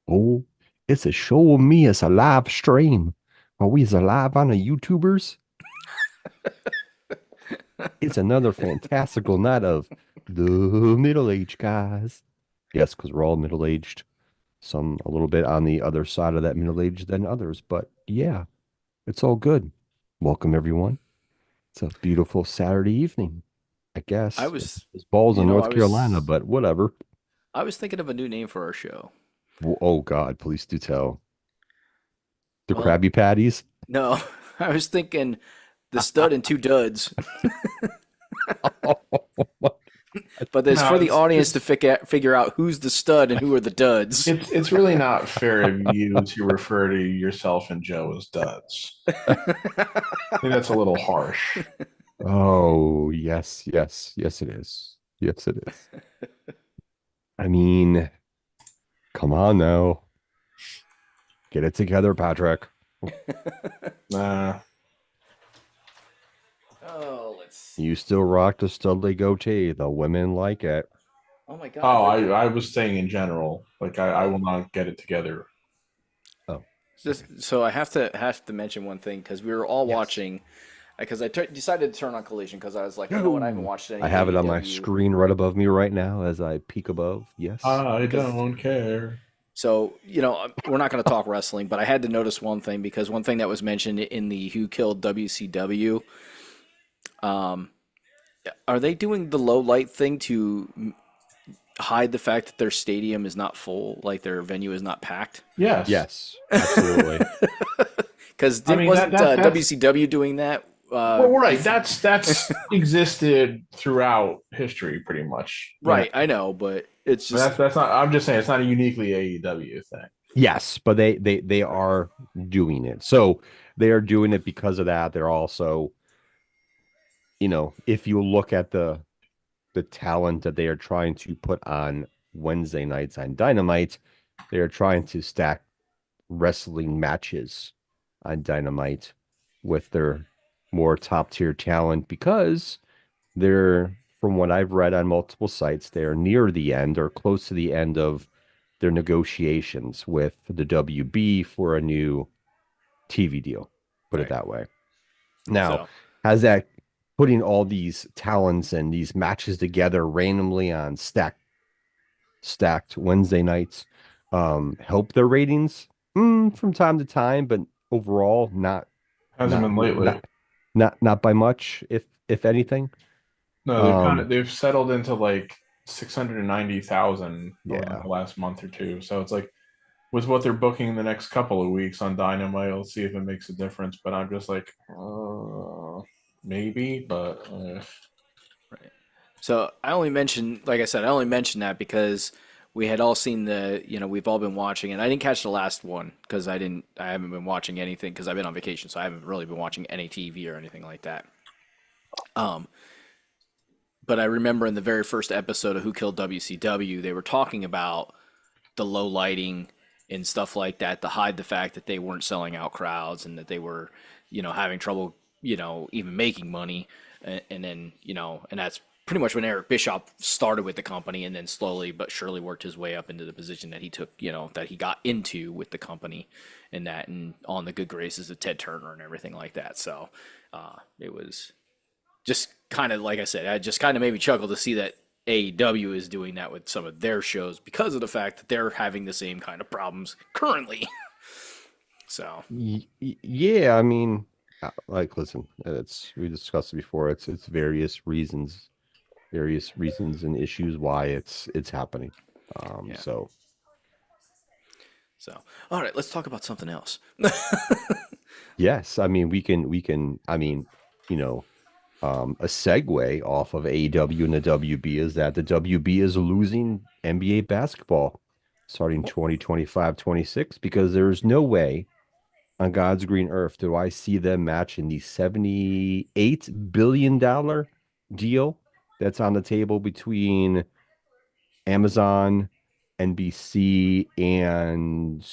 Oh, it's a show of me. It's a live stream. Are we is live on the YouTubers? It's another fantastical night of the middle-aged guys. Yes, because we're all middle-aged. Some a little bit on the other side of that middle age than others, but yeah, it's all good. Welcome everyone. It's a beautiful Saturday evening, I I guess. was, It's balls you in know, North Carolina, but whatever. I was thinking of a new name for our show. Oh God, please do tell. The Well, Krabby Patties. no, I was thinking the stud and two duds, but it's No, for the it's audience to it's figure out who's the stud and who are the duds. it's really not fair of you to refer to yourself and Joe as duds. I think that's a little harsh. Oh, yes, yes, yes, it is. Yes, it is. I mean, come on now. Get it together, Patrick. Nah. Oh, let's You see. still rock the Studley goatee. The women like it. Oh my God, Oh, they're I was saying in general, like I oh, will not get it together. Oh, okay. just so I have to mention one thing because we were all Yes. watching because decided to turn on Collision because I was like, you know what, I haven't No. watched I any have it on my AEW. screen right above me right now as I peek above. Yes. I Because don't care. So, we're not going to talk wrestling, but I had to notice one thing because one thing that was mentioned in the Who Killed WCW, um, are they doing the low light thing to hide the fact that their stadium is not full, like their venue is not packed? Yes. Yes, absolutely. Because I mean wasn't that's WCW doing that? well, right. That's existed throughout history, pretty much. You know, Right, I know, but it's just that's not. I'm just saying it's not a uniquely AEW thing. Yes, but they are doing it. So they are doing it because of that. They're also, if you look at the talent that they are trying to put on Wednesday nights on Dynamite, they are trying to stack wrestling matches on Dynamite with their more top tier talent because they're, from what I've read on multiple sites, they're near the end or close to the end of their negotiations with the WB for a new TV deal. Put it right. that way. Now, So has that putting all these talents and these matches together randomly on stacked Wednesday nights help their ratings? From time to time, but overall Hasn't not been lately. not by much, if anything. No, Um, they've settled into like 690,000 over yeah. the last month or two. So it's like with what they're booking the next couple of weeks on Dynamite, let's see if it makes a difference. But I'm just like, maybe, but right. So I only mentioned, like I said, I only mentioned that because we had all seen we've all been watching, and I didn't catch the last one because I haven't been watching anything because I've been on vacation, so I haven't really been watching any TV or anything like that. Um, but I remember in the very first episode of Who Killed WCW, they were talking about the low lighting and stuff like that to hide the fact that they weren't selling out crowds and that they were, having trouble, even making money. And then, and that's pretty much when Eric Bischoff started with the company and then slowly but surely worked his way up into the position that he took, that he got into with the company and that and on the good graces of Ted Turner and everything like that. So it was just kind of like I said, it just kind of made me chuckle to see that AEW is doing that with some of their shows because of the fact that they're having the same kind of problems currently. So, Yeah, I mean, like, listen, we discussed it before. It's various reasons and issues why it's happening. yeah. So So, all right, let's talk about something else. yes, I mean, I mean, a segue off of AEW and the WB is that the WB is losing NBA basketball starting 2025-26 because there's no way on God's green earth do I see them matching the $78 billion deal that's on the table between Amazon, NBC, and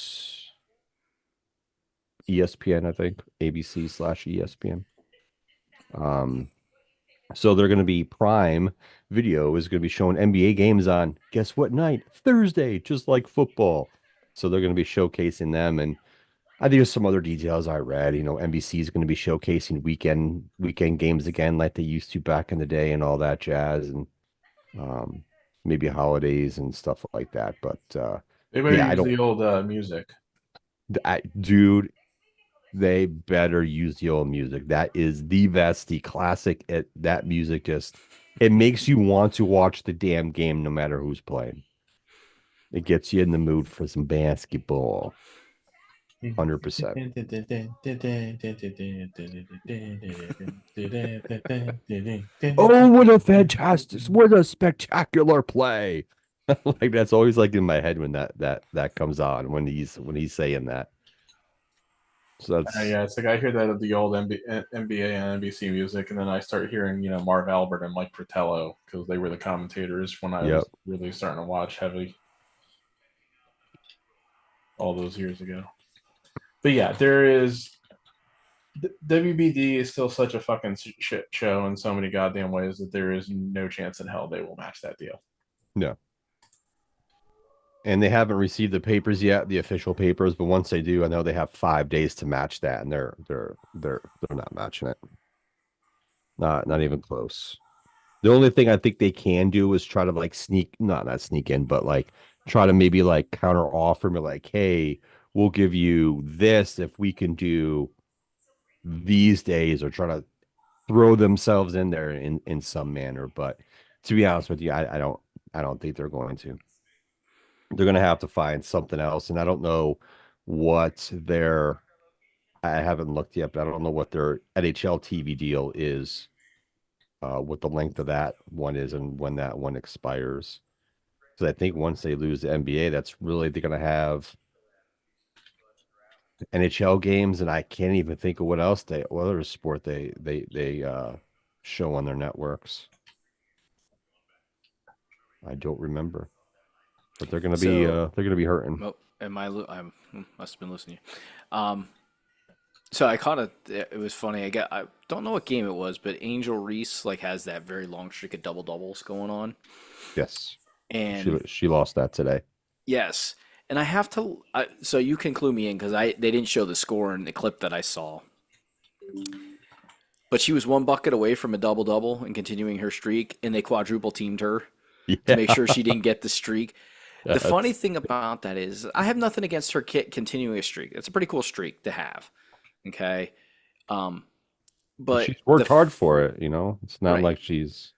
ESPN, I think, ABC/ESPN. Um, so they're going to be Prime Video is going to be showing NBA games on guess what night? Thursday, just like football. So they're going to be showcasing them, and I think there's some other details I read. NBC is going to be showcasing weekend games again, like they used to back in the day, and all that jazz, and um, maybe holidays and stuff like that. But They better yeah, I use don't, the old music. dude. They better use the old music. That is the best, the classic. That music it makes you want to watch the damn game no matter who's playing. It gets you in the mood for some basketball. 100%. Oh, what a spectacular play. Like that's always like in my head when that comes on when he's saying that. So that's Yeah, it's like I hear that of the old NBA and NBC music, and then I start hearing, Marv Albert and Mike Fratello because they were the commentators when I yep. was really starting to watch heavy all those years ago. But yeah, WBD is still such a fucking shit show in so many goddamn ways that there is no chance in hell they will match that deal. No. And they haven't received the papers yet, the official papers, but once they do, I know they have 5 days to match that, and they're not matching it. Not even close. The only thing I think they can do is try to like not sneak in, but like try to maybe like counter offer me like, hey, we'll give you this if we can do these days, or try to throw themselves in there in some manner. But to be honest with you, I don't think they're going to. They're going to have to find something else, and I don't know what their. I haven't looked yet, but I don't know what their NHL TV deal is, what the length of that one is, and when that one expires. Because I think once they lose the NBA, that's really they're going to have NHL games, and I can't even think of what other sport they show on their networks. I don't remember, but they're gonna be hurting. Oh, I must have been listening. So I caught it was funny. I don't know what game it was, but Angel Reese like has that very long streak of double doubles going on. Yes, And she lost that today. yes, and I have to. So you can clue me in because they didn't show the score in the clip that I saw. But she was one bucket away from a double double and continuing her streak, and they quadruple teamed her to make sure she didn't get the streak. The funny thing about that is, I have nothing against her continuing a streak. It's a pretty cool streak to have. Okay, but she's worked hard for it. It's not Right. like she's.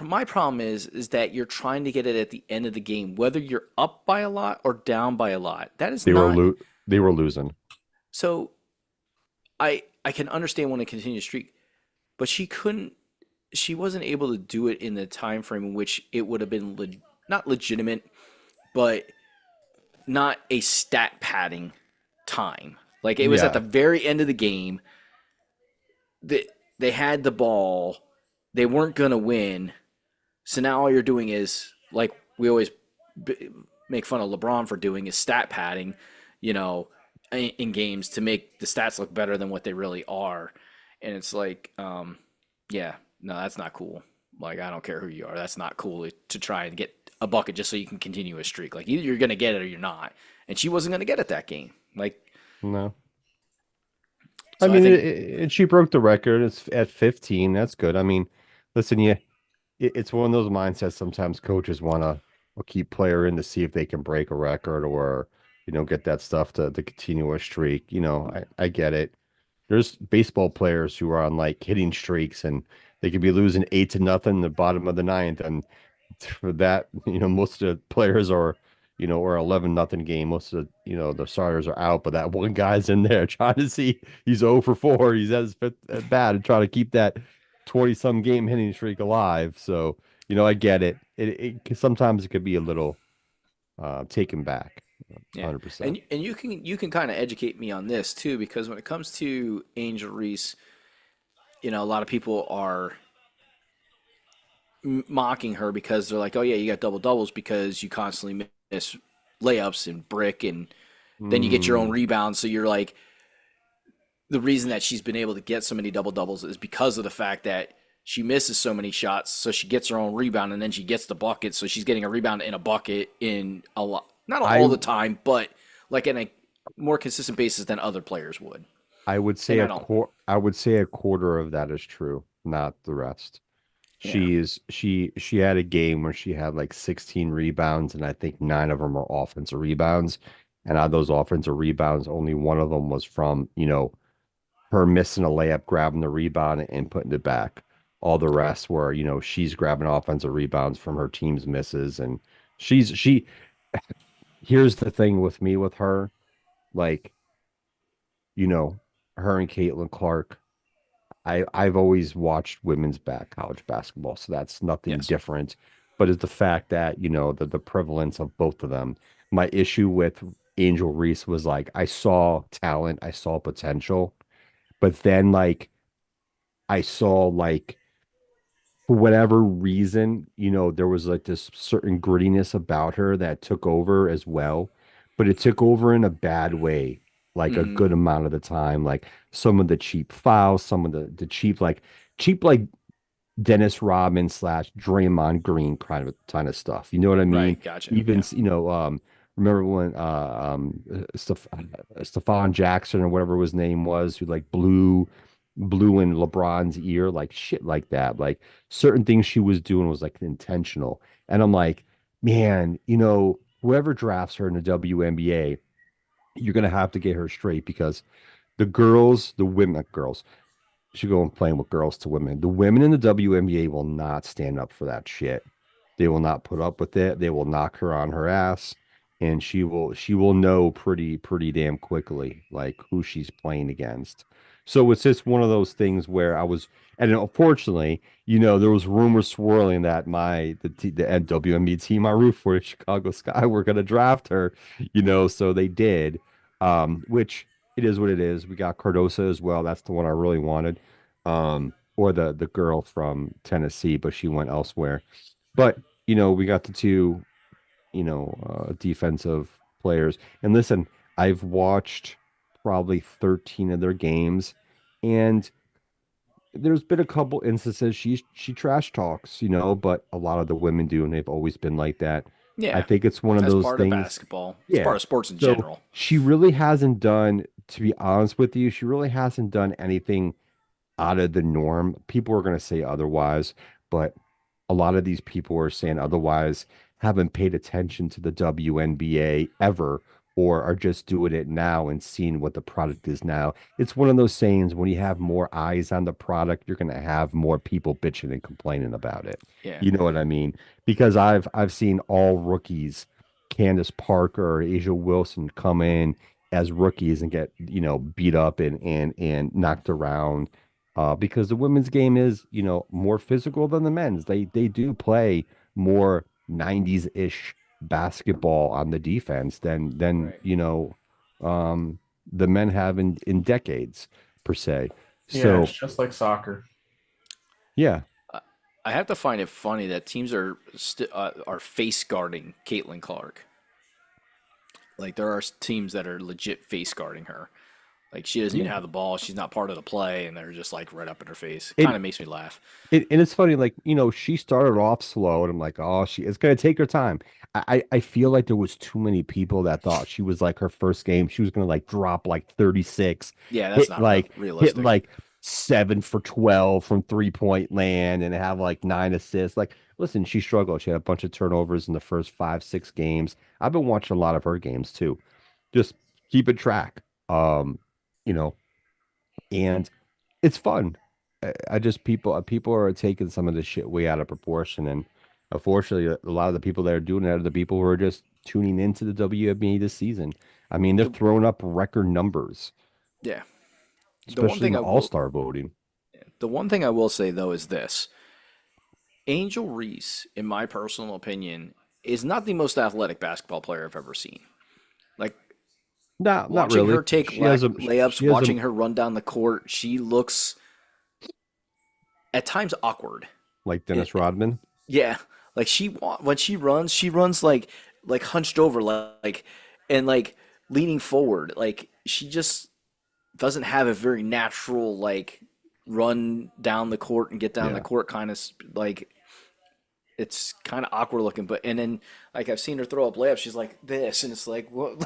My problem is that you're trying to get it at the end of the game, whether you're up by a lot or down by a lot. That is They not were losing. so. I can understand when a continuous streak, but she couldn't. She wasn't able to do it in the time frame in which it would have been not legitimate, but not a stat padding time. Like it was at the very end of the game. They had the ball. They weren't gonna win. So now all you're doing is like we always make fun of LeBron for doing is stat padding, in games to make the stats look better than what they really are. And it's like, yeah, no, that's not cool. Like, I don't care who you are. That's not cool to try and get a bucket just so you can continue a streak. Like, either you're going to get it or you're not. And she wasn't going to get it that game. Like, No. so I mean, think, she broke the record. It's at 15. That's good. I mean, listen, it's one of those mindsets. Sometimes coaches want to keep player in to see if they can break a record, or get that stuff to continue a streak. I get it. There's baseball players who are on like hitting streaks, and they could be losing 8-0 in the bottom of the ninth, and for that, most of the players are, or 11-0 game. Most of the starters are out, but that one guy's in there trying to see. He's 0 for 4. He's at his fifth at bat and trying to keep that 20-some game hitting streak alive. So I get it. Sometimes it could be a little taken back. yeah. 100%. And you can kind of educate me on this too, because when it comes to Angel Reese, a lot of people are mocking her because they're like, oh yeah, you got double doubles because you constantly miss layups and brick, and then you get your own rebounds. So you're like, the reason that she's been able to get so many double doubles is because of the fact that she misses so many shots, so she gets her own rebound, and then she gets the bucket, so she's getting a rebound in a bucket in a lot Not I all the time, but like in a more consistent basis than other players would. I would say And I don't. I would say a quarter of that is true, not the rest. Yeah. She had a game where she had like 16 rebounds, and I think nine of them are offensive rebounds. And out of those offensive rebounds, only one of them was from, her missing a layup, grabbing the rebound and putting it back. All the rest were, she's grabbing offensive rebounds from her team's misses. And she here's the thing with me with her, like, you know, her and Caitlin Clark. I've always watched college basketball, so that's nothing Yes. different. But it's the fact that, the prevalence of both of them. My issue with Angel Reese was like I saw talent, I saw potential, but then like I saw like for whatever reason, there was like this certain grittiness about her that took over as well, but it took over in a bad way, like a Hmm. good amount of the time. Like some of the cheap fouls, some of the cheap like Dennis Rodman slash Draymond Green kind of stuff. You know what I mean? Right. Gotcha. Even Yeah. remember when Stephon Jackson or whatever his name was, who like blew in LeBron's ear, like shit like that. Like certain things she was doing was like intentional. And I'm like, man, whoever drafts her in the WNBA, you're gonna have to get her straight because the women girls should go and playing with girls to women. The women in the WNBA will not stand up for that shit. They will not put up with it. They will knock her on her ass, and she will know pretty damn quickly like who she's playing against. So it's just one of those things where and unfortunately, there was rumors swirling that the WNBA team I root for, the Chicago Sky, were going to draft her, so they did, which it is what it is. We got Cardosa as well. That's the one I really wanted, or the girl from Tennessee, but she went elsewhere. But we got the two, defensive players. And listen, I've watched probably 13 of their games, and there's been a couple instances she trash talks, but a lot of the women do, and they've always been like that. I Yeah. think it's one of That's those part of things. basketball. It's Yeah. part of sports in So general. she really hasn't done, to be honest with you, she really hasn't done anything out of the norm. People are going to say otherwise, but a lot of these people are saying otherwise haven't paid attention to the WNBA ever, or are just doing it now and seeing what the product is now. It's one of those sayings, when you have more eyes on the product, you're going to have more people bitching and complaining about it. Yeah. You know what I mean? Because I've seen all rookies, Candace Parker, Asia Wilson, come in as rookies and get, beat up and knocked around, because the women's game is, more physical than the men's. They do play more 90s-ish basketball on the defense than Right. the men have in decades per se. Yeah, So it's just like soccer. yeah, I I have to find it funny that teams are face guarding Caitlin Clark. Like there are teams that are legit face guarding her. Like she doesn't even yeah. have the ball. She's not part of the play, and they're just like right up in her face. It kind It, of makes me laugh. and it's funny, like, she started off slow, and I'm like, oh, it's gonna take her time. I feel like there was too many people that thought she was like her first game, she was gonna like drop like 36, Yeah, that's hit not like hit realistic. like 7 for 12 from 3-point land and have like 9 assists. Like, listen, she struggled. She had a bunch of turnovers in the first 5, 6 games. I've been watching a lot of her games too. Just keeping track. You know, and it's fun. I just people are taking some of this shit way out of proportion, and unfortunately, a lot of the people that are doing it are the people who are just tuning into the WNBA this season. I mean, they're The throwing up record numbers, yeah, the one especially in thing the I All will Star voting. the one thing I will say though is this: Angel Reese, in my personal opinion, is not the most athletic basketball player I've ever seen. Like Not watching really. her take She has a layups, she has a watching her run down the court, she looks at times awkward. like It, Dennis Rodman. yeah, like when she runs like hunched over, and like leaning forward. Like she just doesn't have a very natural like run down the court and get down the Yeah. court kind of like It's kind of awkward looking, but and then like I've seen her throw up layups. She's like this, and it's like what,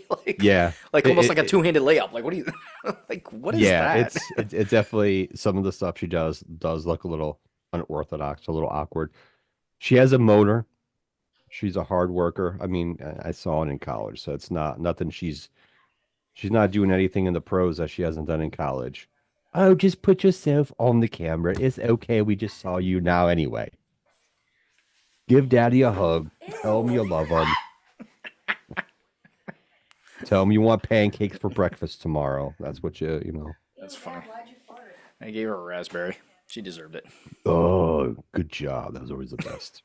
like Yeah. like It, almost it, like a it- two-handed layup. Like what do you like? What is yeah, that? it's definitely some of the stuff she does look a little unorthodox, a little awkward. She has a motor. She's a hard worker. I mean, I saw it in college, so it's not nothing she's not doing anything in the pros that she hasn't done in college. Oh, just put yourself on the camera. It's okay. We just saw you now anyway. Give daddy a hug. Tell him you love him. Tell him you want pancakes for breakfast tomorrow. That's what you. That's funny. I gave her a raspberry. She deserved it. Oh, good job. That was always the best.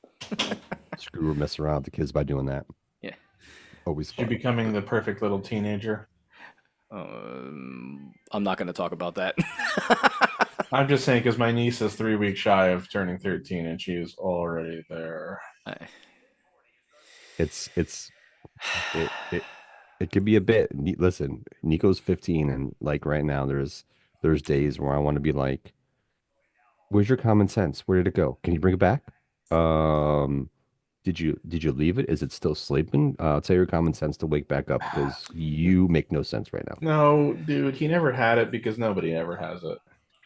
Screw or mess around with the kids by doing that. Yeah. Always You're fun. becoming the perfect little teenager. I'm not going to talk about that. I'm just saying because my niece is 3 weeks shy of turning 13 and she's already there. It's it it it could be a bit. Listen, Nico's 15, and like right now, there's days where I want to be like, "Where's your common sense? Where did it go? Can you bring it back? Um, did you leave it? Is it still sleeping? Tell your common sense to wake back up because you make no sense right now." No, dude, he never had it because nobody ever has it.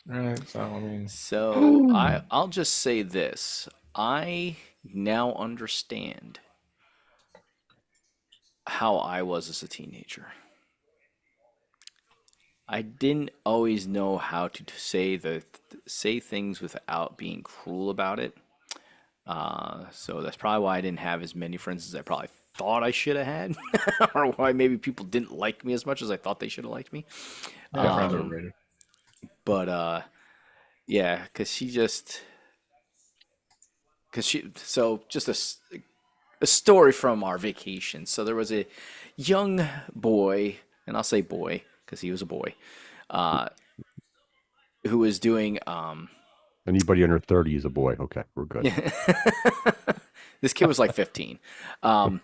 Right? So, I mean, So I'll just say this. I now understand how I was as a teenager. I didn't always know how to say things without being cruel about it. So that's probably why I didn't have as many friends as I probably thought I should have had, or why maybe people didn't like me as much as I thought they should have liked me. yeah, friends are Um, overrated. but yeah, because she, so just a story from our vacation. So there was a young boy, and I'll say boy because he was a boy, uh, who was doing Anybody under 30 is a boy. Okay, we're good. this kid was like 15, and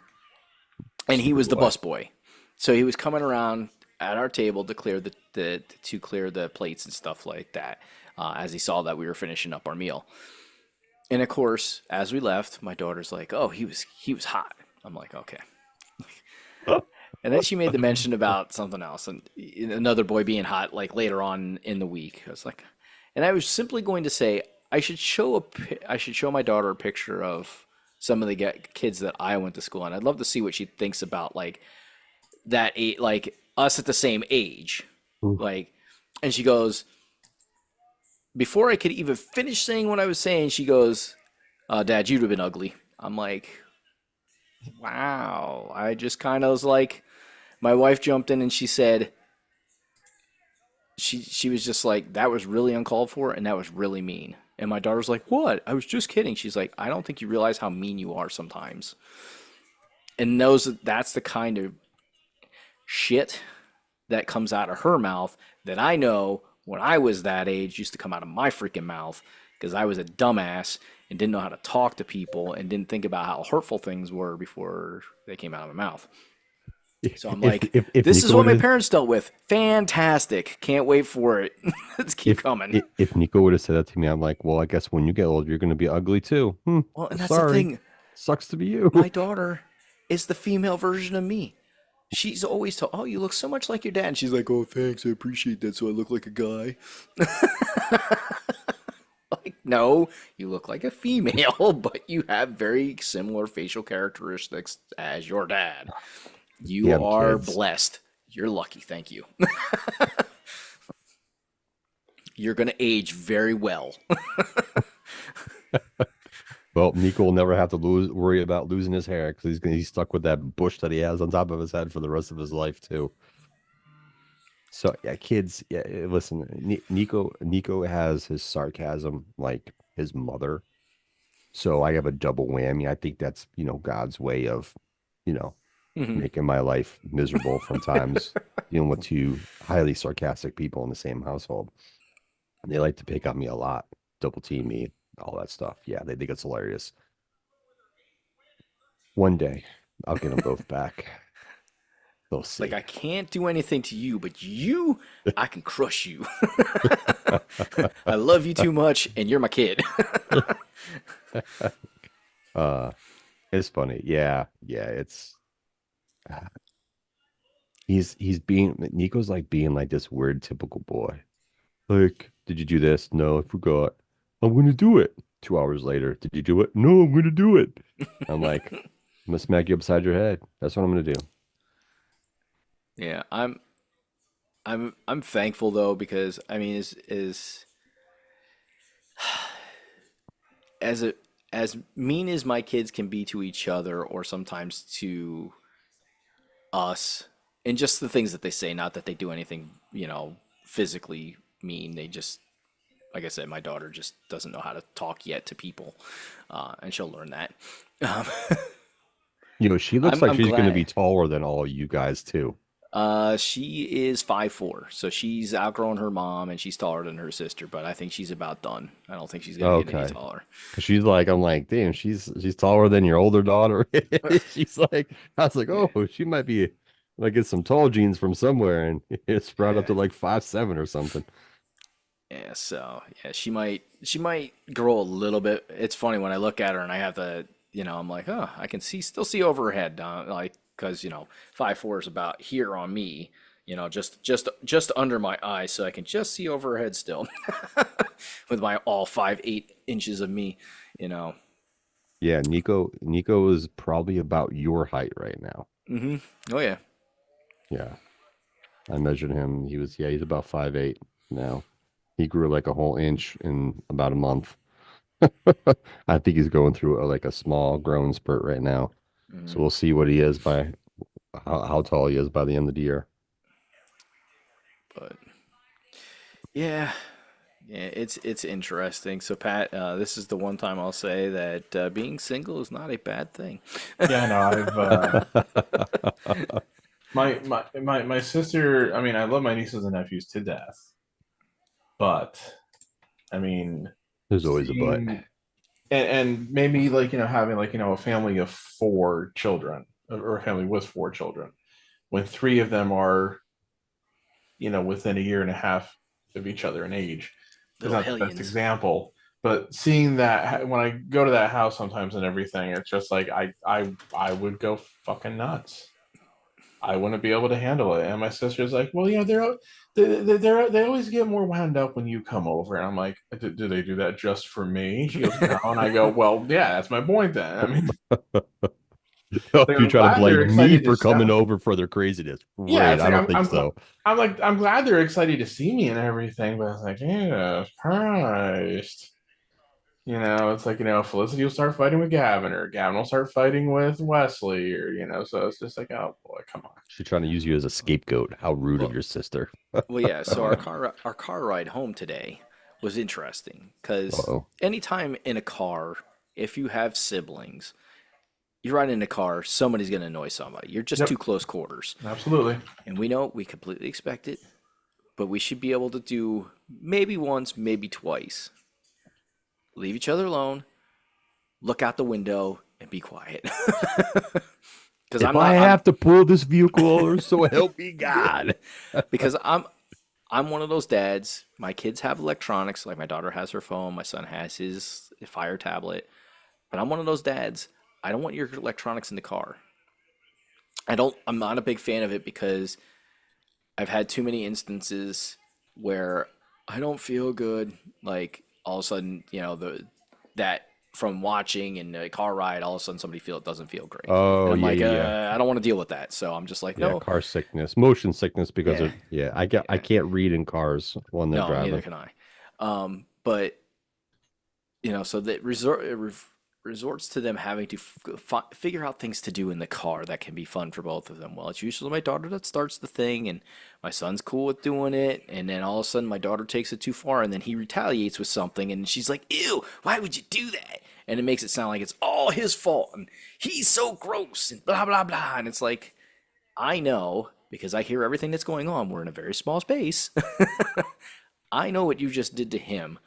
he was the Boy. busboy. So he was coming around at our table to clear the plates and stuff like that. As he saw that we were finishing up our meal, and of course, as we left, my daughter's like, "Oh, he was hot." I'm like, "Okay." And then she made the mention about something else and another boy being hot like later on in the week. I was like, and I was simply going to say I should show my daughter a picture of some of the kids that I went to school and I'd love to see what she thinks about like that like us at the same age. Ooh. Like, and she goes, before I could even finish saying what I was saying, she goes, "Dad, you'd have been ugly." I'm like, wow. I just kind of was like, my wife jumped in and she said, she was just like, that was really uncalled for and that was really mean. And my daughter's like, "What? I was just kidding." She's like, "I don't think you realize how mean you are sometimes." And knows that's the kind of shit that comes out of her mouth that I know when I was that age used to come out of my freaking mouth because I was a dumbass and didn't know how to talk to people and didn't think about how hurtful things were before they came out of my mouth. So I'm like, if this is Nico what my would've- parents dealt with. Fantastic. Can't wait for it. Let's keep coming. if Nico would have said that to me, I'm like, well, I guess when you get older, you're going to be ugly too. Well, and that's the Sorry. thing. Sucks to be you. My daughter is the female version of me. She's always told, "Oh, you look so much like your dad." And she's like, "Oh, thanks. I appreciate that. So I look like a guy." Like, no, you look like a female, but you have very similar facial characteristics as your dad. You Damn are kids. blessed. You're lucky. Thank you. You're going to age very well. Well, Nico will never have to worry about losing his hair because he's stuck with that bush that he has on top of his head for the rest of his life too. So yeah, kids, yeah, listen, Nico has his sarcasm like his mother. So I have a double whammy. I think that's, God's way of, Mhm. making my life miserable from times dealing with two highly sarcastic people in the same household. And they like to pick on me a lot, double team me, all that stuff. Yeah, they think it's hilarious. One day, I'll get them both back. We'll see. Like I can't do anything to you, but you, I can crush you. I love you too much, and you're my kid. uh, it's funny. Yeah, yeah. Uh, he's being Nico's like being like this weird typical boy. Like, did you do this? No, I forgot. I'm gonna do it. 2 hours later, did you do it? No, I'm gonna do it. I'm like, I'm gonna smack you upside your head. That's what I'm gonna do. Yeah, I'm thankful though because I mean is as a as mean as my kids can be to each other or sometimes to us and just the things that they say, not that they do anything, physically mean. They just, like I said, my daughter just doesn't know how to talk yet to people, and she'll learn that. Um, She looks I'm like I'm she's gonna be glad. taller than all of you guys too. She is 5'4", so she's outgrown her mom and she's taller than her sister, but I think she's about done. I don't think she's gonna get any Okay. taller. 'Cause she's like, I'm like, damn, she's taller than your older daughter. She's like, I was like, Yeah, oh, she might be like get some tall genes from somewhere, and it sprout up yeah, to like 5'7" or something. yeah. So yeah, she might grow a little bit. It's funny when I look at her and I have the, I'm like, oh, I can still see over her head, like because 5'4" is about here on me, just under my eyes, so I can just see over her head still, with my all 5'8" of me, you know. Yeah, Nico is probably about your height right now. hmm Oh yeah. Yeah, I measured him. He's about 5'8" now. He grew like a whole inch in about a month. I think he's going through like a small growing spurt right now. So hmm we'll see what he is by how tall he is by the end of the year. But yeah, yeah, it's interesting. So Pat, this is the one time I'll say that being single is not a bad thing. Yeah, no, I've my sister. I mean, I love my nieces and nephews to death, but I mean, There's always a but. seeing and maybe like having like a family of four children or a family with four children when three of them are within a year and a half of each other in age is Little not the best hellions. example. But seeing that when I go to that house sometimes and everything, it's just like I would go fucking nuts. I wouldn't be able to handle it. And my sister's like, well, they always get more wound up when you come over. And I'm like, do they do that just for me? She goes, no. And I go, well, yeah, that's my point then. I mean, like, You I'm try to glad they're blame me excited to for coming see. over for their craziness. Yeah, Right. it's I like don't think so. I'm glad they're excited to see me and everything, but it's like, yeah, Christ. It's like, Felicity will start fighting with Gavin, or Gavin will start fighting with Wesley, or, so it's just like, oh boy, come on. She's trying to use you as a scapegoat. How rude of Well, your sister. well, yeah. So our Yeah. car ride home today was interesting because Uh-oh. anytime in a car, if you have siblings, you ride in a car, somebody's gonna annoy somebody. You're just too Yep, close quarters, absolutely. and we completely expect it, but we should be able to do maybe once, maybe twice. Leave each other alone, look out the window, and be quiet. Because If I'm I not. I'm have to pull this vehicle over, so help me God. because I'm one of those dads. My kids have electronics, like my daughter has her phone, my son has his Fire tablet. But I'm one of those dads. I don't want your electronics in the car. I'm not a big fan of it because I've had too many instances where I don't feel good. Like all of a sudden, that from watching and a car ride, all of a sudden somebody doesn't feel great, and Oh, I'm yeah, like, yeah, yeah. I don't want to deal with that. So I'm just like, Yeah, no, car sickness, motion sickness because yeah, of yeah, I yeah, can't read in cars when they're no, neither driving. can I. But so that resorts to them having to figure out things to do in the car that can be fun for both of them. Well, it's usually my daughter that starts the thing, and my son's cool with doing it. And then all of a sudden, my daughter takes it too far, and then he retaliates with something, and she's like, "Ew, why would you do that?" And it makes it sound like it's all his fault, and he's so gross, and blah blah blah. And it's like, I know because I hear everything that's going on. We're in a very small space. I know what you just did to him,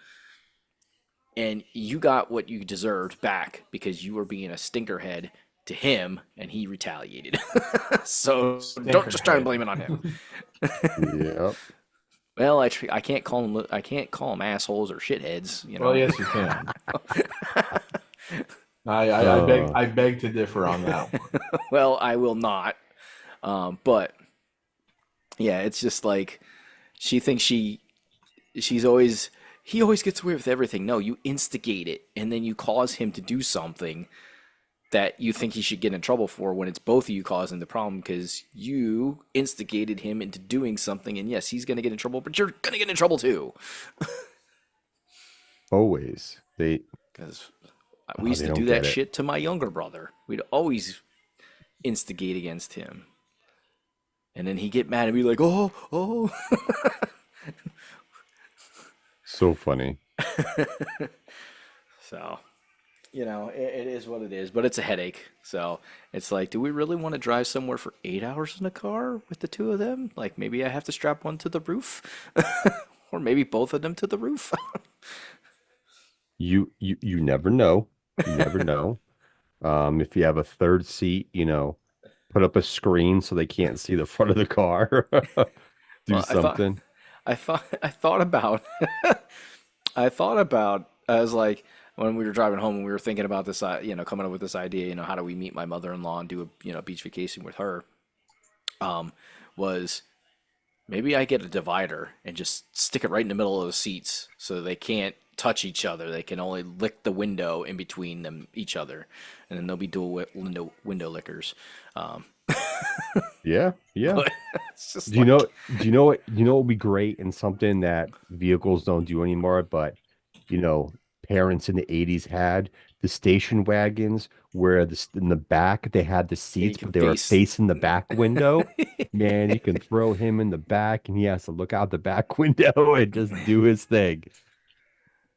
and you got what you deserved back because you were being a stinkerhead to him, and he retaliated. So Stanford don't just try and Head. blame it on him. Yep. Well, I can't call them assholes or shitheads. You Well, know. yes, you can. Uh, I beg to differ on that one. Well, I will not. But yeah, it's just like she thinks she's always he always gets away with everything. No, you instigate it, and then you cause him to do something that you think he should get in trouble for when it's both of you causing the problem because you instigated him into doing something. And yes, he's going to get in trouble, but you're going to get in trouble too. always. Because we used They to don't do that get it. shit to my younger brother. We'd always instigate against him. And then he'd get mad and be like, oh, oh. So funny. So, it is what it is, but it's a headache. So it's like, do we really want to drive somewhere for 8 hours in a car with the two of them? Like maybe I have to strap one to the roof, or maybe both of them to the roof. You never know. You never know. If you have a third seat, put up a screen so they can't see the front of the car. Do Well, something. I thought about, I was like, when we were driving home and we were thinking about this, coming up with this idea, how do we meet my mother-in-law and do a, beach vacation with her? Was maybe I get a divider and just stick it right in the middle of the seats so they can't touch each other. They can only lick the window in between them, each other, and then they'll be dual window lickers. Um, Yeah, yeah. but it's just Do you like, know? Do you know what would be great and something that vehicles don't do anymore? But parents in the '80s had the station wagons where in the back they had the yeah, you seats, can but they were face. facing the back window. Man, you can throw him in the back, and he has to look out the back window and just do his thing.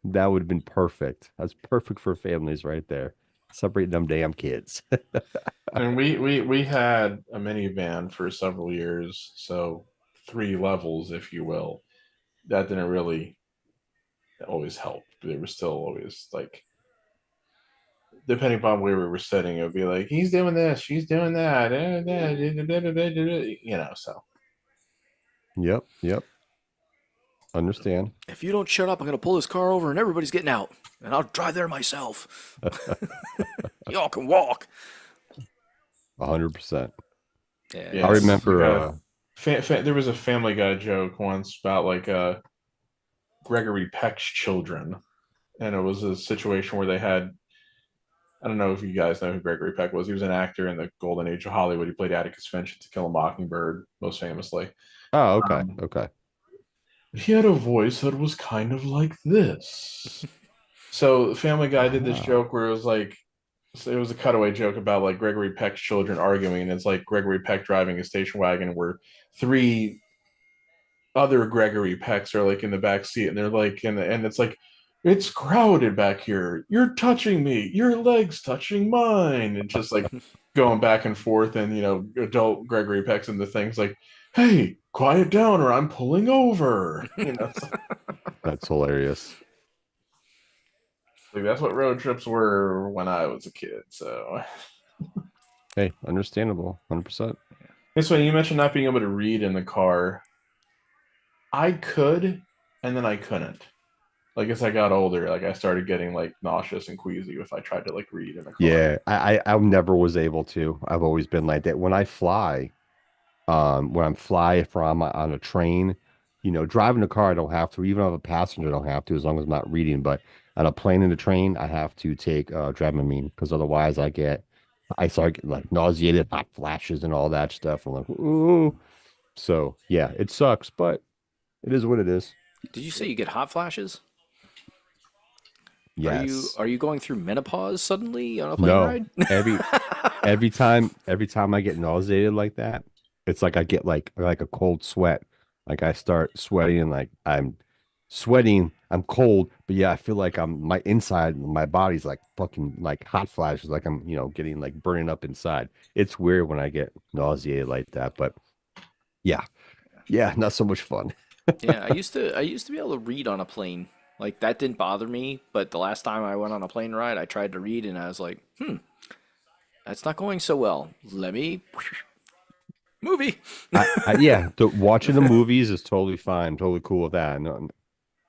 That would have been perfect. That's perfect for families right there. Separating them damn kids. And we had a minivan for several years, so 3 levels, if you will. That didn't really always help. They were still always like, depending upon where we were sitting, it would be like, he's doing this, she's doing that, so. Yep, yep. Understand. If you don't shut up, I'm gonna pull this car over and everybody's getting out, and I'll drive there myself. Y'all can walk. 100%. Yeah, I Yes. remember. There was a Family Guy joke once about like Gregory Peck's children, and it was a situation where they had. I don't know if you guys know who Gregory Peck was. He was an actor in the golden age of Hollywood. He played Atticus Finch in To Kill a Mockingbird, most famously. Oh, okay, Um, okay. He had a voice that was kind of like this. So Family Guy did this Wow. joke where it was like, so it was a cutaway joke about like Gregory Peck's children arguing, and it's like Gregory Peck driving a station wagon where 3 other Gregory Pecks are like in the back seat, and they're like, and it's like, it's crowded back here. You're touching me. Your legs touching mine, and just like going back and forth. And adult Gregory Peck's in the things like, hey, quiet down, or I'm pulling over. It's That's hilarious. like that's what road trips were when I was a kid. So Hey, understandable. 100%. this way, you mentioned not being able to read in the car. I could, and then I couldn't. Like as I got older, like I started getting like nauseous and queasy if I tried to like read in a car. Yeah, I never was able to. I've always been like that. When I fly, if I'm on a train, driving a car, I don't have to. Even if I'm a passenger, I don't have to, as long as I'm not reading. But on a plane and a train, I have to take Dramamine because otherwise I start getting like nauseated, hot flashes, and all that stuff. I'm like, ooh. So yeah, it sucks, but it is what it is. Did you say you get hot flashes? Yes. Are you going through menopause suddenly on a plane No. ride? Every time I get nauseated like that, it's like I get like a cold sweat. Like I start sweating and like I'm sweating, I'm cold, but yeah, I feel like my inside, my body's like fucking like hot flashes, like I'm, getting like burning up inside. It's weird when I get nauseated like that, but yeah. Yeah, not so much fun. Yeah, I used to be able to read on a plane. Like that didn't bother me, but the last time I went on a plane ride, I tried to read and I was like, That's not going so well. Let me movie. Yeah, watching the movies is totally fine, totally cool with that.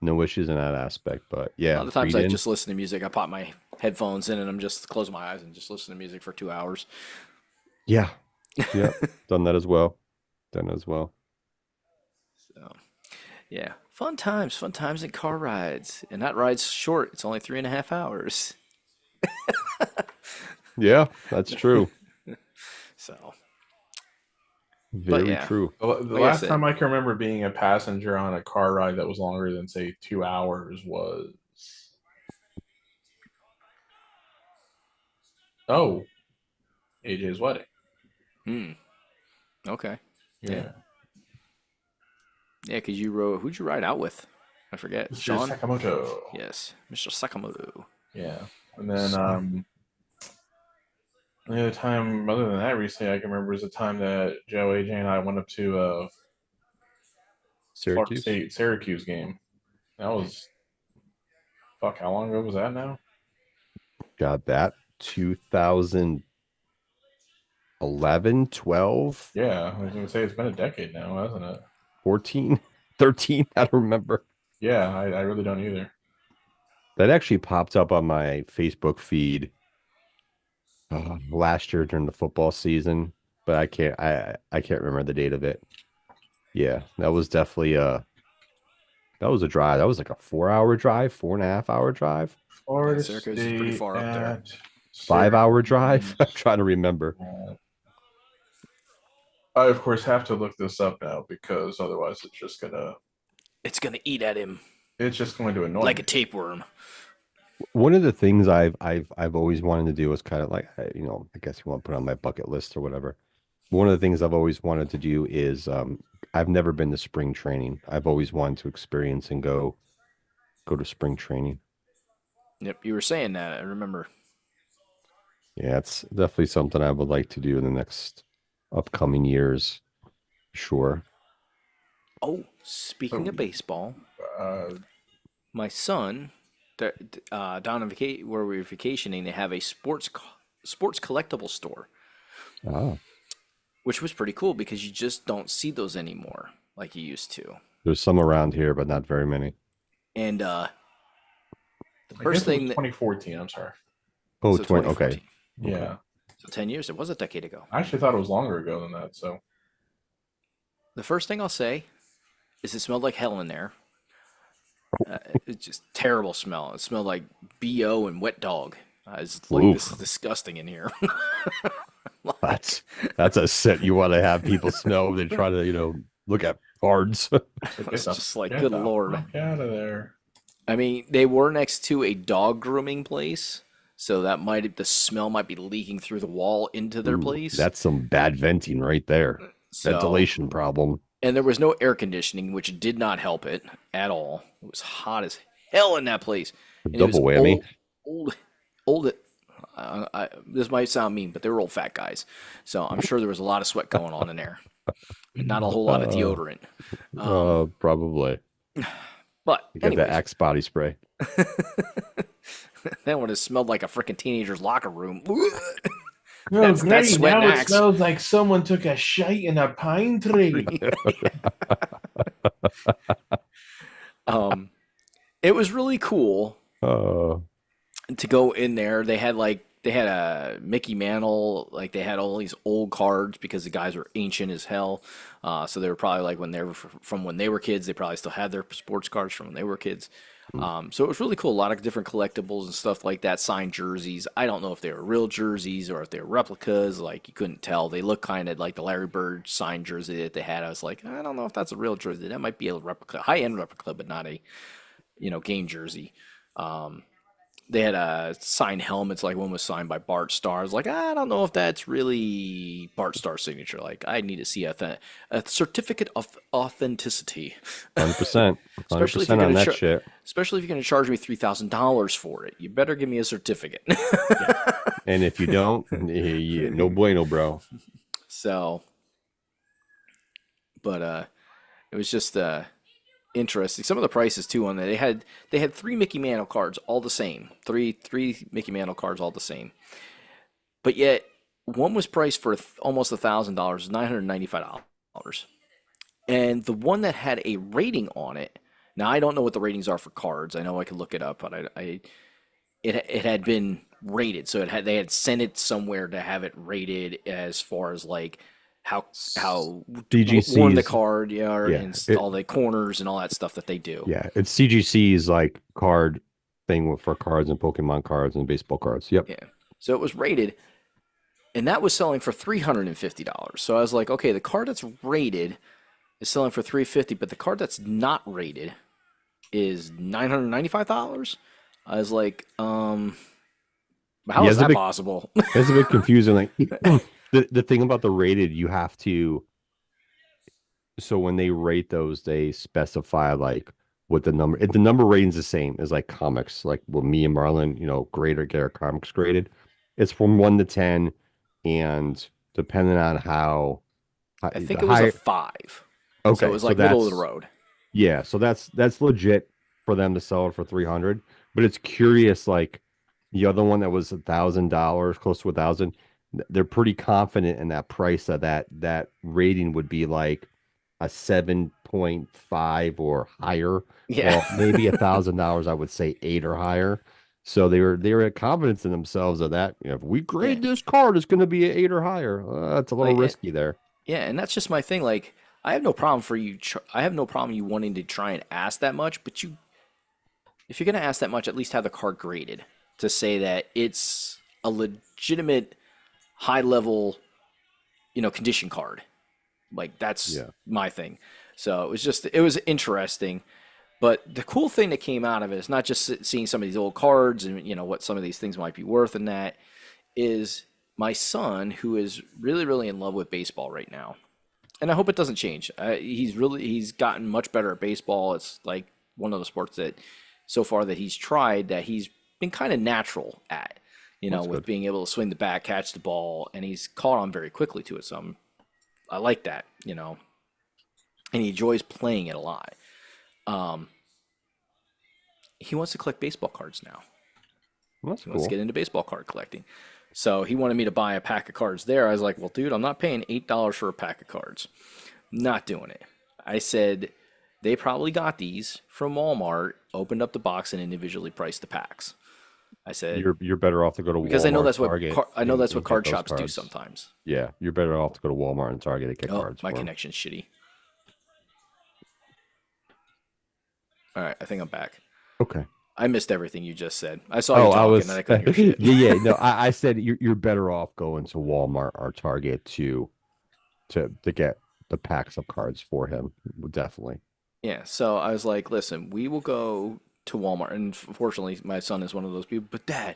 No issues in that aspect. But A yeah, lot of times I reading, just listen to music. I pop my headphones in and I'm just close my eyes and just listen to music for 2 hours. yeah, yeah, done that as well. Done as well. So yeah, fun times in car rides, and that ride's short. It's only 3.5 hours. Yeah, that's true. So, but Very yeah, true. The like I last said, time I can remember being a passenger on a car ride that was longer than say 2 hours was AJ's wedding. hmm, okay, yeah, Yeah, yeah, because you rode. Who'd you ride out with? I forget. Mr. Sean. Sakamoto. Yes, Mr. Sakamoto. Yeah, and then Son. the other time other than that recently I can remember is the time that Joe, AJ, and I went up to Florida Syracuse. State Syracuse game. That was fuck. How long ago was that now? Got that 2011, 12, Yeah, I was gonna say it's been a decade now, hasn't it? 14, 13. I don't remember. Yeah, I really don't either. That actually popped up on my Facebook feed last year during the football season, but I can't remember the date of it. Yeah, that was definitely that was a drive. That was like a 4 hour drive, 4.5 hour drive, Yeah, Florida Syracuse is pretty State far up there. at 5 hour drive. I'm Syracuse. trying to remember. I of course have to look this up now because otherwise It's gonna eat at him it's just going to annoy like me. a tapeworm. One of the things I've always wanted to do is kind of like I guess you want to put on my bucket list or whatever. One of the things I've always wanted to do is I've never been to spring training. I've always wanted to experience and go to spring training. Yep, you were saying that. I remember. Yeah, it's definitely something I would like to do in the next upcoming years. Sure. Oh, speaking of baseball, Uh, my son, down on where we were vacationing, they have a sports collectible store, Ah, which was pretty cool because you just don't see those anymore like you used to. there's some around here, but not very many. And the I first guess it was thing that 2014. I'm sorry. Oh, so 20. Okay. 2014, Yeah, so 10 years. It was a decade ago. I actually thought it was longer ago than that. So The first thing I'll say is it smelled like hell in there. It's just terrible smell. It smelled like BO and wet dog. It's like this is Oof. disgusting in here. That's a scent you want to have people smell when they try to, look at cards. It's just like, get good the lord. fuck out of there. I mean, they were next to a dog grooming place, so the smell might be leaking through the wall into their Ooh, place. that's some bad venting right there. So, Ventilation problem. and there was no air conditioning, which did not help it at all. It was hot as hell in that place, and it was Double whammy. old. This might sound mean, but they were old fat guys, so I'm sure there was a lot of sweat going on in there, and not a whole lot of deodorant. Probably. But You got the anyways, Axe body spray. that would have smelled like a freaking teenager's locker room. No, That's great. sweat Now it Axe. smells like someone took a shite in a pine tree. It was really cool Uh, to go in there. They had a Mickey Mantle, like they had all these old cards because the guys were ancient as hell. So they were probably like when they were from when they were kids, they probably still had their sports cards from when they were kids. So it was really cool. A lot of different collectibles and stuff like that. Signed jerseys. I don't know if they were real jerseys or if they were replicas. Like you couldn't tell. They look kind of like the Larry Bird signed jersey that they had. I was like, I don't know if that's a real jersey. That might be a replica, high end replica, but not a game jersey. They had signed helmets, like one was signed by Bart Starr. I was like, I don't know if that's really Bart Starr's signature. Like, I need to see a certificate of authenticity. 100%. Especially if 100% you're on gonna that shit. Especially if you're going to charge me $3,000 for it. You better give me a certificate. And if you don't, no bueno, bro. So, but it was just interesting. Some of the prices too on that. They had three Mickey Mantle cards all the same. Three Mickey Mantle cards all the same. But yet one was priced for almost $1,000, $995, and the one that had a rating on it. Now I don't know what the ratings are for cards. I know I could look it up, but it had been rated, so they had sent it somewhere to have it rated as far as like how worn the CGC's, card, yeah, yeah, and it, all the corners and all that stuff that they do. yeah, it's CGC's like card thing for cards and Pokemon cards and baseball cards. Yep. Yeah. So it was rated, and that was selling for $350. So I was like, okay, the card that's rated is selling for $350, but the card that's not rated is $995. I was like, how Yeah, is that possible? it's a bit confusing. Like the thing about the rated, you have to. So when they rate those, they specify like what the number. If the number rating's the same as like comics, like what me and Marlon, grade or get our comics graded. It's from 1 to 10, and depending on I think the it was a higher. 5. So it Okay, was so like middle of the that's road. yeah, so that's legit for them to sell it for 300. But it's curious, like the other one that was $1,000, close to 1,000. They're pretty confident in that price that rating would be like a 7.5 or higher. Yeah. Well, maybe $1,000, I would say 8 or higher. So they were at confidence in themselves of that. If we Yeah. grade this card, it's going to be an 8 or higher. It's a little Like, risky there. yeah, and that's just my thing. Like, I have no problem for you. I have no problem you wanting to try and ask that much, but if you're gonna ask that much, at least have the card graded to say that it's a legitimate high level, condition card. Like that's Yeah. my thing. So it was interesting. But the cool thing that came out of it is not just seeing some of these old cards and what some of these things might be worth, and that is my son, who is really really in love with baseball right now, and I hope it doesn't change. He's gotten much better at baseball. It's like one of the sports that so far that he's tried that he's been kind of natural at, That's with good. being able to swing the bat, catch the ball, and he's caught on very quickly to it. So I like that, and he enjoys playing it a lot. Um, he wants to collect baseball cards now. That's He wants to cool. get into baseball card collecting. So he wanted me to buy a pack of cards there. I was like, well, dude, I'm not paying $8 for a pack of cards. Not doing it. I said, they probably got these from Walmart, opened up the box, and individually priced the packs. I said, You're better off to go to because I know Walmart, that's what Target, I know that's and what get card those shops do cards. sometimes. Yeah, you're better off to go to Walmart and Target to get Oh, cards my for 'em. connection's shitty. All right, I think I'm back. Okay. I missed everything you just said. I saw you Oh, I talking was and I couldn't hear shit. yeah. No, I said you're better off going to Walmart or Target to get the packs of cards for him. Definitely. Yeah, so I was like, listen, we will go to Walmart. And fortunately, my son is one of those people. But Dad,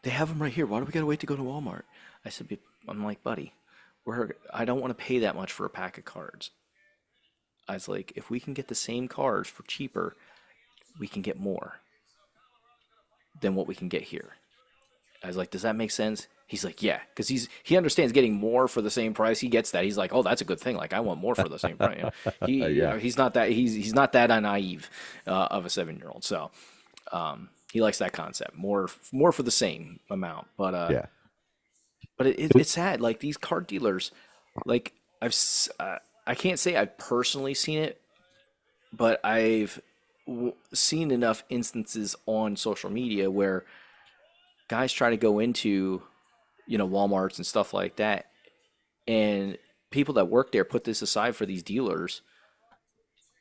they have them right here. Why do we gotta wait to go to Walmart? I said, I'm like, buddy, I don't want to pay that much for a pack of cards. I was like, if we can get the same cards for cheaper, we can get more than what we can get here. I was like, does that make sense? He's like, yeah, because he understands getting more for the same price. He gets that. He's like, oh, that's a good thing. Like, I want more for the same price. Yeah. He's not that he's not that naive of a 7-year-old. So he likes that concept. More for the same amount. Yeah. But it's sad. Like these card dealers, like I can't say I've personally seen it, but I've seen enough instances on social media where guys try to go into Walmarts and stuff like that, and people that work there put this aside for these dealers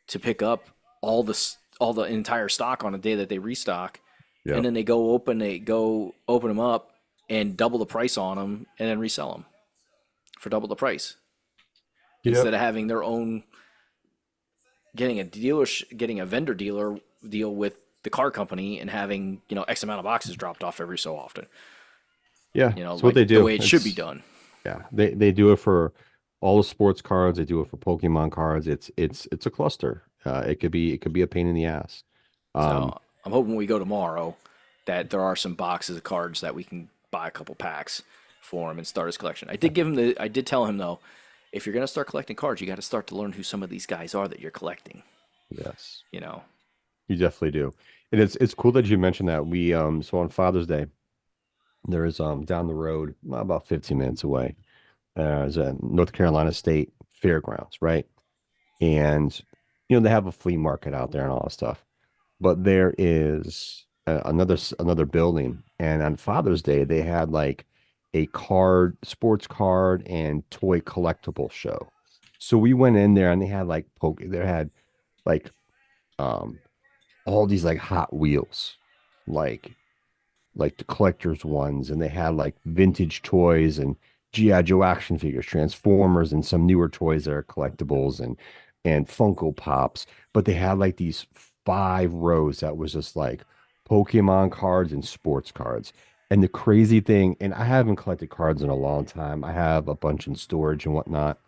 to pick up all the entire stock on a day that they restock, Yeah. and then they go open them up and double the price on them and then resell them for double the price instead of having their own, getting a vendor dealer deal with the car company and having X amount of boxes dropped off every so often. Yeah. That's It's what they do. the way it should be done. Yeah. They do it for all the sports cards. They do it for Pokemon cards. It's a cluster. It could be a pain in the ass. So I'm hoping when we go tomorrow that there are some boxes of cards that we can buy a couple packs for him and start his collection. I did tell him though, if you're gonna start collecting cards, you got to start to learn who some of these guys are that you're collecting. Yes. You know, You definitely do. And it's cool that you mentioned that. We so on Father's Day, There's down the road, about 15 minutes away. There's a North Carolina State Fairgrounds, right? And they have a flea market out there and all that stuff. But there is another building, and on Father's Day they had like a sports card and toy collectible show. So we went in there and they had like they had like um all these like Hot Wheels, like the collector's ones, and they had like vintage toys and GI Joe action figures, Transformers, and some newer toys that are collectibles and Funko Pops. But they had like these 5 rows that was just like Pokemon cards and sports cards. And the crazy thing, and I haven't collected cards in a long time. I have a bunch in storage and whatnot,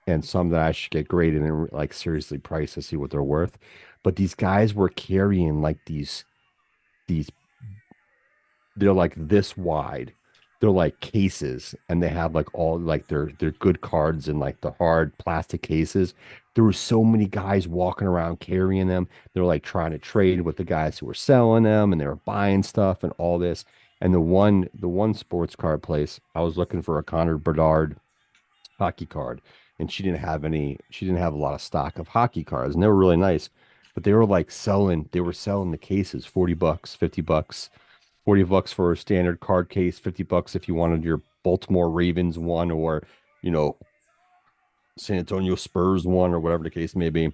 and some that I should get graded and like seriously priced to see what they're worth. But these guys were carrying like these they're like this wide. They're like cases, and they have like all like their good cards in like the hard plastic cases. There were so many guys walking around carrying them. They're like trying to trade with the guys who were selling them, and they were buying stuff and all this. And the one sports card place, I was looking for a Connor Bedard hockey card, and she didn't have a lot of stock of hockey cards, and they were really nice. But they were selling the cases, $40, $50, $40 for a standard card case, $50 if you wanted your Baltimore Ravens one, or you know San Antonio Spurs one, or whatever the case may be.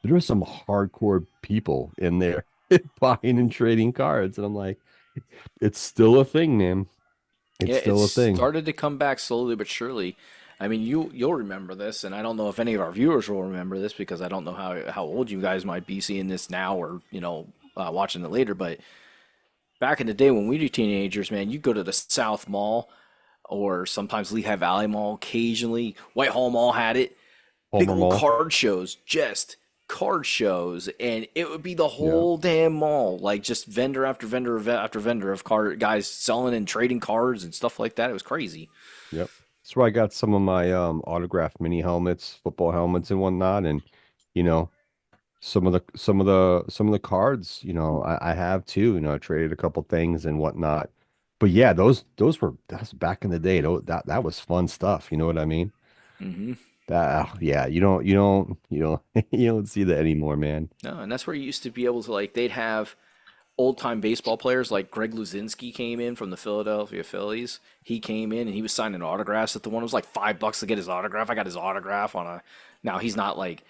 There were some hardcore people in there buying and trading cards, and I'm like, it's still a thing, man. It's Yeah, it's still a thing. started to come back slowly but surely. I mean, you'll remember this, and I don't know if any of our viewers will remember this because I don't know how old you guys might be seeing this now or watching it later. But back in the day when we were teenagers, man, you go to the South Mall or sometimes Lehigh Valley Mall. Occasionally, Whitehall Mall had it. Big Palmer old Mall. card shows, just card shows, and it would be the Yeah. whole damn mall, like just vendor after vendor after vendor of card guys selling and trading cards and stuff like that. It was crazy. Yep. That's where I got some of my autographed mini helmets, football helmets and whatnot. And you know, some of the cards, I have too. I traded a couple things and whatnot. But yeah, that's back in the day. That was fun stuff. You know what I mean? Hmm. Yeah, you don't you don't see that anymore, man. No, and that's where you used to be able to like they'd have old time baseball players like Greg Luzinski came in from the Philadelphia Phillies. He came in and he was signing autographs at the one. It was like $5 to get his autograph. I got his autograph on a. Now he's not like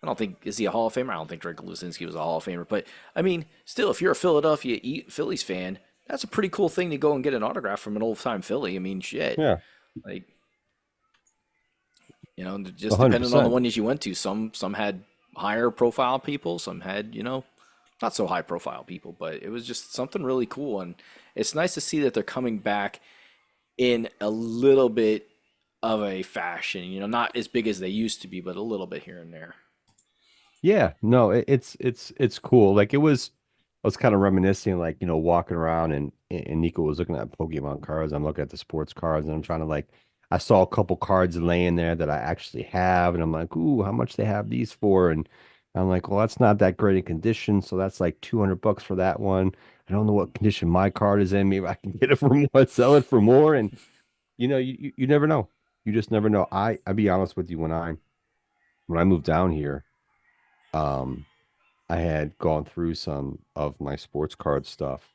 I don't think is he a Hall of Famer. I don't think Greg Luzinski was a Hall of Famer, but I mean, still, if you're a Philadelphia Phillies fan, that's a pretty cool thing to go and get an autograph from an old time Philly. I mean, shit, Yeah, like just depending on the 100%. one that you went to. Some had higher profile people, some had not so high profile people, but it was just something really cool, and it's nice to see that they're coming back in a little bit of a fashion. Not as big as they used to be, but a little bit here and there. Yeah, no, it's cool. Like I was kind of reminiscing, like walking around, and Nico was looking at Pokemon cards. I'm looking at the sports cards, and I'm trying to like, I saw a couple cards laying there that I actually have, and I'm like, ooh, how much they have these for? And I'm like, well, that's not that great a condition, so that's like $200 for that one. I don't know what condition my card is in. Maybe I can get it for more, sell it for more, and you never know. You just never know. I'll be honest with you, when I moved down here. Um, I had gone through some of my sports card stuff.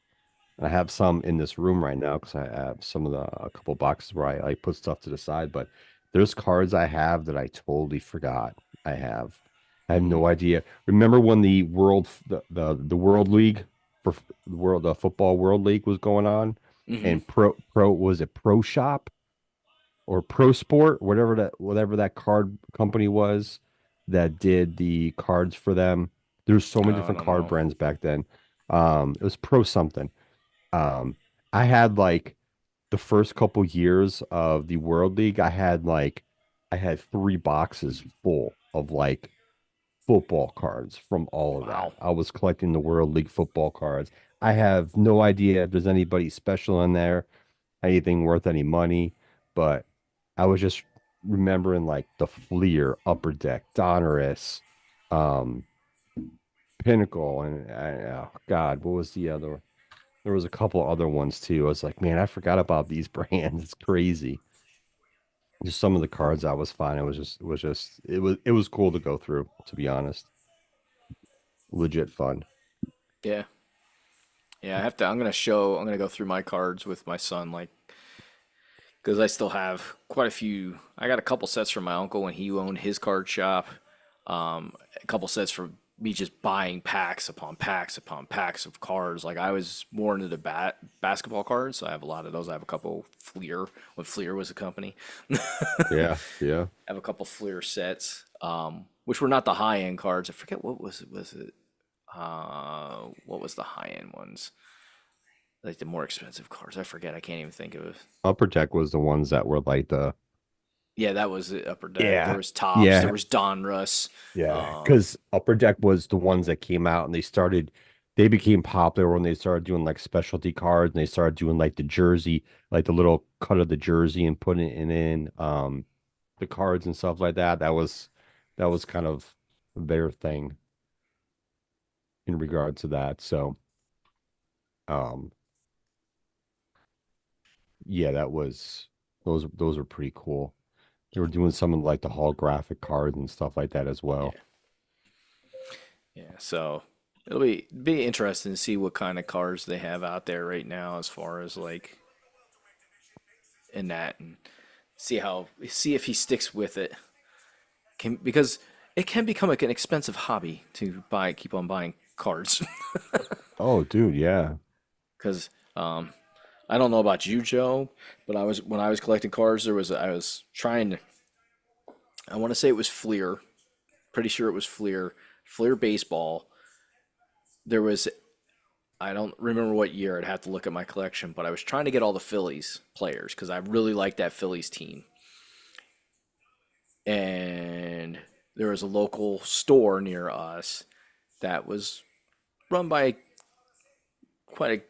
And I have some in this room right now because I have a couple boxes where I like put stuff to the side. But there's cards I have that I totally forgot I have. I have Hmm. no idea. Remember when the World League the World Football World League was going on, Hmm. and pro was it Pro Shop or Pro Sport, whatever that card company was that did the cards for them. There's so many I different don't card know. brands back then. It was Pro something. Um, I had like the first couple years of the World League, I had 3 boxes full of like football cards from all of that. Wow. I was collecting the World League football cards. I have no idea if there's anybody special in there, anything worth any money, but I was just remembering like the Fleer, Upper Deck, Donruss, um, Pinnacle, and oh God, what was the other? There was a couple other ones too. I was like, man, I forgot about these brands. It's crazy. Just some of the cards I was finding it was cool to go through, to be honest. Legit fun. Yeah. Yeah, I'm gonna go through my cards with my son, like, because I still have quite a few. I got a couple sets from my uncle when he owned his card shop. A couple sets from me just buying packs upon packs upon packs of cards. Like I was more into the basketball cards, so I have a lot of those. I have a couple Fleer when Fleer was a company. Yeah, yeah. I have a couple Fleer sets, which were not the high end cards. I forget what was it. What was the high end ones? Like the more expensive cards. I forget. I can't even think of it. Upper Deck was the ones that were like the Yeah, that was the Upper Deck. There yeah, was Tops. There yeah, was Donruss. yeah. Um, Because Upper Deck was the ones that came out and they became popular when they started doing like specialty cards and they started doing like the jersey, like the little cut of the jersey and putting it in the cards and stuff like that. That was kind of their thing in regard to that. So um yeah, those were pretty cool. They were doing some of like the holographic cards and stuff like that as well. yeah, yeah. So it'll be interesting to see what kind of cards they have out there right now, as far as like in that, and see if he sticks with it. Because it can become like an expensive hobby to keep on buying cards. Oh, dude, yeah. Because I don't know about you, Joe, but when I was collecting cards, I was trying to. I want to say it was Fleer. Pretty sure it was Fleer. Fleer baseball. There was. I don't remember what year. I'd have to look at my collection, but I was trying to get all the Phillies players because I really liked that Phillies team. And there was a local store near us that was run by quite a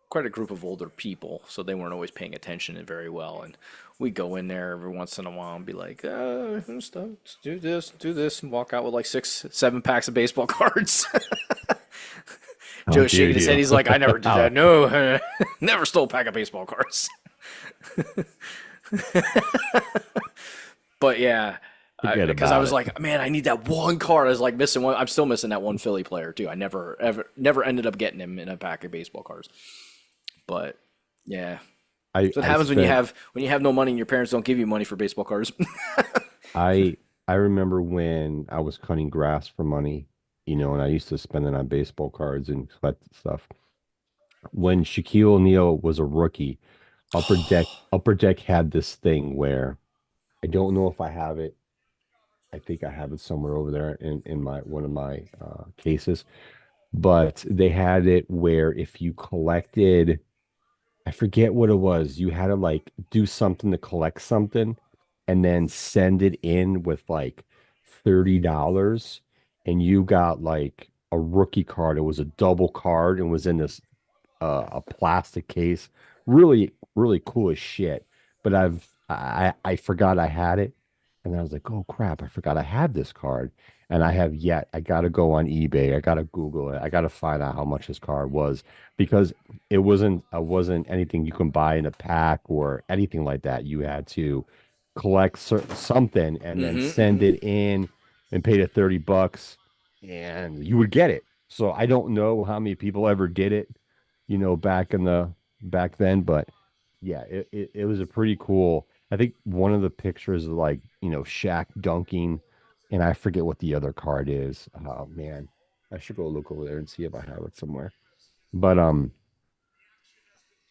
quite a group of older people, so they weren't always paying attention very well. And we go in there every once in a while and be like, stuff, do this, and walk out with like 6, 7 packs of baseball cards. How Joe's dare shaking his head. you? He's like, I never did that. No, never stole a pack of baseball cards. But yeah, Forget because I about was it. like, man, I need that one card. I was like missing one. I'm still missing that one Philly player too. I never ended up getting him in a pack of baseball cards. But yeah, so it I happens spent when you have no money and your parents don't give you money for baseball cards. I I remember when I was cutting grass for money, and I used to spend it on baseball cards and collect stuff. When Shaquille O'Neal was a rookie, Upper Deck had this thing where I don't know if I have it. I think I have it somewhere over there in my one of my cases. But they had it where if you collected, I forget what it was, you had to like do something to collect something and then send it in with like $30 and you got like a rookie card. It was a double card and was in this a plastic case. Really, really cool as shit. But I forgot I had it. And I was like, oh crap, I forgot I had this card. And I have yet. I gotta go on eBay. I gotta Google it. I gotta find out how much this card was because it wasn't anything you can buy in a pack or anything like that. You had to collect something and then Hmm. send it in and pay the $30 and you would get it. So I don't know how many people ever did it, back then, but yeah, it was a pretty cool. I think one of the pictures is like, Shaq dunking, and I forget what the other card is. Oh man, I should go look over there and see if I have it somewhere. But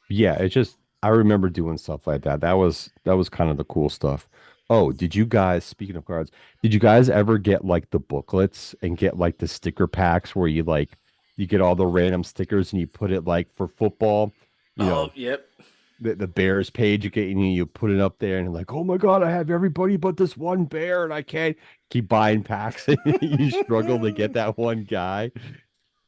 yeah, it's just I remember doing stuff like that. That was kind of the cool stuff. Oh, did you guys, speaking of cards, did you guys ever get like the booklets and get like the sticker packs where you get all the random stickers and you put it like for football, you Oh, know, yep. the Bears page you get and you put it up there and you're like, oh my God, I have everybody but this one bear and I can't keep buying packs and you struggle to get that one guy.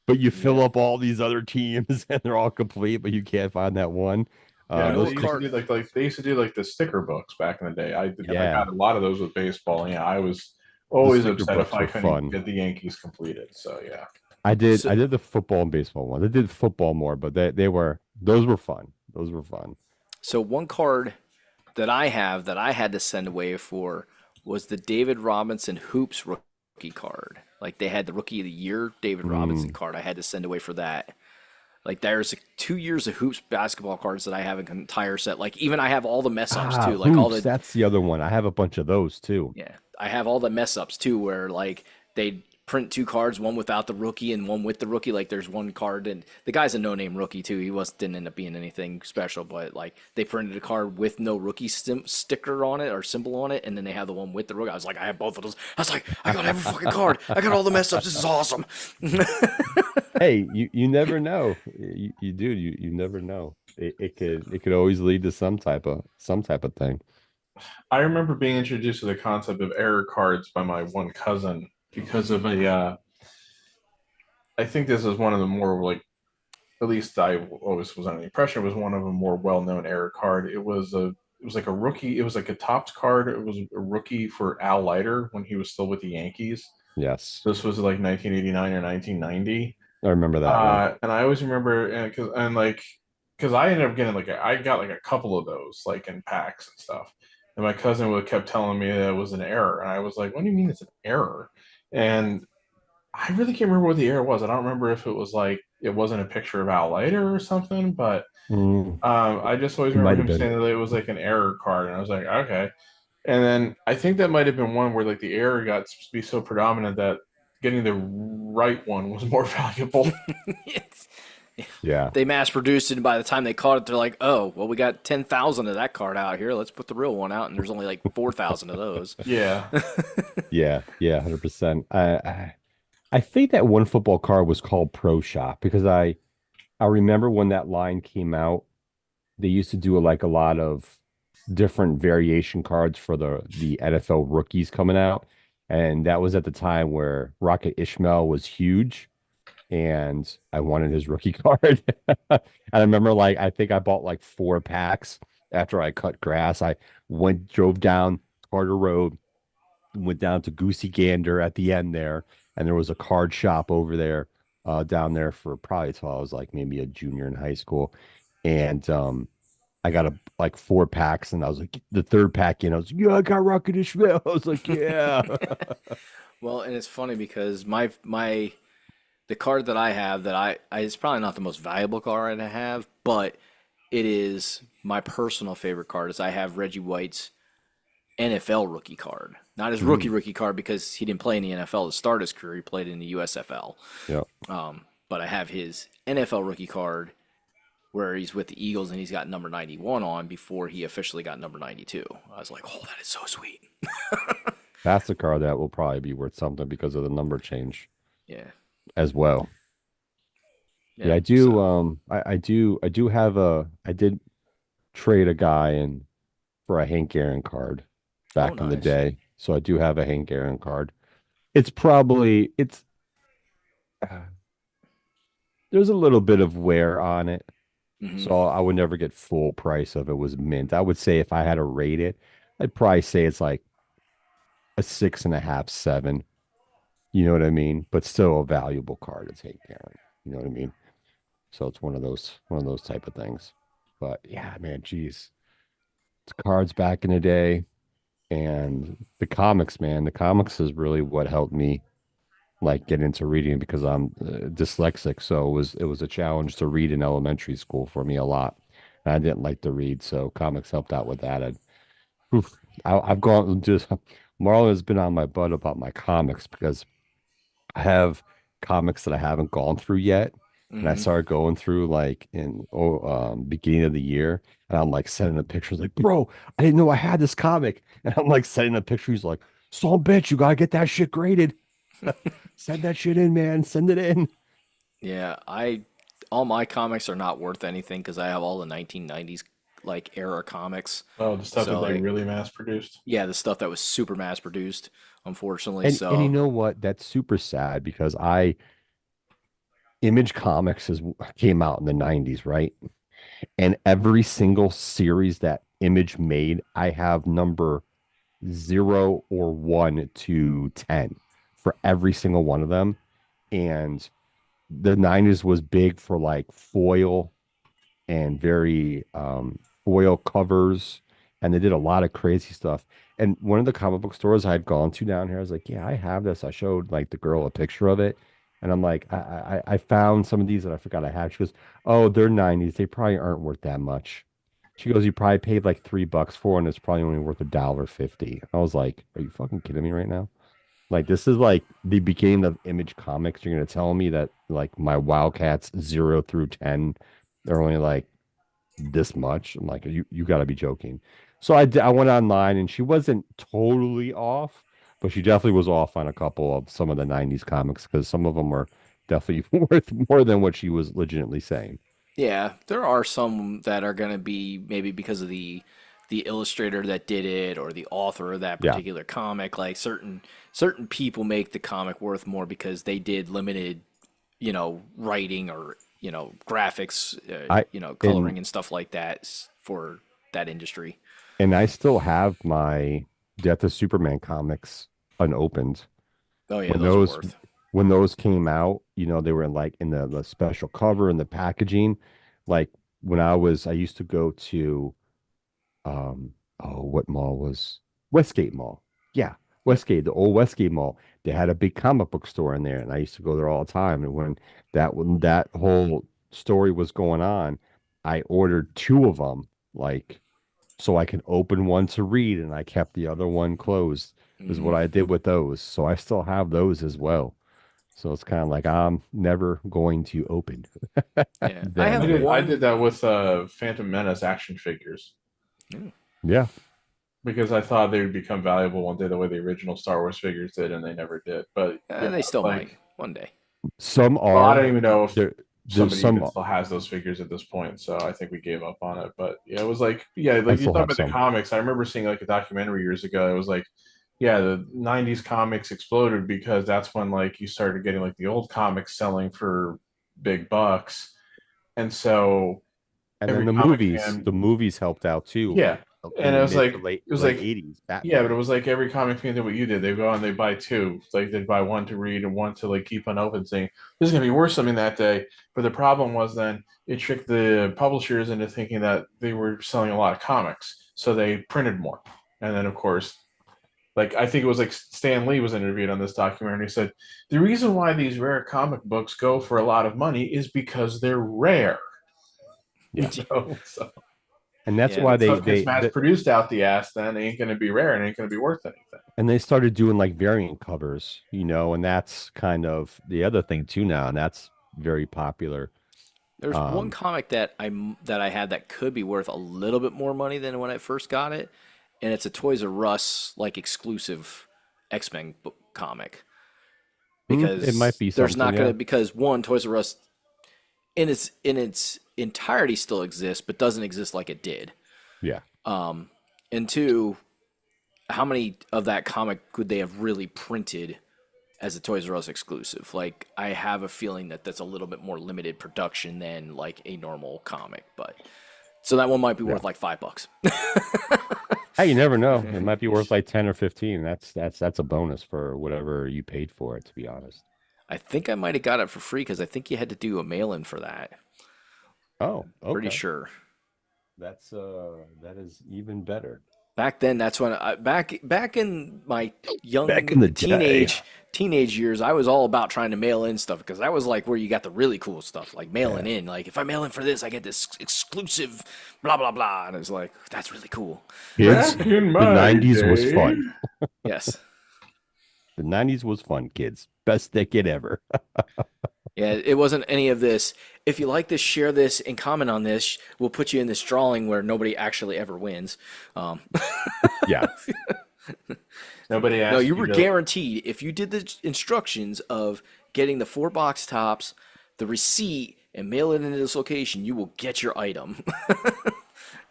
But you fill Yeah. up all these other teams and they're all complete, but you can't find that one. You Yeah, know they Those what used to stick, card? do like they used to do like the sticker books back in the day. I yeah, got a lot of those with baseball. Yeah, I was the always sticker upset if books I were couldn't fun. get the Yankees completed. So yeah. So, I did the football and baseball ones. I did football more, but they were those were fun. Those were fun. so one card that I have that I had to send away for was the David Robinson Hoops rookie card. Like they had the rookie of the year David Robinson Mm. card. I had to send away for that. Like there's like 2 years of hoops basketball cards that I have an entire set. Like even I have all the mess ups Ah, too. Like all hoops. the That's the other one. I have a bunch of those too. yeah, I have all the mess ups too, where like they print two cards, one without the rookie and one with the rookie. Like there's one card, and the guy's a no name rookie too. He was didn't end up being anything special, but like they printed a card with no rookie sticker on it or symbol on it, and then they have the one with the rookie. I was like, I have both of those. I was like, I got every fucking card. I got all the mess ups. This is awesome. Hey, you never know. You do. You never know. It could always lead to some type of thing. I remember being introduced to the concept of error cards by my one cousin because of a. I think this is one of the more like, at least I always was under the impression it was one of a more well-known error card. It was like a rookie. It was like a tops card. It was a rookie for Al Leiter when he was still with the Yankees. Yes, This was like 1989 or 1990. I remember that one. And I always remember because I ended up getting I got like a couple of those like in packs and stuff. And my cousin would kept telling me that it was an error, and I was like, "What do you mean it's an error?" And I really can't remember what the error was. I don't remember if it was like it wasn't a picture of Al Leiter or something, but Mm, I just always it might remember have him been. saying that it was like an error card, and I was like, okay. And then I think that might have been one where like the error got to be so predominant that getting the right one was more valuable. Yeah. They mass produced it, and by the time they caught it, they're like, "Oh, well, we got 10,000 of that card out here. Let's put the real one out." And there's only like 4,000 of those. Yeah. Yeah. Yeah. 100%. I think that one football card was called Pro Shop because I remember when that line came out, they used to do like a lot of different variation cards for the NFL rookies coming out. And that was at the time where Rocket Ishmael was huge and I wanted his rookie card. And I remember like I think I bought like 4 packs after I cut grass. I drove down Carter Road, went down to Goosey Gander at the end there, and there was a card shop over there, down there for probably till I was like maybe a junior in high school. And I got like 4 packs, and I was like the third pack in, I was like, yeah, I got Rocket Ishmael. I was like, yeah. Well, and it's funny because my the card that I have that I it's probably not the most valuable card I have, but it is my personal favorite card. Is I have Reggie White's NFL rookie card, not his Mm, rookie card because he didn't play in the NFL to start his career. He played in the USFL. yeah. But I have his NFL rookie card where he's with the Eagles and he's got number 91 on before he officially got number 92. I was like, oh, that is so sweet. That's the card that will probably be worth something because of the number change Yeah. as well. Yeah, Yeah. So, I do have I did trade a guy in for a Hank Aaron card oh, back in the nice. day. So I do have a Hank Aaron card. It's probably it's uh, there's a little bit of wear on it. Hmm. So I would never get full price of it was mint. I would say if I had to rate it, I'd probably say it's like a 6.5, 7. You know what I mean? But still a valuable card to take care of. You know what I mean? So it's one of those type of things. But yeah, man, geez. It's cards back in the day and the comics, man. The comics is really what helped me like get into reading because I'm dyslexic. So it was a challenge to read in elementary school for me a lot. And I didn't like to read, so comics helped out with that. Oof, I've gone just Marlon has been on my butt about my comics because I have comics that I haven't gone through yet. And I Hmm. started going through like in beginning of the year, and I'm like sending a pictures like, bro, I didn't know I had this comic. And I'm like sending a picture. He's like, son, bitch, you gotta get that shit graded. Send that shit in, man. Send it in. Yeah. All my comics are not worth anything because I have all the 1990s like era comics. Oh, the stuff that So they like, really mass produced. yeah, the stuff that was super mass produced, unfortunately. And you So, know what? That's super sad because I Image Comics came out in the 90s, right? And every single series that Image made, I have number 0 or 1 to 10 for every single one of them. And the 90s was big for like foil and very foil covers, and they did a lot of crazy stuff. And one of the comic book stores I had gone to down here, I was like, yeah, I have this. I showed like the girl a picture of it, and I'm like, I found some of these that I forgot I had. She goes, oh, they're 90s. They probably aren't worth that much. She goes, you probably paid like $3 for, it, and it's probably only worth $1.50. I was like, are you fucking kidding me right now? Like this is like the beginning of Image Comics. You're gonna tell me that like my Wildcats 0 through 10, they're only like this much? I'm like, you got to be joking. So I went online, and she wasn't totally off, but she definitely was off on a couple of some of the 90s comics, because some of them were definitely worth more than what she was legitimately saying. Yeah, there are some that are going to be maybe because of the illustrator that did it or the author of that Yeah. particular comic. Like certain people make the comic worth more because they did limited, writing or graphics, I coloring and and stuff like that for that industry. and I still have my Death of Superman comics unopened. Oh yeah, When those are those worth. when those came out, they were like in the special cover and the packaging. Like when I used to go to what mall was Westgate Mall? Yeah, Yep. Westgate, the old Westgate Mall. They had a big comic book store in there, and I used to go there all the time. And when that whole story was going on, I ordered two of them, like so I can open one to read, and I kept the other one closed. Is what Hmm. I did with those. So I still have those as well. So it's kind of like I'm never going to open Yeah, I them have I one. did that with Phantom Menace action figures Yeah, Yeah. because I thought they would become valuable one day the way the original Star Wars figures did, and they never did. But yeah, they still might like, one day. Some well, I are don't even know if there. There's somebody some. even still has those figures at this point. So I think we gave up on it. But yeah, it was like, yeah, I like you still talk have about the some. comics. I remember seeing like a documentary years ago. It was like, yeah, the '90s comics exploded because that's when like you started getting like the old comics selling for big bucks, and so And then every the comic movies, fan, the movies helped out too yeah, in and the mid to late it was late like 80s. yeah, but it Batman. was like every comic fan did what you did. They go out and they buy two. Like they'd buy one to read and one to like keep unopened, saying this is gonna be worth something that day. But the problem was then it tricked the publishers into thinking that they were selling a lot of comics, so they printed more. And then of course, like I think it was like Stan Lee was interviewed on this documentary. And he said the reason why these rare comic books go for a lot of money is because they're rare. Yeah. So And that's Yeah, why when stuff gets mass produced out the ass, then it ain't gonna be rare and ain't gonna be worth anything. and they started doing like variant covers, and that's kind of the other thing too now, and that's very popular. there's one Um, comic that I had that could be worth a little bit more money than when I first got it, and it's a Toys R Us like exclusive X-Men book comic it might because be there's something, not gonna yeah. because one Toys R Us in its entirety still exists but doesn't exist like it did. Yeah. And two, how many of that comic could they have really printed as a Toys R Us exclusive? Like, I have a feeling that that's a little bit more limited production than like a normal comic, but so that one might be Yeah. worth like $5. Hey, you never know. It might be worth like 10 or 15. That's a bonus for whatever you paid for it, to be honest. I think I might have got it for free because I think you had to do a mail-in for that. Oh, Pretty okay. sure. That is even better. Back then, that's when back in my Back young in the day. teenage years, I was all about trying to mail in stuff because that was like where you got the really cool stuff, like mailing Yeah. in. Like if I mail in for this, I get this exclusive, blah blah blah, and it's like that's really cool. Kids, Back in the my 90s was day. fun. Yes, The 90s was fun, kids. Best decade ever. yeah, it wasn't any of this. If you like this, share this and comment on this. We'll put you in this drawing where nobody actually ever wins. Um, Yeah. Nobody asked No, you were to. guaranteed if you did the instructions of getting the 4 box tops, the receipt, and mail it into this location, you will get your item.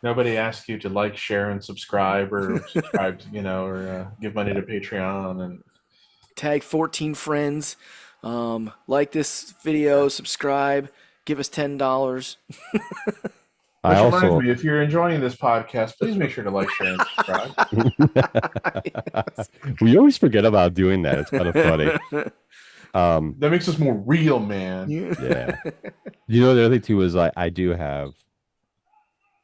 Nobody asked you to like, share, and subscribe, or subscribe, or give money Yeah. to Patreon. And Tag 14 friends, like this video, subscribe, give us $10. I which reminds also me, if you're enjoying this podcast, please make sure to like, share, and subscribe. we always forget about doing that. It's kind of funny. That makes us more real, man. Yeah. You know, the other thing too is I do have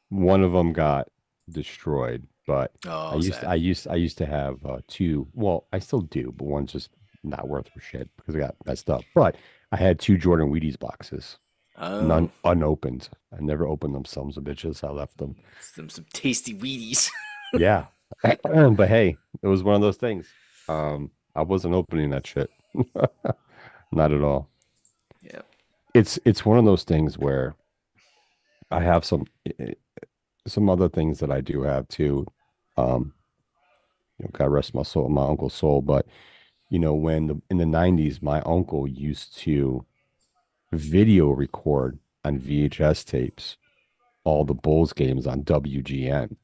one of them got destroyed, but Oh, sad. I used to have two. Well, I still do, but one's just not worth a shit because I got messed up. But I had two Jordan Wheaties boxes, none Oh, unopened. I never opened them, sons of bitches. I left them. some tasty Wheaties. Yeah, but hey, it was one of those things. I wasn't opening that shit, not at all. Yeah. It's one of those things where I have some other things that I do have too. Um, God rest my soul, my uncle's soul. But when in the '90s, my uncle used to video record on VHS tapes all the Bulls games on WGN,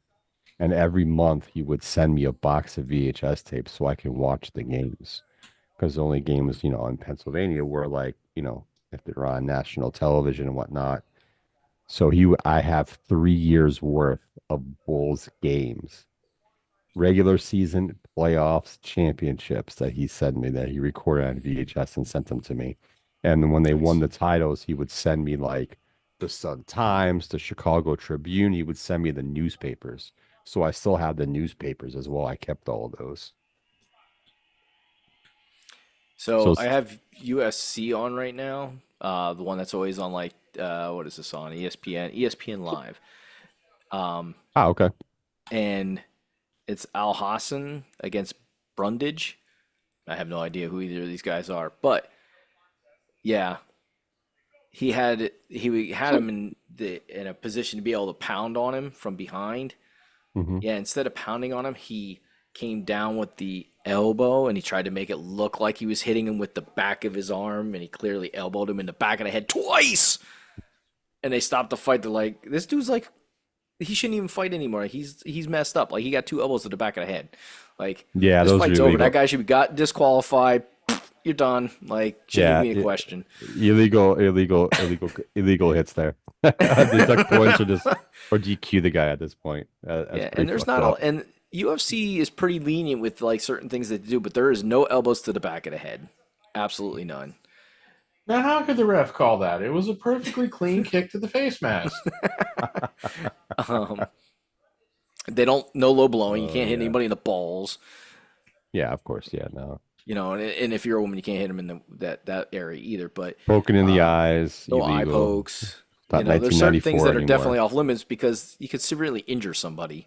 and every month he would send me a box of VHS tapes so I can watch the games. Because the only games, in Pennsylvania were like, if they're on national television and whatnot. So I have 3 years worth of Bulls games, regular season, playoffs, championships that he sent me that he recorded on VHS and sent them to me. And when they won Nice. the titles, he would send me like the Sun Times, the Chicago Tribune. He would send me the newspapers. So I still have the newspapers as well. I kept all of those. So So I have USC on right now. The one that's always on like what is this on? ESPN, ESPN Live. Um, okay. and it's Al Hassan against Brundage. I have no idea who either of these guys are, but yeah, he had him in a position to be able to pound on him from behind. Hmm. Yeah, instead of pounding on him, he came down with the elbow and he tried to make it look like he was hitting him with the back of his arm, and he clearly elbowed him in the back of the head twice. And they stopped the fight. They're like, this dude's like, he shouldn't even fight anymore. He's messed up. Like he got two elbows to the back of the head. Like Yeah, this those are fight's over. illegal. That guy should be got disqualified. You're done. Like shouldn't Yeah, even be a question. illegal hits there. Deduct points or DQ the guy at this point. That's Yeah, and pretty there's fucked not all up. and UFC is pretty lenient with like certain things they do, but there is no elbows to the back of the head. Absolutely none. Now, how could the ref call that? It was a perfectly clean kick to the face mask. Um, they don't no low blowing. You Oh can't hit yeah, anybody in the balls. yeah. Of course, yeah. No, And if you're a woman, you can't hit them in that area either. But poking in the uh, eyes, no eye illegal. pokes. Not There's certain things 1994 that are definitely anymore. off limits because you could severely injure somebody.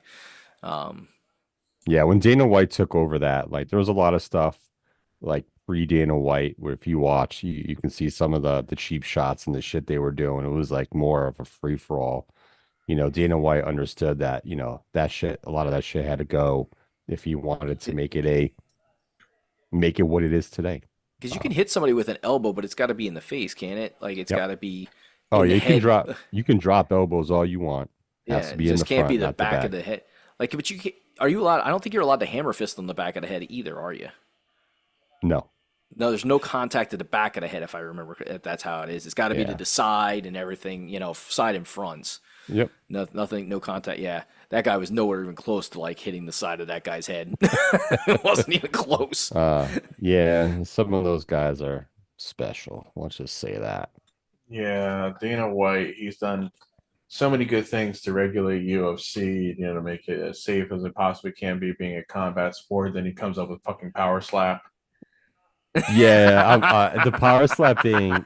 Um, Yeah, when Dana White took over that, like there was a lot of stuff like pre Dana White where if you watch, you can see some of the cheap shots and the shit they were doing. It was like more of a free for all. Dana White understood that, that shit, a lot of that shit had to go if he wanted to make it what it is today. because you can Um, hit somebody with an elbow, but it's got to be in the face, can't it? Like it's yep. got to be Oh, in yeah, the head. you can drop elbows all you want. Has Yeah, to it be in the just can't be front, the not the back of back. the head. Like, but are you allowed? I don't think you're allowed to hammer fist on the back of the head either, are you? No. No, there's no contact at the back of the head, if I remember. If that's how it is. It's got to be to Yeah. the side and everything, side and fronts. Yep. No, nothing, no contact. Yeah, that guy was nowhere even close to like hitting the side of that guy's head. It wasn't even close. Yeah, some of those guys are special. Let's just say that. Yeah, Dana White, he's done so many good things to regulate UFC, to make it as safe as it possibly can be being a combat sport. Then he comes up with fucking power slap. Yeah, the power slap thing,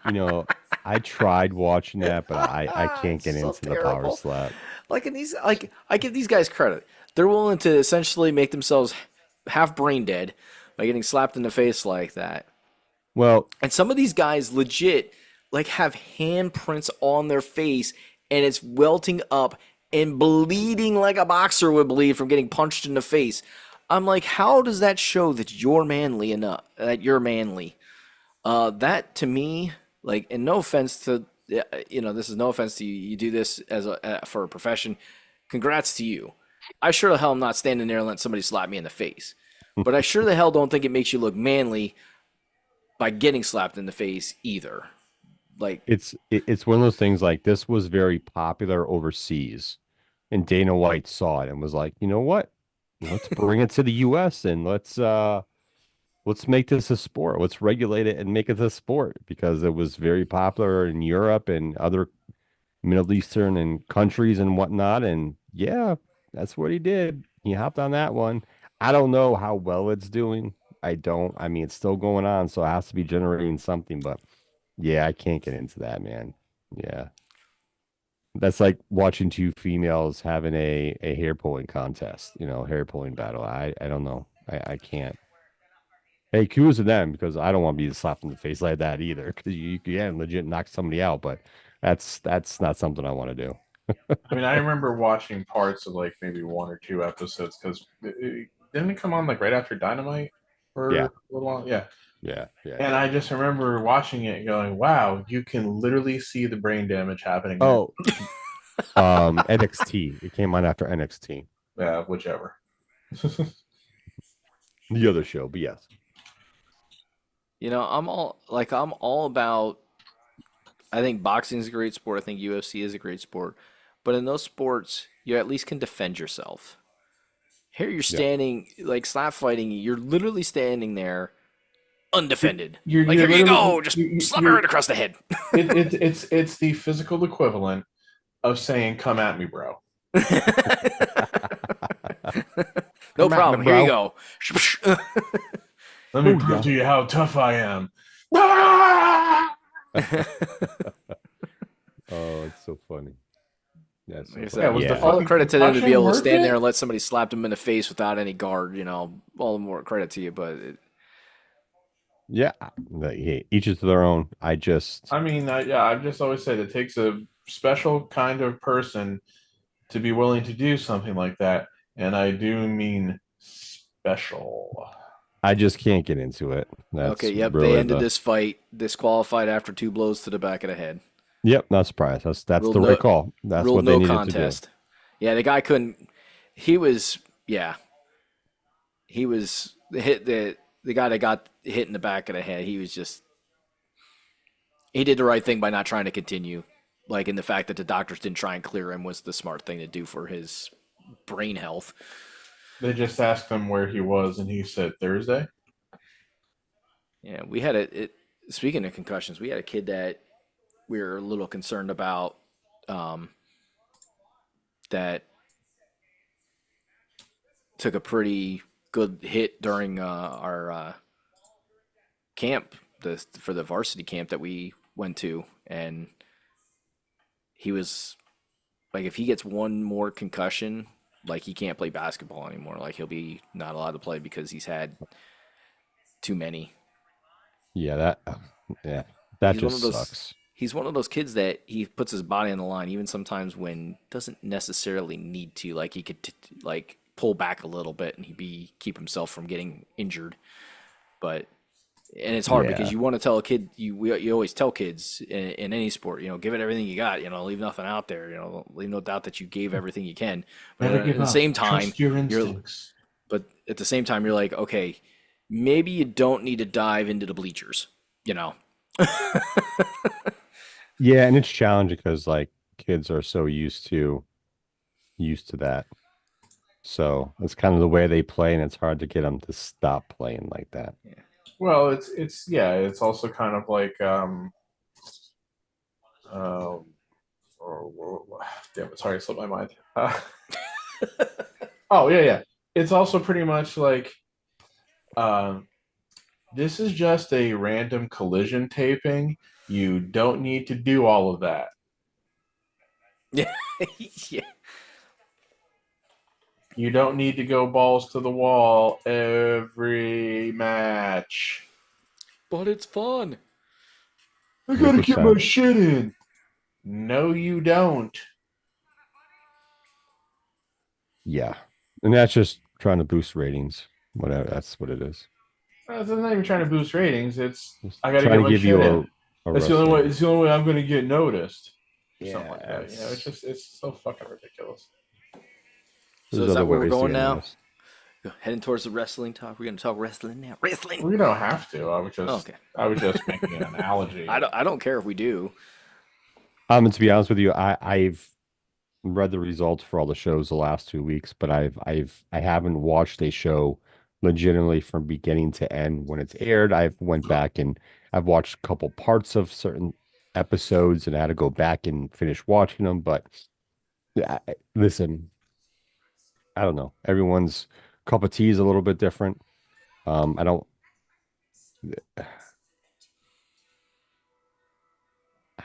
I tried watching that, but I can't It's get so into the power terrible. slap. Like I give these guys credit. They're willing to essentially make themselves half brain dead by getting slapped in the face like that. Well, And some of these guys legit like have handprints on their face and it's welting up and bleeding like a boxer would bleed from getting punched in the face. I'm like, how does that show that you're manly enough? That you're manly? That to me, like, and no offense to, this is no offense to you. You do this as for a profession. Congrats to you. I sure the hell am not standing there and letting somebody slap me in the face. But I sure the hell don't think it makes you look manly by getting slapped in the face either. Like, it's one of those things like this was very popular overseas, and Dana White saw it and was like, you know what? Let's bring it to the US and let's let's make this a sport. Let's regulate it and make it a sport because it was very popular in Europe and other Middle Eastern and countries and whatnot. And yeah, that's what he did. He hopped on that one. I don't know how well it's doing. I don't. I mean, it's still going on, so it has to be generating something. But yeah, I can't get into that, man. Yeah, that's like watching two females having a hair pulling contest. Hair pulling battle. I don't know. I can't. Hey, kudos to them because I don't want to be slapped in the face like that either. Because you can legit knock somebody out, but that's not something I want to do. I mean, I remember watching parts of like maybe one or two episodes because didn't it come on like right after Dynamite for Yeah, a little while? Yeah. yeah, yeah, And yeah. I just remember watching it and going, wow, you can literally see the brain damage happening there. Oh, NXT. It came on after NXT, Yeah, whichever. the other show. But yes, I'm all about. I think boxing is a great sport. I think UFC is a great sport, but in those sports, you at least can defend yourself. Here, you're yeah. standing like slap fighting. You're literally standing there undefended. You're, Like you're here you literally go, just slap me right across the head. it's the physical equivalent of saying, "Come at me, bro." No Come at me, problem. Here you bro. go. Let me Oh, prove yeah. to you how tough I am. Ah! Oh, it's so funny. That's so Like I funny. Yeah, said, was the Yeah. all the fucking credit to them to be concussion able to worth stand there it? and let somebody slap them in the face without any guard. All the more credit to you. But Yeah. Hey, each is to their own. I mean, yeah, I've just always said it takes a special kind of person to be willing to do something like that, and I do mean special. I just can't get into it. okay, That's yep, they really ended the. this fight disqualified after two blows to the back of the head. Yep, not surprised. That's Ruled the right no, call. That's ruled what they no needed to do. contest. Yeah, the guy couldn't. He was yeah. He was the guy that got hit in the back of the head. He was just he did the right thing by not trying to continue. Like in the fact that the doctors didn't try and clear him was the smart thing to do for his brain health. They just asked him where he was, and he said Thursday. Yeah, we had speaking of concussions, we had a kid that we were a little concerned about um, that took a pretty good hit during our camp for the varsity camp that we went to, and he was like, if he gets one more concussion, like he can't play basketball anymore. Like he'll be not allowed to play because he's had too many. Yeah, yeah, that He's one of just those. sucks. He's one of those kids that he puts his body on the line, even sometimes when doesn't necessarily need to. Like he could like pull back a little bit and keep himself from getting injured. But and it's hard because Yeah. you want to tell a kid you always tell kids in any sport, give it everything you got, leave nothing out there, leave no doubt that you gave everything you can. But Never at give the up. same time, Trust your you're instincts. but at the same time you're like, okay, maybe you don't need to dive into the bleachers, you know. Yeah, and it's challenging because like kids are so used to that. So it's kind of the way they play, and it's hard to get them to stop playing like that. Well, it's yeah, it's also kind of like um damn it, sorry, it slipped my mind. Oh yeah. It's also pretty much like um this is just a random collision taping. You don't need to do all of that. Yeah. Yeah. You don't need to go balls to the wall every match. But it's fun. I gotta get my 100%. shit in. No, you don't. Yeah, and that's just trying to boost ratings. Whatever, that's what it is. It's not even trying to boost ratings. It's Just I gotta trying get to my give shit you in. a It's the only way. wrestling. It's the only way I'm gonna get noticed. Or something like Yeah, that. It's so fucking ridiculous. So there's is that other where we're ways to going get now? noticed. Heading towards the wrestling talk. We're going to talk wrestling now. Wrestling. We don't have to. Oh, okay. I was just making an analogy. I don't care if we do. And to be honest with you, I've read the results for all the shows the last 2 weeks, but I haven't watched a show legitimately from beginning to end when it's aired. I've went back and I've watched a couple parts of certain episodes and I had to go back and finish watching them. But listen, I don't know. Everyone's cup of tea is a little bit different. I don't.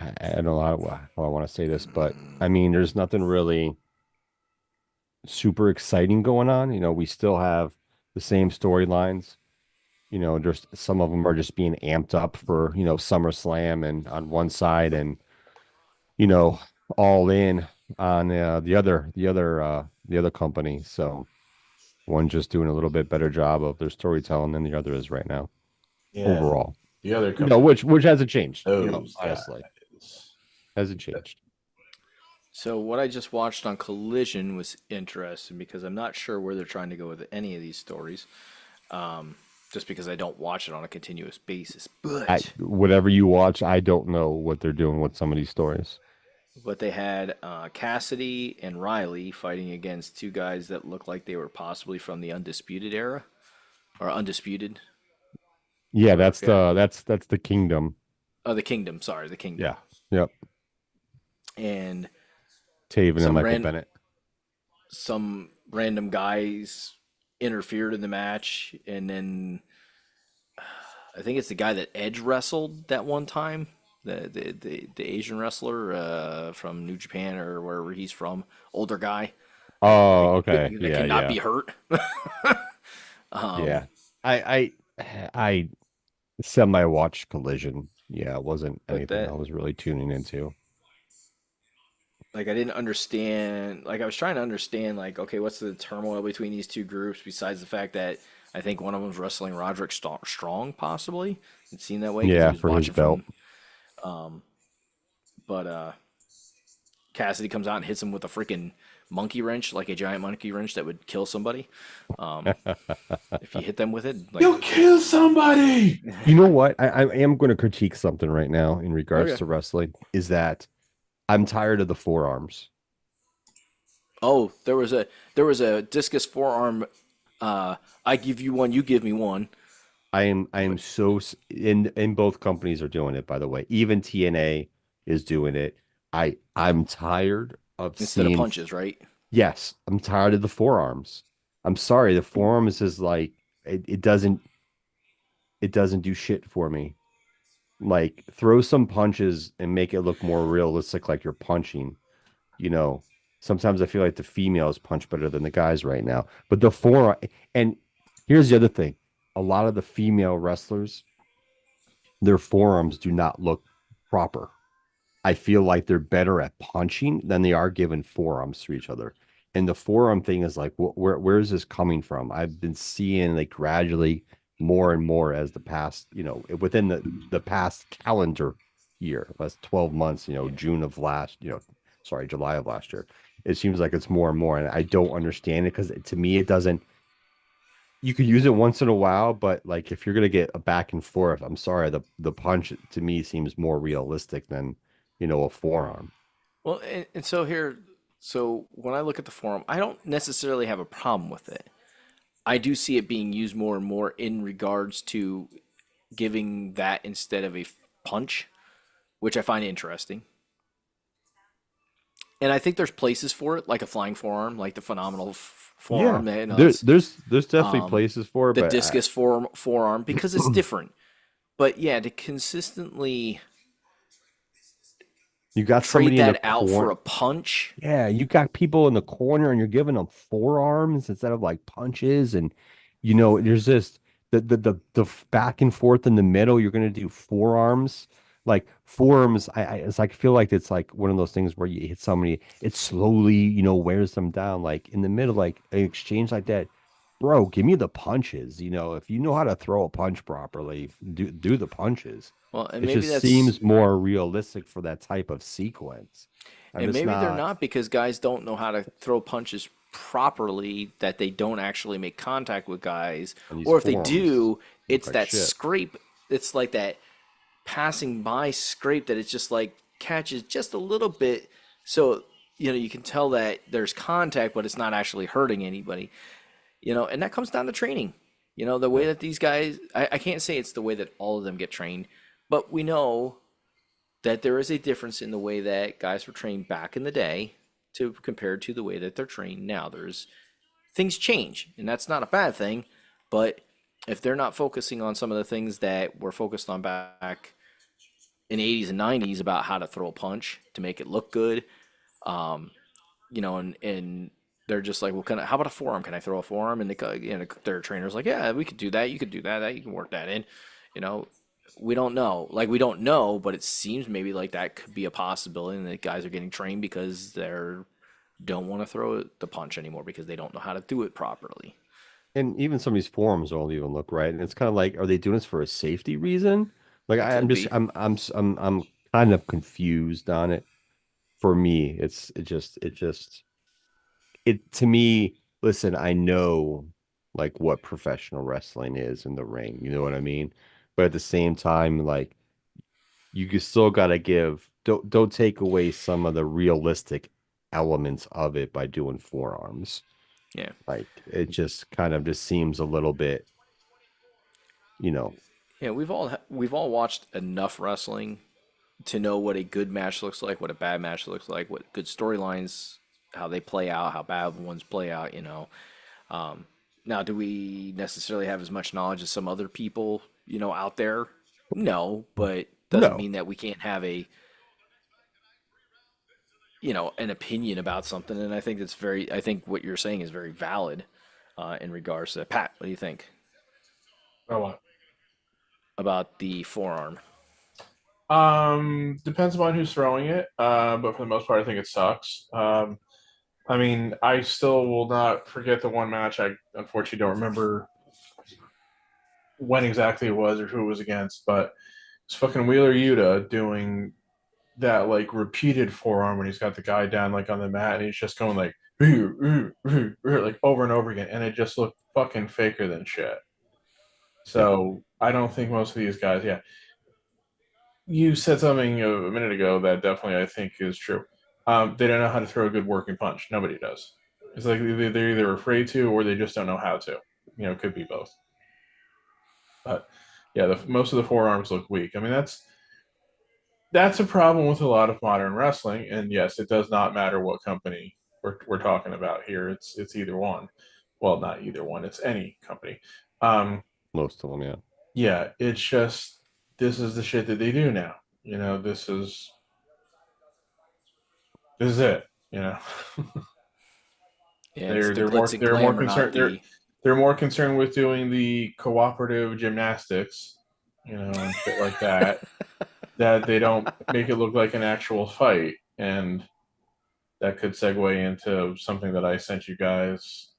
I don't know how I want to say this, but I mean, there's nothing really super exciting going on. We still have the same storylines. Just some of them are just being amped up for, SummerSlam and on one side and, you know, all in on the other company. So one just doing a little bit better job of their storytelling than the other is right now Yeah. overall. The other company, Which hasn't changed, those honestly. guys. Hasn't changed. So what I just watched on Collision was interesting because I'm not sure where they're trying to go with any of these stories. Just because I don't watch it on a continuous basis. Whatever you watch, I don't know what they're doing with some of these stories. But they had Cassidy and Riley fighting against two guys that looked like they were possibly from the Undisputed era or Undisputed. Yeah, that's Yeah. that's the Kingdom. Oh, the Kingdom. Sorry, the Kingdom. Yeah. Yep. And Taven and some Michael Bennett. some random guys interfered in the match, and then I think it's the guy that Edge wrestled that one time, the Asian wrestler from New Japan or wherever he's from, older guy Oh, okay. that Yeah, cannot yeah. be hurt. Yeah. I semi watched Collision. Yeah, it wasn't But anything I that, was really tuning into. like, I didn't understand. Like, I was trying to understand, like, okay, what's the turmoil between these two groups besides the fact that I think one of them's wrestling Roderick Strong, possibly. It seemed that way because he Yeah, was for his watching belt. from. But Cassidy comes out and hits him with a freaking monkey wrench, like a giant monkey wrench that would kill somebody. If you hit them with it, like, You'll kill somebody. You know what? I am going to critique something right now in regards okay. to wrestling. Is that I'm tired of the forearms. Oh, there was a discus forearm. I give you one, you give me one. I am so in both companies are doing it, by the way. Even TNA is doing it. I'm tired of Instead of seeing. punches, right? Yes, I'm tired of the forearms. I'm sorry, the forearms is like it doesn't do shit for me. Like throw some punches and make it look more realistic, like you're punching. You know, Sometimes I feel like the females punch better than the guys right now. But the forearm, and here's the other thing: a lot of the female wrestlers, their forearms do not look proper. I feel like they're better at punching than they are giving forearms to each other. And the forearm thing is like, where is this coming from? I've been seeing like gradually more and more as the past, within the past calendar year, last 12 months, June of last, sorry, July of last year. It seems like it's more and more. And I don't understand it because to me, it doesn't, you could use it once in a while, but like if you're gonna get a back and forth, I'm sorry, the punch to me seems more realistic than, a forearm. Well, and so here, so when I look at the forum, I don't necessarily have a problem with it. I do see it being used more and more in regards to giving that instead of a punch, which I find interesting. And I think there's places for it, like a flying forearm, like the phenomenal Yeah, forearm. there's definitely Um, places for it, the but discus forearm because it's different. But yeah, to consistently you got trade somebody in the that out for corner. a punch. Yeah, you got people in the corner, and you're giving them forearms instead of like punches, and there's just the back and forth in the middle. You're gonna do forearms, like forearms. It's like I feel like it's like one of those things where you hit somebody, it slowly wears them down. Like in the middle, like an exchange like that, bro. Give me the punches. If you know how to throw a punch properly, do the punches. Well, and It maybe just that's seems more realistic for that type of sequence. I'm and just maybe they're not not because guys don't know how to throw punches properly that they don't actually make contact with guys. on these Or if they forums. do, Look it's like that shit. scrape. It's like that passing by scrape that it's just like catches just a little bit. So, you can tell that there's contact, but it's not actually hurting anybody. And that comes down to training. You know, the way that these guys, I can't say it's the way that all of them get trained, but we know that there is a difference in the way that guys were trained back in the day to compared to the way that they're trained now. There's things change, and that's not a bad thing, but if they're not focusing on some of the things that were focused on back in the 80s and 90s about how to throw a punch to make it look good, um, you know, and they're just like, well, how about a forearm? Can I throw a forearm? And their trainer's like, yeah, we could do that. You could do that. You can work that in. You know, we don't know. Like, we don't know, but it seems maybe like that could be a possibility, and that guys are getting trained because they're don't want to throw the punch anymore because they don't know how to do it properly. And even some of these forums don't even look right. And it's kind of like, are they doing this for a safety reason? Like It I'm could just be. I'm kind of confused on it. For me, it to me, listen, I know like what professional wrestling is in the ring, you know what I mean? But at the same time, like still gotta give don't take away some of the realistic elements of it by doing forearms. Yeah. Like it just kind of just seems a little bit, you know, Yeah, we've all watched enough wrestling to know what a good match looks like, what a bad match looks like, what good storylines, how they play out, how bad ones play out, you know. Um, Now, do we necessarily have as much knowledge as some other people, you know, out there? No, but doesn't no. mean that we can't have an opinion about something. And I think what you're saying is very valid in regards to Pat. What do you think Oh, what? about the forearm? Depends upon who's throwing it. But for the most part, I think it sucks. I mean, I still will not forget the one match. I unfortunately don't remember when exactly it was or who it was against, but it's fucking Wheeler Yuta doing that like repeated forearm when he's got the guy down like on the mat and he's just going like like over and over again, and it just looked fucking faker than shit. Yeah. So I don't think most of these guys, yeah. You said something a minute ago that definitely I think is true. They don't know how to throw a good working punch. Nobody does. It's like they're either afraid to or they just don't know how to. You know, it could be both. But yeah, most of the forearms look weak. I mean, that's a problem with a lot of modern wrestling. And yes, it does not matter what company we're talking about here. It's either one. Well, not either one. It's any company. Um, Most of them, yeah. yeah, it's just this is the shit that they do now. You know, this is it. You know, Yeah, it's they're the they're more glitz and they're more glamour, not concerned the. they're more concerned with doing the cooperative gymnastics, you know, and shit like that. That they don't make it look like an actual fight, and that could segue into something that I sent you guys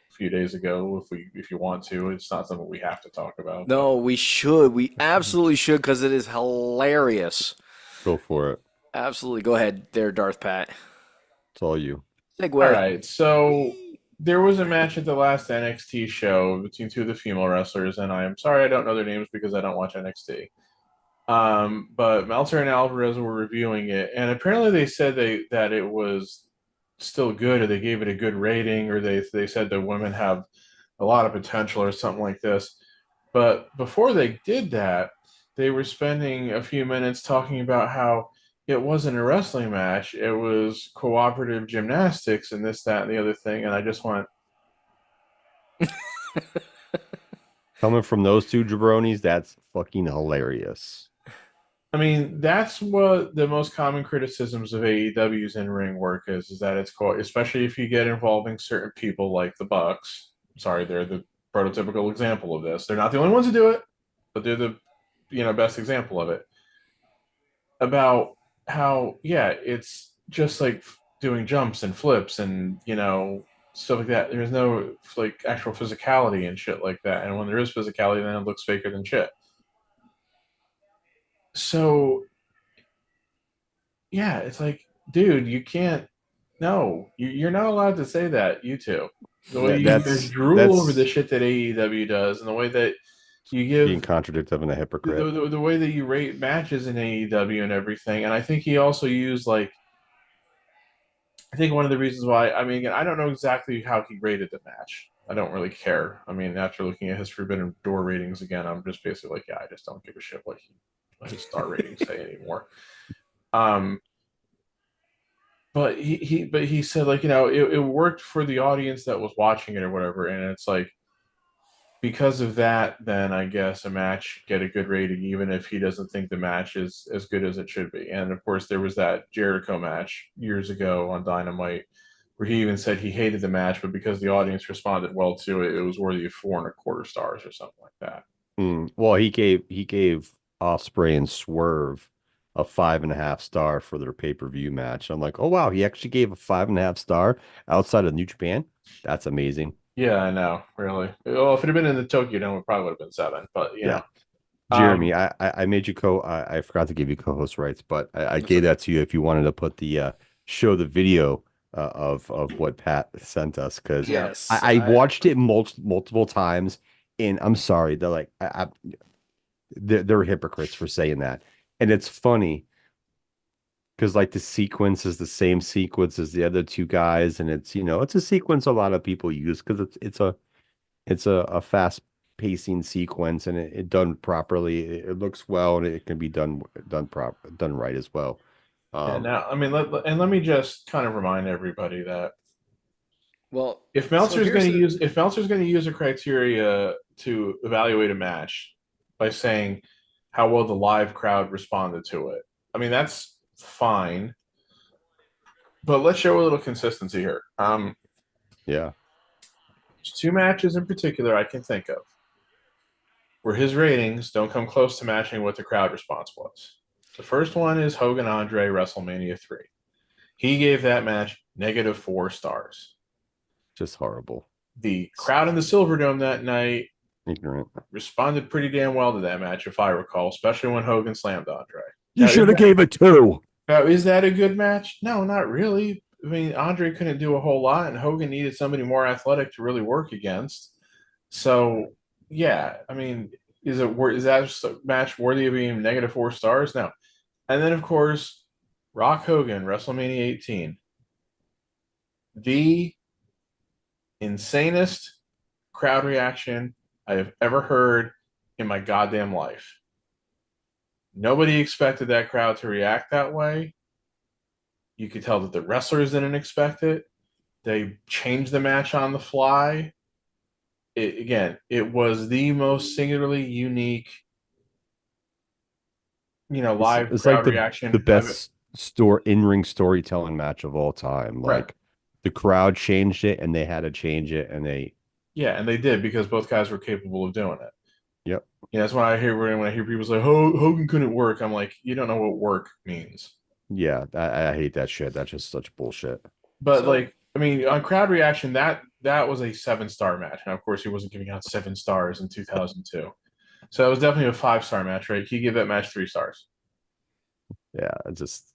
a few days ago. If you want to, it's not something we have to talk about, but No, we should. We absolutely should because it is hilarious. Go for it. Absolutely. Go ahead there, Darth Pat. It's all you. all Segue. right. So there was a match at the last NXT show between two of the female wrestlers, and I am sorry I don't know their names because I don't watch NXT. But Meltzer and Alvarez were reviewing it, and apparently they said that it was still good, or they gave it a good rating, or they said that women have a lot of potential, or something like this. But before they did that, they were spending a few minutes talking about how it wasn't a wrestling match; it was cooperative gymnastics, and this, that, and the other thing. And I just went, Coming from those two jabronis, that's fucking hilarious. I mean, that's what the most common criticisms of AEW's in-ring work is that it's called, especially if you get involving certain people like the Bucks. Sorry, they're the prototypical example of this. They're not the only ones to do it, but they're the best example of it. About how, yeah, it's just like doing jumps and flips and stuff like that. There's no like actual physicality and shit like that. And when there is physicality, then it looks faker than shit. So yeah, it's like, dude, you can't. No, you're not allowed to say that. You two, the way That, you guys that's drool over the that's shit that AEW does, and the way that you being give contradictive and a hypocrite. the way that you rate matches in AEW and everything. And I think he also used like, I think one of the reasons why, I mean, again, I don't know exactly how he rated the match. I don't really care. I mean, after looking at his Forbidden Door ratings again, I'm just basically like, yeah, I just don't give a shit what his star ratings say anymore. Um, but he said, like, it worked for the audience that was watching it or whatever, and it's like, because of that, then I guess a match get a good rating, even if he doesn't think the match is as good as it should be. And of course, there was that Jericho match years ago on Dynamite where he even said he hated the match, but because the audience responded well to it, it was worthy of 4.25 stars or something like that. Well, he gave Osprey and Swerve a 5.5 star for their pay-per-view match. I'm like, oh wow, he actually gave a 5.5 star outside of New Japan. That's amazing. Yeah, I know, really. Well, if it had been in the Tokyo Dome, it probably would have been 7. But Yeah. um, Jeremy, I made you I forgot to give you co-host rights, but I gave that to you if you wanted to put the show the video of what Pat sent us because Yes, I watched it multiple times and I'm sorry, they're like they're hypocrites for saying that. And it's funny because like the sequence is the same sequence as the other two guys, and it's a sequence a lot of people use because it's a fast pacing sequence and it done properly. It looks well and it can be done right as well. and Um, now, I mean, let me just kind of remind everybody that well, if so Meltzer's here's going to the use if Meltzer's going to use a criteria to evaluate a match by saying how well the live crowd responded to it, I mean that's fine. But let's show a little consistency here. yeah, There's 2 matches in particular I can think of where his ratings don't come close to matching what the crowd response was. The first one is Hogan Andre WrestleMania 3. He gave that match -4 stars. just horrible, The crowd in the Silverdome that night ignorant. responded pretty damn well to that match, if I recall, especially when Hogan slammed Andre. You should have gave it two. Now, is that a good match? No, not really. I mean, Andre couldn't do a whole lot, and Hogan needed somebody more athletic to really work against. So, yeah, I mean, is that match worthy of being -4 stars? No. And then, of course, Rock Hogan, WrestleMania 18, the insanest crowd reaction I have ever heard in my goddamn life. Nobody expected that crowd to react that way. You could tell that the wrestlers didn't expect it. They changed the match on the fly. It was the most singularly unique, live It's like crowd the reaction I've best in-ring storytelling match of all time. right. Like the crowd changed it and they had to change it and they Yeah, and they did because both guys were capable of doing it. yep. Yeah, that's why when I hear people say Hogan couldn't work, I'm like, you don't know what work means. Yeah, I hate that shit. That's just such bullshit. But So- like, I mean, on crowd reaction, that was a 7-star match. Now, of course, he wasn't giving out 7 stars in 2002, so it was definitely a 5-star match, right? He gave that match 3 stars. Yeah, it's just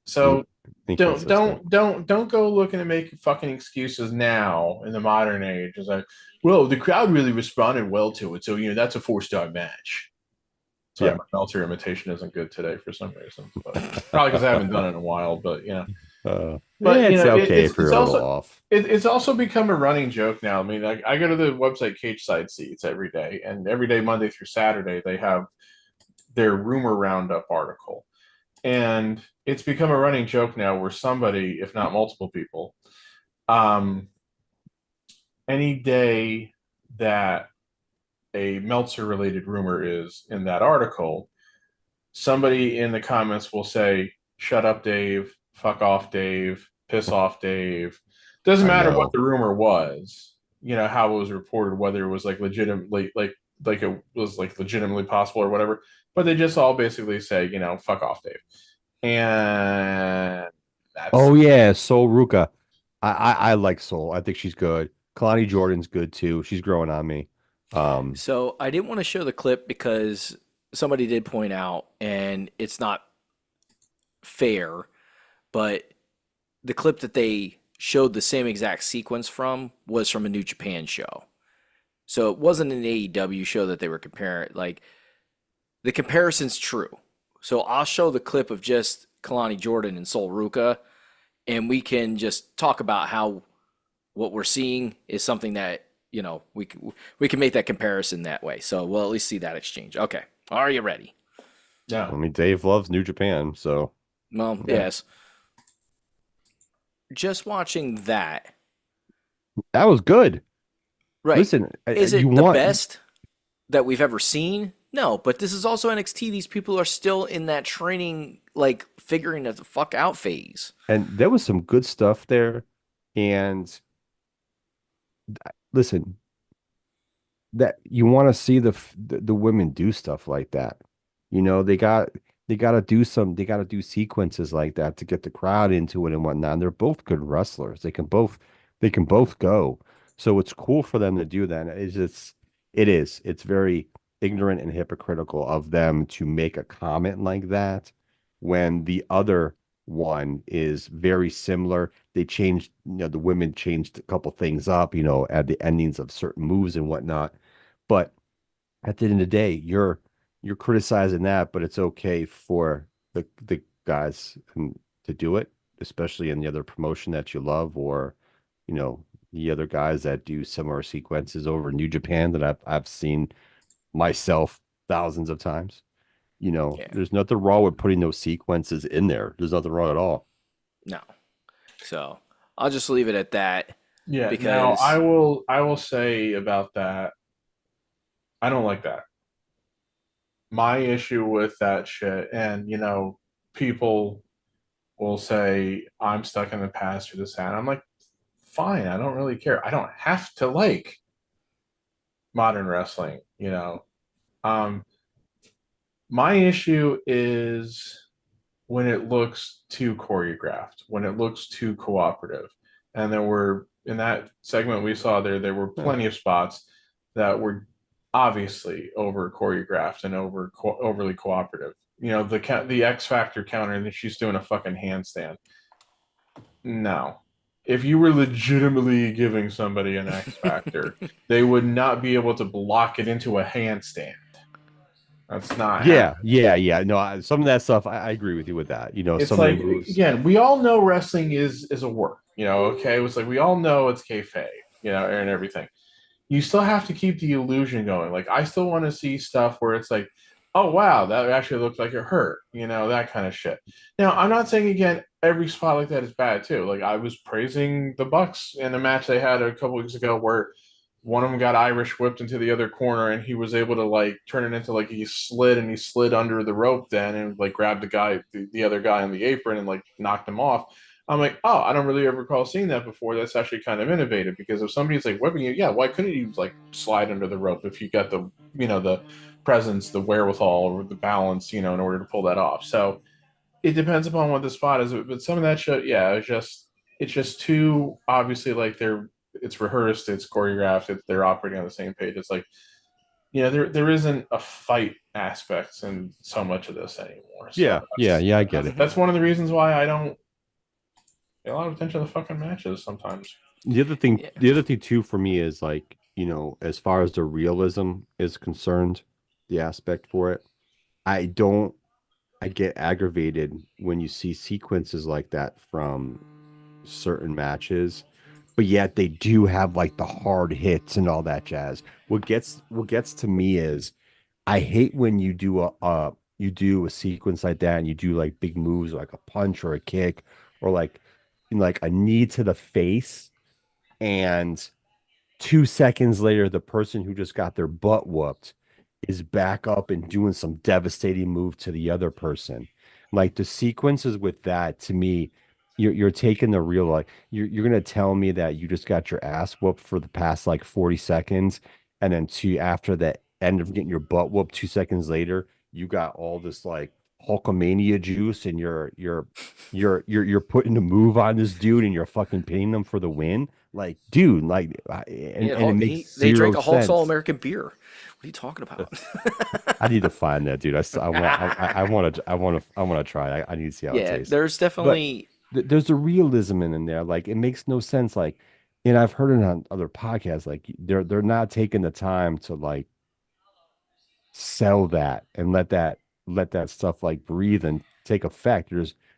So inconsistent. don't go looking to make fucking excuses now in the modern age. It's like, well, the crowd really responded well to it, so that's a 4-star match. Sorry, Yeah. my Meltzer imitation isn't good today for some reason, but probably because I haven't done it in a while. But But, it's okay it's if you're a little also off. it's also become a running joke now. I mean, I go to the website Cage Side Seats every day, and every day, Monday through Saturday, they have their rumor roundup article. And it's become a running joke now where somebody, if not multiple people, any day that a Meltzer related rumor is in that article, somebody in the comments will say, "Shut up, Dave, fuck off, Dave, piss off, Dave." Doesn't I matter know. what the rumor was, how it was reported, whether it was like legitimately like it was like legitimately possible or whatever, but they just all basically say, fuck off, Dave. And that's Oh yeah, Sol Ruka. I like Sol. I think she's good. Kalani Jordan's good too. She's growing on me. So I didn't want to show the clip because somebody did point out, and it's not fair, but the clip that they showed the same exact sequence from was from a New Japan show. So it wasn't an AEW show that they were comparing. Like, the comparison's true. So I'll show the clip of just Kalani Jordan and Sol Ruka, and we can just talk about how what we're seeing is something that, we can make that comparison that way. So we'll at least see that exchange. Okay. Are you ready? Yeah. I mean, Dave loves New Japan, so Well, Yeah. yes. Just watching that, that was good. right? Listen, Is you it the want best that we've ever seen? No, but this is also NXT. These people are still in that training, like figuring it the fuck out phase. and there was some good stuff there. And listen, that you want to see the women do stuff like that. You know, they got to do sequences like that to get the crowd into it and whatnot. And they're both good wrestlers. They can both go. So it's cool for them to do that. It's very ignorant and hypocritical of them to make a comment like that when the other one is very similar. They changed, the women changed a couple things up, at the endings of certain moves and whatnot. But at the end of the day, you're criticizing that, but it's okay for the guys to do it, especially in the other promotion that you love, or the other guys that do similar sequences over in New Japan that I've seen myself thousands of times. Yeah. There's nothing wrong with putting those sequences in there. There's nothing wrong at all. No. So I'll just leave it at that Yeah. Now because I will say about that. I don't like that. My issue with that shit, and people will say I'm stuck in the past or this and I'm like, fine, I don't really care. I don't have to like modern wrestling. Um, my issue is when it looks too choreographed, when it looks too cooperative. And there were in that segment we saw there were Yeah. plenty of spots that were obviously over choreographed and overly cooperative. The X Factor counter and she's doing a fucking handstand. No. If you were legitimately giving somebody an X Factor, they would not be able to block it into a handstand. That's not happening. Yeah. No, some of that stuff I agree with you with that. It's Some of the like, moves. again, we all know wrestling is a work, okay? It's like we all know it's kayfabe, and everything. You still have to keep the illusion going. Like I still want to see stuff where it's like, oh wow, that actually looks like it hurt, that kind of shit. Now, I'm not saying again every spot like that is bad too. Like I was praising the Bucks in a match they had a couple weeks ago where one of them got Irish whipped into the other corner and he was able to like turn it into like he slid under the rope then and like grabbed the other guy on the apron and like knocked him off. I'm like, oh, I don't really ever recall seeing that before. That's actually kind of innovative because if somebody's like whipping you, yeah, why couldn't you like slide under the rope if you got the presence, the wherewithal, or the balance, in order to pull that off. So it depends upon what the spot is. But some of that shit, yeah, it's just too obviously like it's rehearsed, it's choreographed, they're operating on the same page. It's like, there isn't a fight aspect in so much of this anymore. So Yeah, I get it. that's one of the reasons why I don't pay a lot of attention to the fucking matches sometimes. The other thing, Yeah. the other thing too for me is like, as far as the realism is concerned, the aspect for it, I don't, I get aggravated when you see sequences like that from certain matches, but yet they do have like the hard hits and all that jazz. What gets to me is I hate when you do a sequence like that and you do like big moves like a punch or a kick or like a knee to the face, and 2 seconds later, the person who just got their butt whooped is back up and doing some devastating move to the other person. Like the sequences with that, to me, you're taking the real, like you're gonna tell me that you just got your ass whooped for the past like 40 seconds, and then after the end of getting your butt whooped 2 seconds later, you got all this like Hulkamania juice and you're putting a move on this dude and you're fucking pinning them for the win. Like, dude, like, and it makes They drank zero a Hulk's All sense. American beer. What are you talking about? I need to find that, dude. I want to try. I need to see how it Yeah, tastes. there's But definitely. there's a realism in there. Like, it makes no sense. Like, and I've heard it on other podcasts. Like, they're not taking the time to like sell that and let that stuff like breathe and take effect.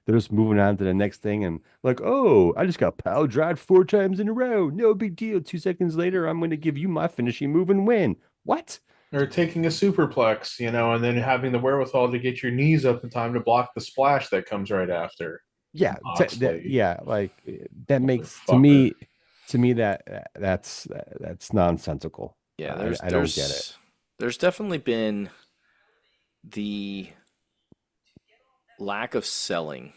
they're just moving on to the next thing and like, oh, I just got power drive 4 times in a row. No big deal. 2 seconds later, I'm going to give you my finishing move and win. What? Or taking a superplex, and then having the wherewithal to get your knees up in time to block the splash that comes right after. Yeah, Moxley, like that makes motherfucker. to me that's nonsensical. Yeah, I don't get it. there's definitely been the lack of selling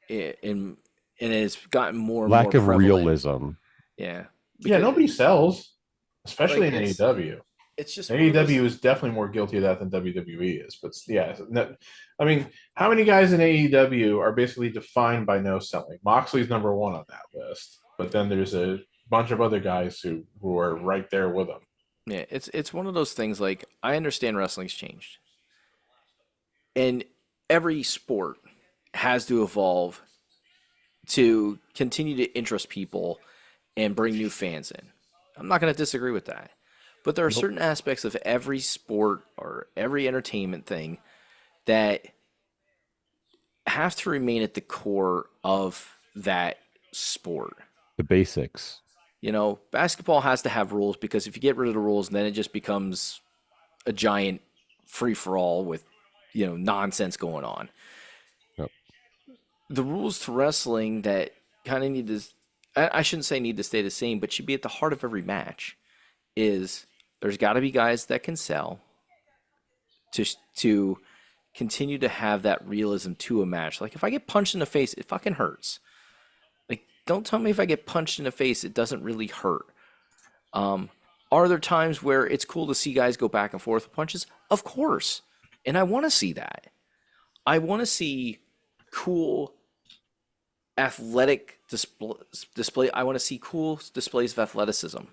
in and it's gotten more and more Lack of prevalent. realism. Yeah. Yeah, Because nobody sells, especially like in it's AEW. it's just one of those- AEW is definitely more guilty of that than WWE is. But yeah, I mean, how many guys in AEW are basically defined by no selling? Moxley's number one on that list, but then there's a bunch of other guys who are right there with him. yeah, it's one of those things like I understand wrestling's changed. And every sport has to evolve to continue to interest people and bring new fans in. I'm not going to disagree with that. But there are certain aspects of every sport or every entertainment thing that have to remain at the core of that sport. The basics. Basketball has to have rules because if you get rid of the rules, then it just becomes a giant free for all with, nonsense going on. Yep. The rules to wrestling that kind of need to, I shouldn't say need to stay the same, but should be at the heart of every match is there's got to be guys that can sell to continue to have that realism to a match. Like if I get punched in the face, it fucking hurts. Like don't tell me if I get punched in the face, it doesn't really hurt. Are there times where it's cool to see guys go back and forth with punches? Of course. And I want to see that. I want to see cool athletic display. I want to see cool displays of athleticism.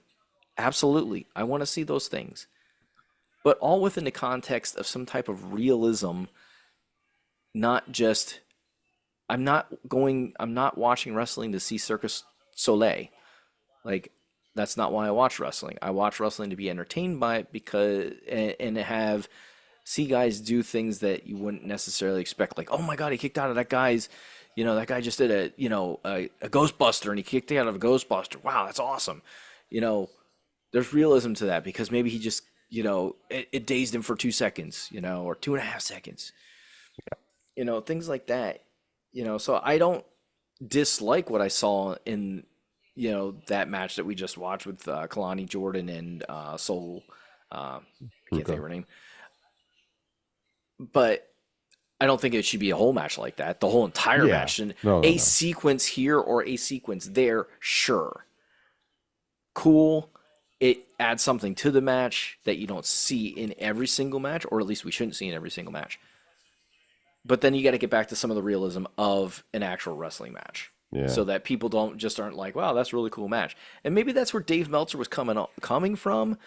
Absolutely. I want to see those things. But all within the context of some type of realism, not just I'm not watching wrestling to see Circus Soleil. Like that's not why I watch wrestling. I watch wrestling to be entertained by it because and see guys do things that you wouldn't necessarily expect. Like, oh my God, he kicked out of that guy's, that guy just did a Ghostbuster and he kicked out of a Ghostbuster. Wow, that's awesome. There's realism to that because maybe he just, it dazed him for 2 seconds, or 2.5 seconds. Things like that. So I don't dislike what I saw in, that match that we just watched with Kalani Jordan and Soul. Can't think of her name. But I don't think it should be a whole match like that. The whole entire match. And No. sequence here or a sequence there, sure. Cool. It adds something to the match that you don't see in every single match, or at least we shouldn't see in every single match. But then you got to get back to some of the realism of an actual wrestling match. Yeah. So that people aren't like, wow, that's a really cool match. And maybe that's where Dave Meltzer was coming from,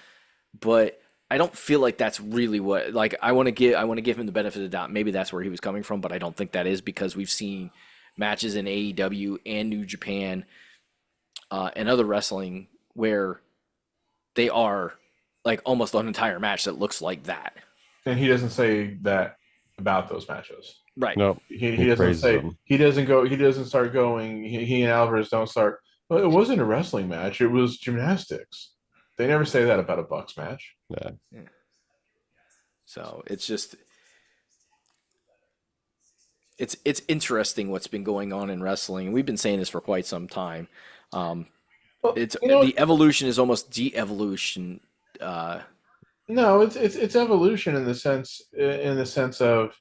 but I don't feel like that's really what, like, I want to give him the benefit of the doubt. Maybe that's where he was coming from, but I don't think that is because we've seen matches in AEW and New Japan and other wrestling where they are like almost an entire match that looks like that. And he doesn't say that about those matches. Right. No. He doesn't say them. he doesn't start going. He and Alvarez don't start. Well, it wasn't a wrestling match. It was gymnastics. They never say that about a Bucks match. Yeah. So it's just it's interesting what's been going on in wrestling, and we've been saying this for quite some time. Well, The evolution is almost de-evolution. No, it's evolution in the sense of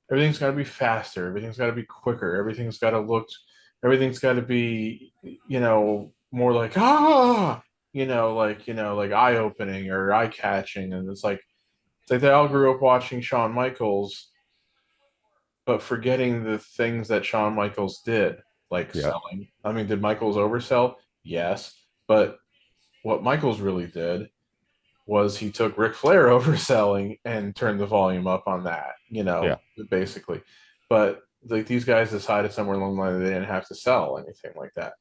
everything's got to be faster, everything's got to be quicker, everything's got to be more like like eye opening or eye catching, and it's like they all grew up watching Shawn Michaels, but forgetting the things that Shawn Michaels did, like selling. I mean, did Michaels oversell? Yes, but what Michaels really did was he took Ric Flair overselling and turned the volume up on that, basically. But like these guys decided somewhere along the line that they didn't have to sell anything like that.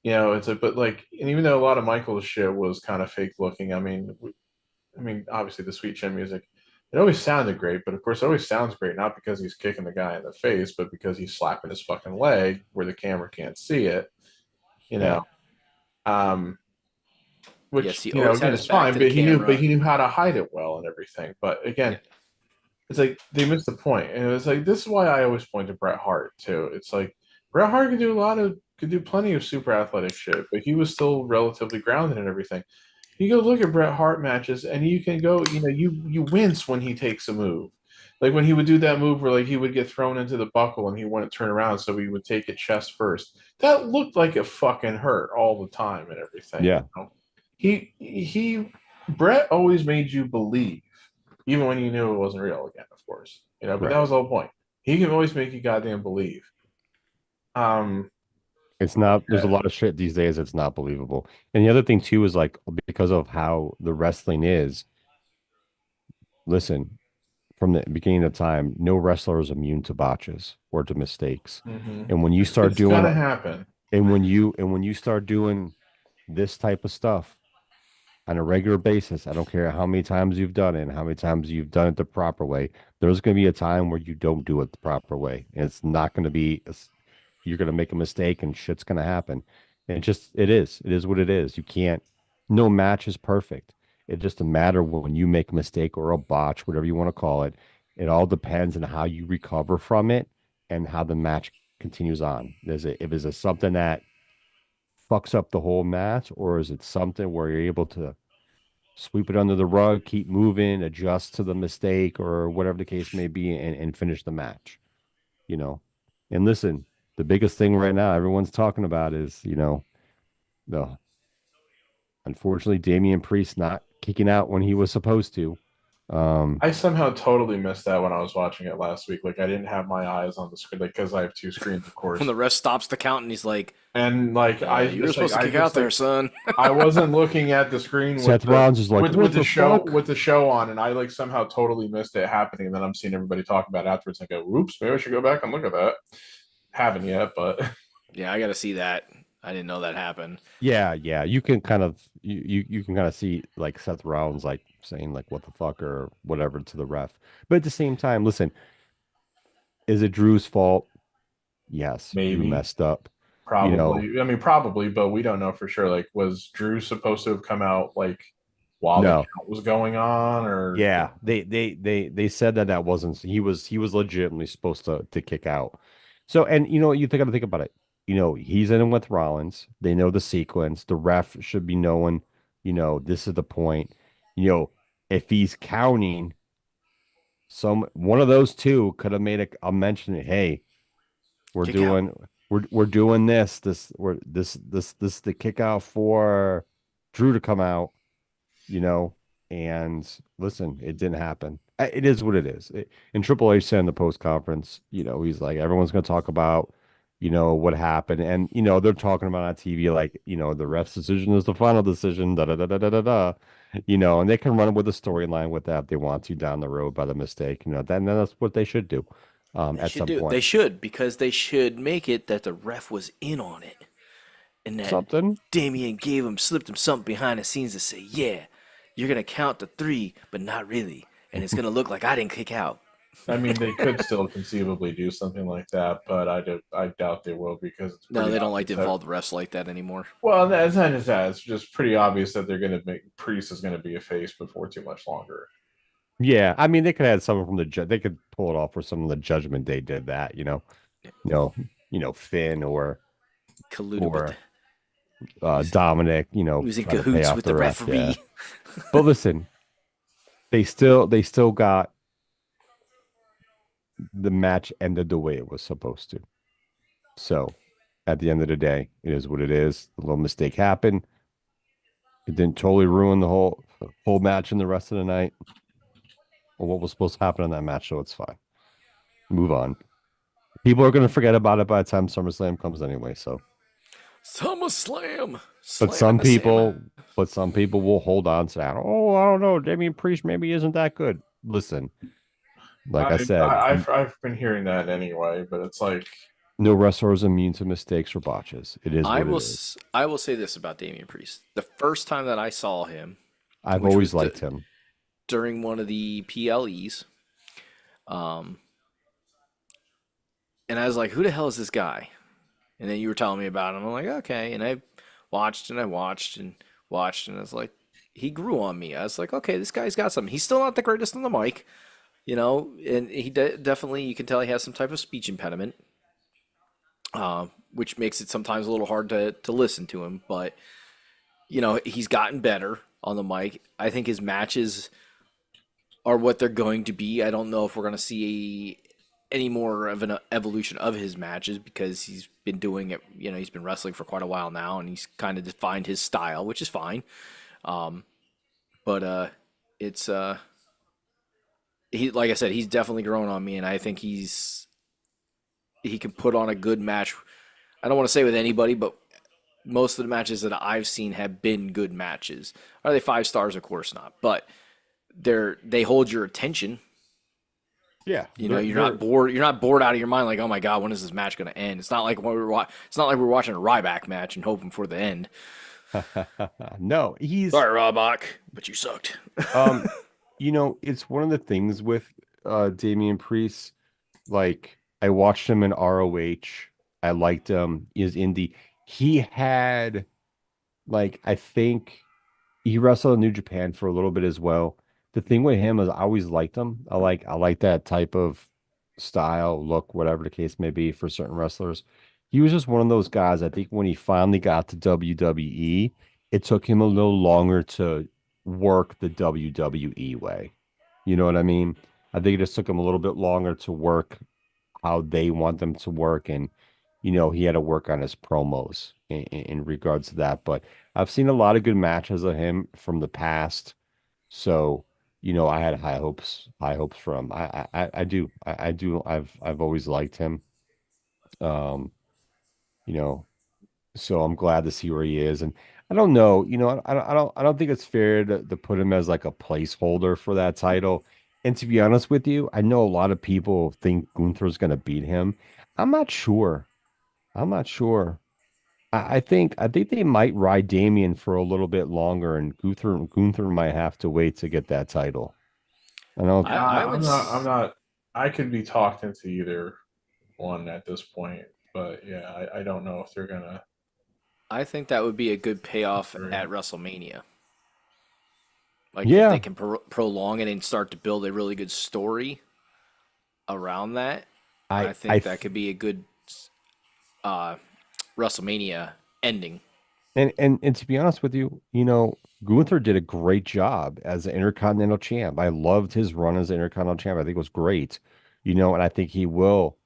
And even though a lot of Michael's shit was kind of fake looking, I mean, obviously the Sweet Chin Music It always sounded great, but of course, it always sounds great not because he's kicking the guy in the face, but because he's slapping his fucking leg where the camera can't see it. You Yeah. know, um, which Yes, he always had again his is back fine, to the but camera. he knew how to hide it well and everything. But again, it's like they missed the point, and it was like this is why I always point to Bret Hart too. It's like Bret Hart could do plenty of super athletic shit, but he was still relatively grounded and everything. You go look at Bret Hart matches, and you can go, you wince when he takes a move, like when he would do that move where like he would get thrown into the buckle and he wouldn't turn around, so he would take it chest first. That looked like it fucking hurt all the time and everything. Yeah. He Bret always made you believe even when you knew it wasn't real again, of course. But Right. that was the whole point. He can always make you goddamn believe. It's not, there's a lot of shit these days that's not believable. And the other thing too is like because of how the wrestling is, listen, from the beginning of time, no wrestler is immune to botches or to mistakes. And when you start it's doing gonna happen. and when you start doing this type of stuff on a regular basis, I don't care how many times you've done it and how many times you've done it the proper way, there's going to be a time where you don't do it the proper way. And it's not going to be, you're going to make a mistake and shit's going to happen. And it is what it is. You can't, no match is perfect. It's just a matter when you make a mistake or a botch, whatever you want to call it. It all depends on how you recover from it and how the match continues on. If it's something that fucks up the whole match, or is it something where you're able to sweep it under the rug, keep moving, adjust to the mistake, or whatever the case may be, and finish the match, you know? And listen, the biggest thing right now everyone's talking about is, the unfortunately Damian Priest not kicking out when he was supposed to. I somehow totally missed that when I was watching it last week. Like I didn't have my eyes on the screen, like because I have two screens, of course. When the ref stops the count and he's like, And like you were supposed to kick out there, son. I wasn't looking at the screen Seth Rollins is like, with the show fuck? with the show on, and I like somehow totally missed it happening. And then I'm seeing everybody talk about it afterwards. And I go, "Oops, maybe I should go back and look at that." Haven't yet, but Yeah, I got to see that. I didn't know that happened. Yeah, you can kind of you can kind of see like Seth Rollins like saying like what the fuck or whatever to the ref. But at the same time, listen, is it Drew's fault? Yes, Drew maybe messed up. probably. I mean, probably, but we don't know for sure. Like, was Drew supposed to have come out like while the No. count was going on, or Yeah, they said that wasn't he was legitimately supposed to kick out. So and you got to think about it. He's in with Rollins. They know the sequence. The ref should be knowing, this is the point. If he's counting, one of those two could have made a mention. Hey, we're Kick doing out. we're doing this. This is the kick out for Drew to come out. And listen, it didn't happen. It is what it is. And Triple H said in the post conference, he's like, everyone's going to talk about, what happened. And, they're talking about on TV, like, the ref's decision is the final decision, da da da da da da da. And they can run with the storyline with that if they want to down the road by the mistake. Then that's what they should do at some point. They should, because they should make it that the ref was in on it. And that Something. Damien slipped him something behind the scenes to say, yeah, you're going to count to 3, but not really. And it's going to look like I didn't kick out. I mean, they could still conceivably do something like that, but I doubt they will because it's No, they don't like to obvious involve the refs like that anymore. Well, that's not just that. It's just pretty obvious that they're going to make Priest is going to be a face before too much longer. Yeah, I mean, they could have someone from the they could pull it off for some of the Judgment Day did that, Finn or Colluded Dominic, he was in trying to pay cahoots off with the ref, referee. yeah. But listen, they still got the match ended the way it was supposed to. So at the end of the day, it is what it is. The little mistake happened. It didn't totally ruin the whole match and the rest of the night. Or what was supposed to happen in that match, so it's fine. Move on. People are going to forget about it by the time SummerSlam comes anyway. So, SummerSlam. but some people will hold on to that. Oh, I don't know. Damian Priest maybe isn't that good. Listen, like I said, I've been hearing that anyway, but it's like no wrestler is immune to mistakes or botches. It is. I will say this about Damian Priest: the first time that I saw him, I've always liked him. during one of the PLEs. Um, and I was like, who the hell is this guy? And then you were telling me about him. I'm like, okay. And I watched and I watched and watched, and I was like, he grew on me. I was like, okay, this guy's got something. He's still not the greatest on the mic, and he definitely, you can tell he has some type of speech impediment, which makes it sometimes a little hard to listen to him. But, he's gotten better on the mic. I think his matches are what they're going to be. I don't know if we're going to see any more of an evolution of his matches because he's been doing it. He's been wrestling for quite a while now, and he's kind of defined his style, which is fine. But it's he, like I said, he's definitely grown on me, and I think he can put on a good match. I don't want to say with anybody, but most of the matches that I've seen have been good matches. Are they 5 stars? Of course not, but they hold your attention. Yeah, You're not bored. You're not bored out of your mind. Like, oh my god, when is this match going to end? It's not like It's not like we're watching a Ryback match and hoping for the end. No, he's Sorry, Ryback, but you sucked. um, it's one of the things with Damian Priest. Like, I watched him in ROH. I liked him. Is indie. He had, like, I think he wrestled in New Japan for a little bit as well. The thing with him is I always liked him. I like that type of style, look, whatever the case may be for certain wrestlers. He was just one of those guys. I think when he finally got to WWE, it took him a little longer to work the WWE way. You know what I mean? I think it just took him a little bit longer to work how they want them to work. And, he had to work on his promos in regards to that. But I've seen a lot of good matches of him from the past. So, I had high hopes from. I do. I do. I've always liked him. Um, you know, so I'm glad to see where he is. And I don't know, I don't think it's fair to put him as like a placeholder for that title. And to be honest with you, I know a lot of people think Gunther's gonna beat him. I'm not sure. I'm not sure. I think they might ride Damien for a little bit longer, and Gunther might have to wait to get that title. I don't. Yeah, I would. I'm not. I'm not. I could be talked into either one at this point, but yeah, I don't know if they're gonna. I think that would be a good payoff Agree. at WrestleMania. Like if they Yeah, can prolong it and start to build a really good story around that, I I think that could be a good uh, WrestleMania ending. and to be honest with you, Gunther did a great job as an Intercontinental Champ. I loved his run as an Intercontinental Champ. I think it was great. And I think he will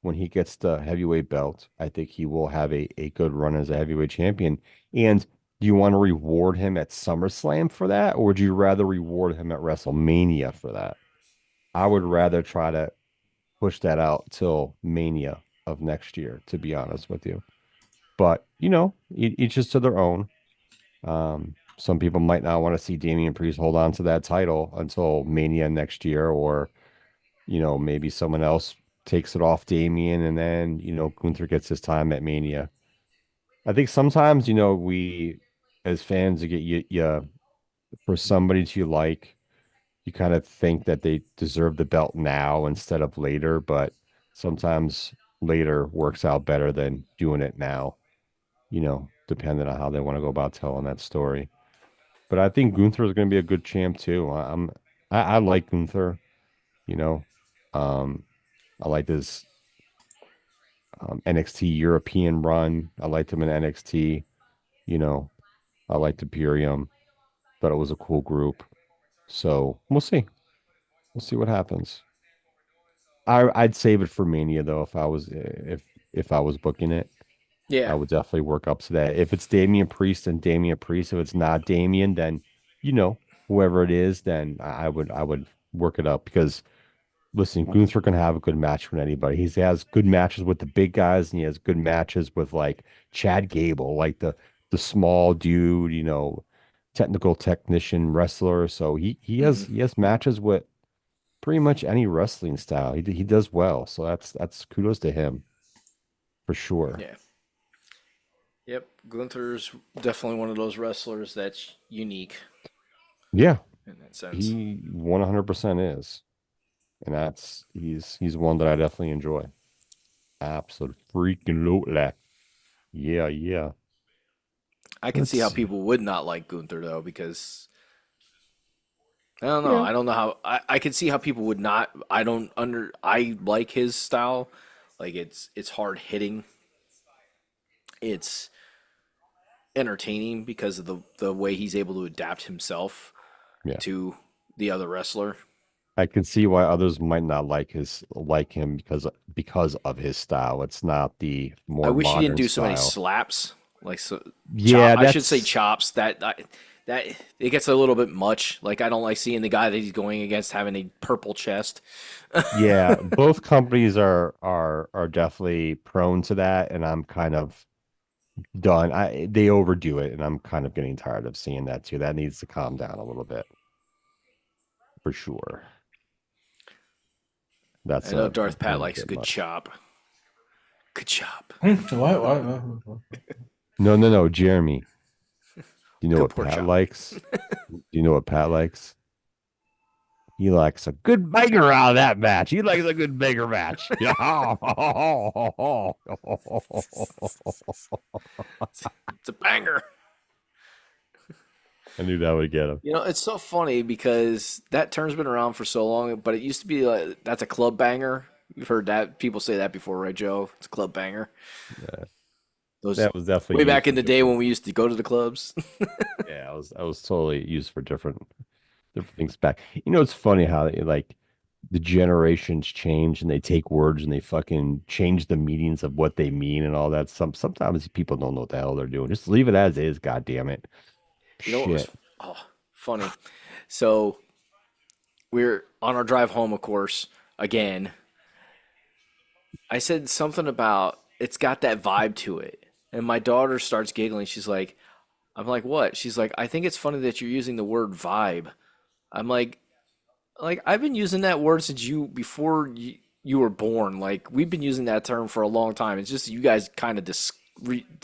when he gets the heavyweight belt. I think he will have a good run as a heavyweight champion. And do you want to reward him at SummerSlam for that, or would you rather reward him at WrestleMania for that? I would rather try to push that out till Mania of next year, to be honest with you. But each is to their own. Some people might not want to see Damian Priest hold on to that title until Mania next year, or maybe someone else takes it off Damian, and then Gunther gets his time at Mania. I think sometimes we as fans you get you for somebody to like, you kind of think that they deserve the belt now instead of later, but sometimes later works out better than doing it now, depending on how they want to go about telling that story. But I think Gunther is going to be a good champ too. I like Gunther, you know. Um, I like this NXT European run. I liked him in NXT, you know. I liked Imperium. Thought it was a cool group. So we'll see. We'll see what happens. I'd save it for Mania though if I was booking it. I Yeah, would definitely work up to that. If it's Damian Priest, then Damian Priest. If it's not Damian, then whoever it is, then I would work it up because listen, Gunther can have a good match with anybody. He has good matches with the big guys, and he has good matches with like Chad Gable, like the small dude, technical technician wrestler. So he has hmm he has matches with pretty much any wrestling style. He does well. So that's kudos to him for sure. yeah, yep. Gunther's definitely one of those wrestlers that's unique. Yeah. in that sense. He 100% is, and he's one that I definitely enjoy. Absolute freaking low. Yeah, yeah. I can Let's see how see. people would not like Gunther though, because I don't know. Yeah. I don't know how I can see how people would not. I like his style. Like it's hard hitting. It's entertaining because of the way he's able to adapt himself Yeah. to the other wrestler. I can see why others might not like him because of his style. It's not the I more wish he didn't modern do so many style. slaps. Like Yeah, I should say that's chops. That it gets a little bit much. Like I don't like seeing the guy that he's going against having a purple chest. yeah, both companies are definitely prone to that, and I'm kind of done. They overdo it, and I'm kind of getting tired of seeing that too. That needs to calm down a little bit for sure. I That's know a Darth Pat little likes a bit good much. chop. Good chop. What? No, no, no, Jeremy. You know Good what pork Pat chop. likes? You know what Pat likes? He likes a good banger out of that match. He likes a good banger match. Yeah. It's a banger. I knew that would get him. You know, it's so funny because that term's been around for so long, but it used to be like that's a club banger. You've heard that people say that before, right, Joe? It's a club banger. Yeah, Those that was definitely way used back for in the day when different. we used to go to the clubs. Yeah, I was totally used for different things back. You know, it's funny how like the generations change and they take words and they fucking change the meanings of what they mean and all that. Sometimes people don't know what the hell they're doing. Just leave it as is. God damn it. You know what was Shit. funny? So we're on our drive home, of course, again. I said something about it's got that vibe to it. And my daughter starts giggling. She's like, I'm like, what? She's like, I think it's funny that you're using the word vibe. I'm like I've been using that word since you were born. Like we've been using that term for a long time. It's just you guys kind of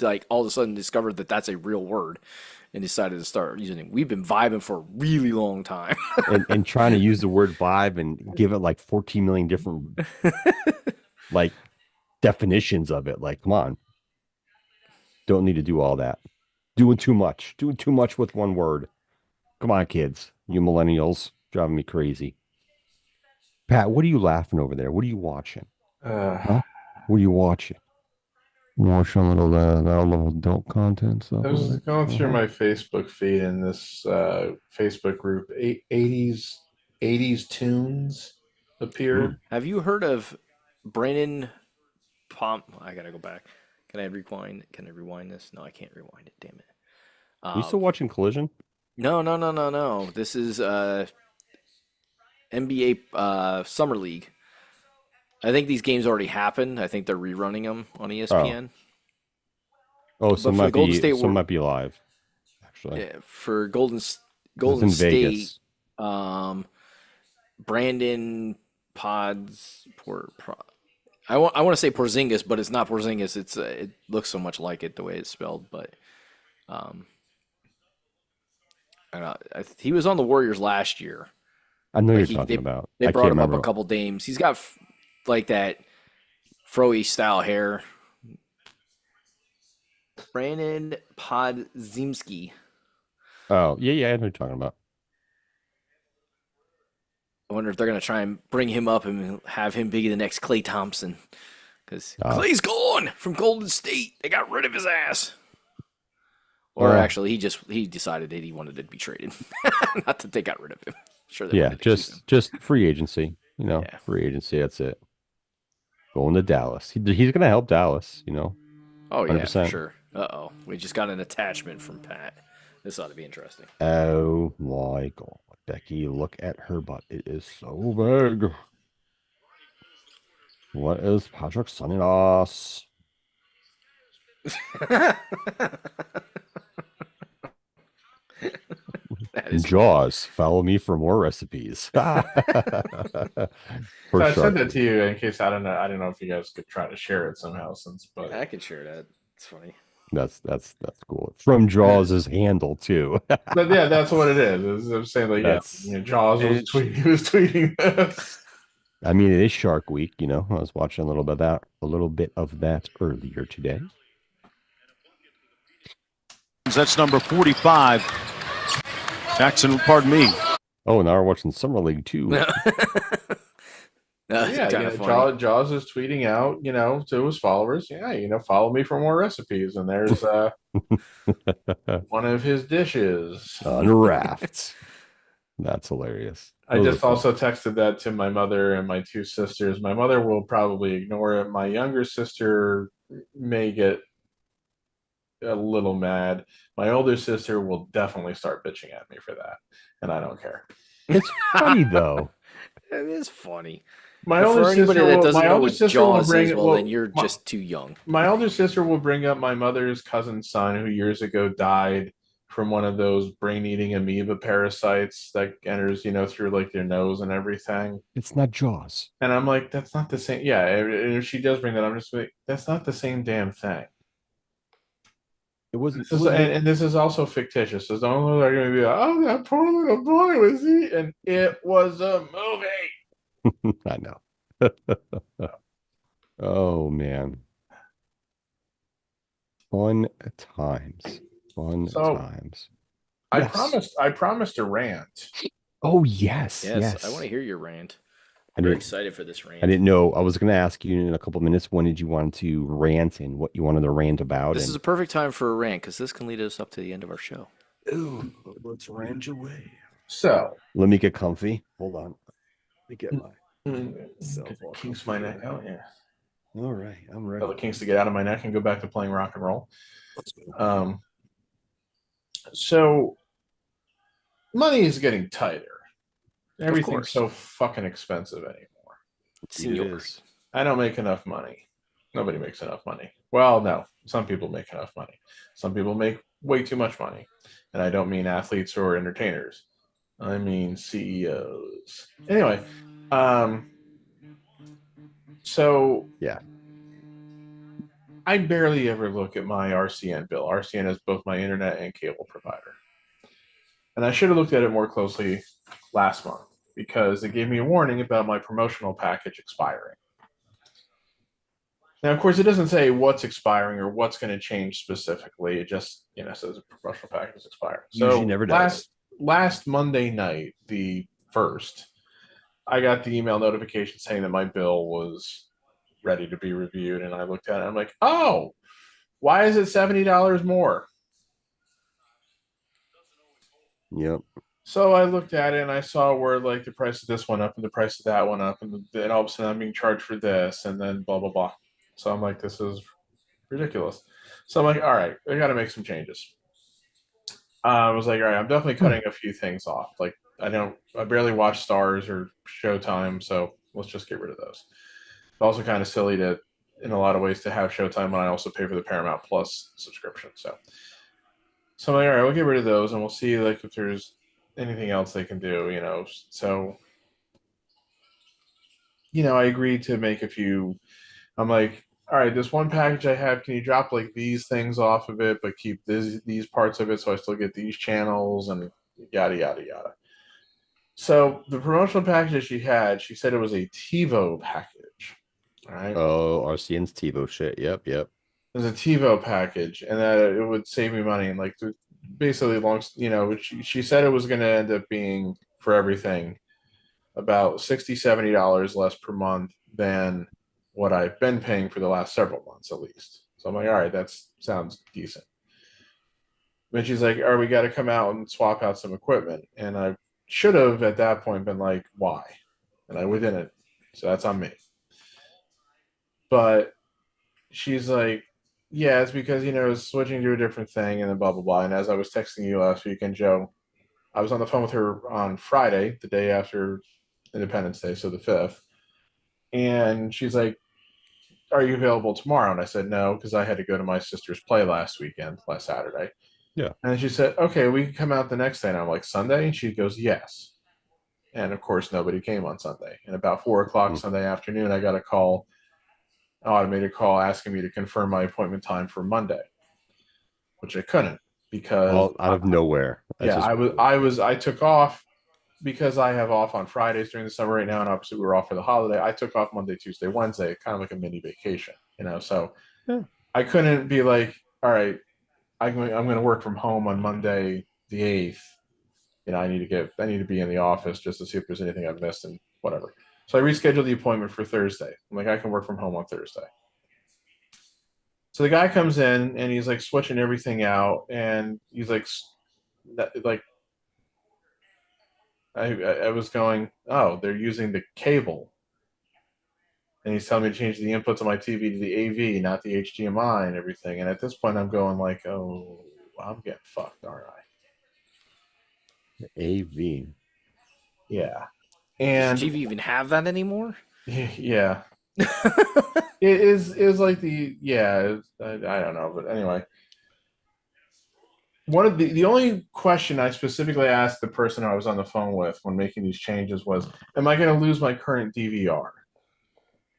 like all of a sudden discovered that that's a real word and decided to start using it. We've been vibing for a really long time. And trying to use the word vibe and give it like 14 million different like definitions of it. Like, come on. Don't need to do all that. Doing too much. Doing too much with one word. Come on, kids. You millennials driving me crazy. Pat, what are you laughing over there? What are you watching? Uh, Huh? What are you watching? Watching a little little adult content stuff I over was there. going through Uh-huh. my Facebook feed in this Facebook group. 80s tunes Mm. appeared. Have you heard of Brennan Pomp? I gotta go back. Can I rewind? Can I rewind this? No, I can't rewind it. Damn it. Are you still watching Collision? No, no, no, no, no. This is NBA Summer League. I think these games already happened. I think they're rerunning them on Oh, ESPN. oh, But for the Golden State, some might be live actually. for It's Golden in State, Vegas. um, Brandon Pods I want to say Porzingis, but it's not Porzingis. It looks so much like it the way it's spelled. But um, I don't know. He was on the Warriors last year. I know Like you're talking about. they I brought can't him up a remember. couple games. He's got like that froey style hair. Brandon Podzimski. Oh, yeah, yeah, I know what you're talking about. I wonder if they're gonna try and bring him up and have him be the next Klay Thompson. Because Uh, Clay's gone from Golden State. They got rid of his ass. Or well, actually, he decided that he wanted to be traded. Not that they got rid of him. Sure, they yeah, wanted to keep him. just free agency. Yeah. Free agency. That's it. Going to Dallas. He's gonna help Dallas. Oh yeah, for 100%. sure. Uh-oh. We just got an attachment from Pat. This ought to be interesting. Oh my God, Becky, look at her butt. It is so big. What is Patrick sending us? That is funny. Jaws. Follow me for more recipes. For So I sent sure. that to you in case I don't know. I don't know if you guys could try to share it somehow, but I can share that. It's funny. That's cool. From Jaws' handle too. But yeah, that's what it is. I'm saying like, yeah, That's Jaws was tweeting. He was tweeting this. I mean, it is Shark Week, I was watching a little bit of that earlier today. That's number 45. Jackson, pardon me. Oh, now we're watching Summer League too. Jaws is tweeting out, to his followers, follow me for more recipes. And there's one of his dishes on rafts. That's hilarious. I just also texted that to my mother and my two sisters. My mother will probably ignore it. My younger sister may get a little mad. My older sister will definitely start bitching at me for that, and I don't care. It's funny though. It is funny. My older sister that doesn't know what sister Jaws will bring, is, well, then you're just too young. My older sister will bring up my mother's cousin's son who years ago died from one of those brain-eating amoeba parasites that enters, through like their nose and everything. It's not Jaws. And I'm like, that's not the same. Yeah, if she does bring that, I'm just like, that's not the same damn thing. It wasn't. And this is also fictitious. So don't look like going to be like, oh, that poor little boy was he? And it was a movie. I know. Oh man. Fun times. I promised a rant. Oh yes. Yes. I want to hear your rant. I'm very excited for this rant. I didn't know. I was going to ask you in a couple minutes, when did you want to rant and what you wanted to rant about? This is a perfect time for a rant because this can lead us up to the end of our show. Ooh, let's rant away. So let me get comfy. Hold on. Let me get my kinks my neck out. Yeah. All right, I'm ready. Tell the kinks to get out of my neck and go back to playing rock and roll. Let's go. So money is getting tighter. Everything's so fucking expensive anymore. Senor. I don't make enough money. Nobody makes enough money. Well, no. Some people make enough money. Some people make way too much money. And I don't mean athletes or entertainers. I mean CEOs. Anyway, so yeah. I barely ever look at my RCN bill. RCN is both my internet and cable provider. And I should have looked at it more closely last month because it gave me a warning about my promotional package expiring. Now, of course, it doesn't say what's expiring or what's going to change specifically. It just, says a promotional package is expiring. Usually never does. Last Monday night, the 1st, I got the email notification saying that my bill was ready to be reviewed. And I looked at it. I'm like, oh, why is it $70 more? Yep. So I looked at it and I saw where like the price of this went up and the price of that went up, and then all of a sudden I'm being charged for this and then blah, blah, blah. So I'm like, this is ridiculous. So I'm like, all right, I got to make some changes. I was like, all right, I'm definitely cutting a few things off. Like I barely watch Stars or Showtime, so let's just get rid of those. It's also kind of silly in a lot of ways to have Showtime when I also pay for the Paramount Plus subscription. So I'm like, all right, we'll get rid of those and we'll see like if there's anything else they can do, So, I agreed to make a few. I'm like, all right, this one package I have, can you drop like these things off of it, but keep these parts of it so I still get these channels and yada, yada, yada. So the promotional package that she said it was a TiVo package. All right. Oh, RCN's TiVo shit. Yep. There's a TiVo package, and that it would save me money. And like basically, she said it was going to end up being for everything about $60, $70 less per month than what I've been paying for the last several months at least. So I'm like, all right, that sounds decent. But she's like, we got to come out and swap out some equipment. And I should have at that point been like, why? And I didn't. So that's on me. But she's like, yeah, it's because, switching to a different thing and then blah, blah, blah. And as I was texting you last weekend, Joe, I was on the phone with her on Friday, the day after Independence Day, so the 5th. And she's like, are you available tomorrow? And I said, no, because I had to go to my sister's play last Saturday. Yeah. And she said, okay, we can come out the next day. And I'm like, Sunday? And she goes, yes. And of course, nobody came on Sunday. And about 4:00 Sunday afternoon, I got an automated call asking me to confirm my appointment time for Monday. which I couldn't because All out of nowhere. That's yeah, just I took off because I have off on Fridays during the summer right now, and obviously we were off for the holiday. I took off Monday, Tuesday, Wednesday, kind of like a mini vacation, So Yeah. I couldn't be like, all right, I'm going to work from home on Monday the 8th. I need to be in the office just to see if there's anything I've missed and whatever. So I rescheduled the appointment for Thursday. I'm like, I can work from home on Thursday. So the guy comes in and he's like switching everything out, and he's like, I was going, oh, they're using the cable, and he's telling me to change the inputs on my TV to the AV, not the HDMI and everything. And at this point, I'm going like, oh, I'm getting fucked, aren't I? AV. Yeah. Does And your TV even have that anymore? yeah, it is like I don't know, but anyway. One of the only question I specifically asked the person I was on the phone with when making these changes was, am I going to lose my current DVR?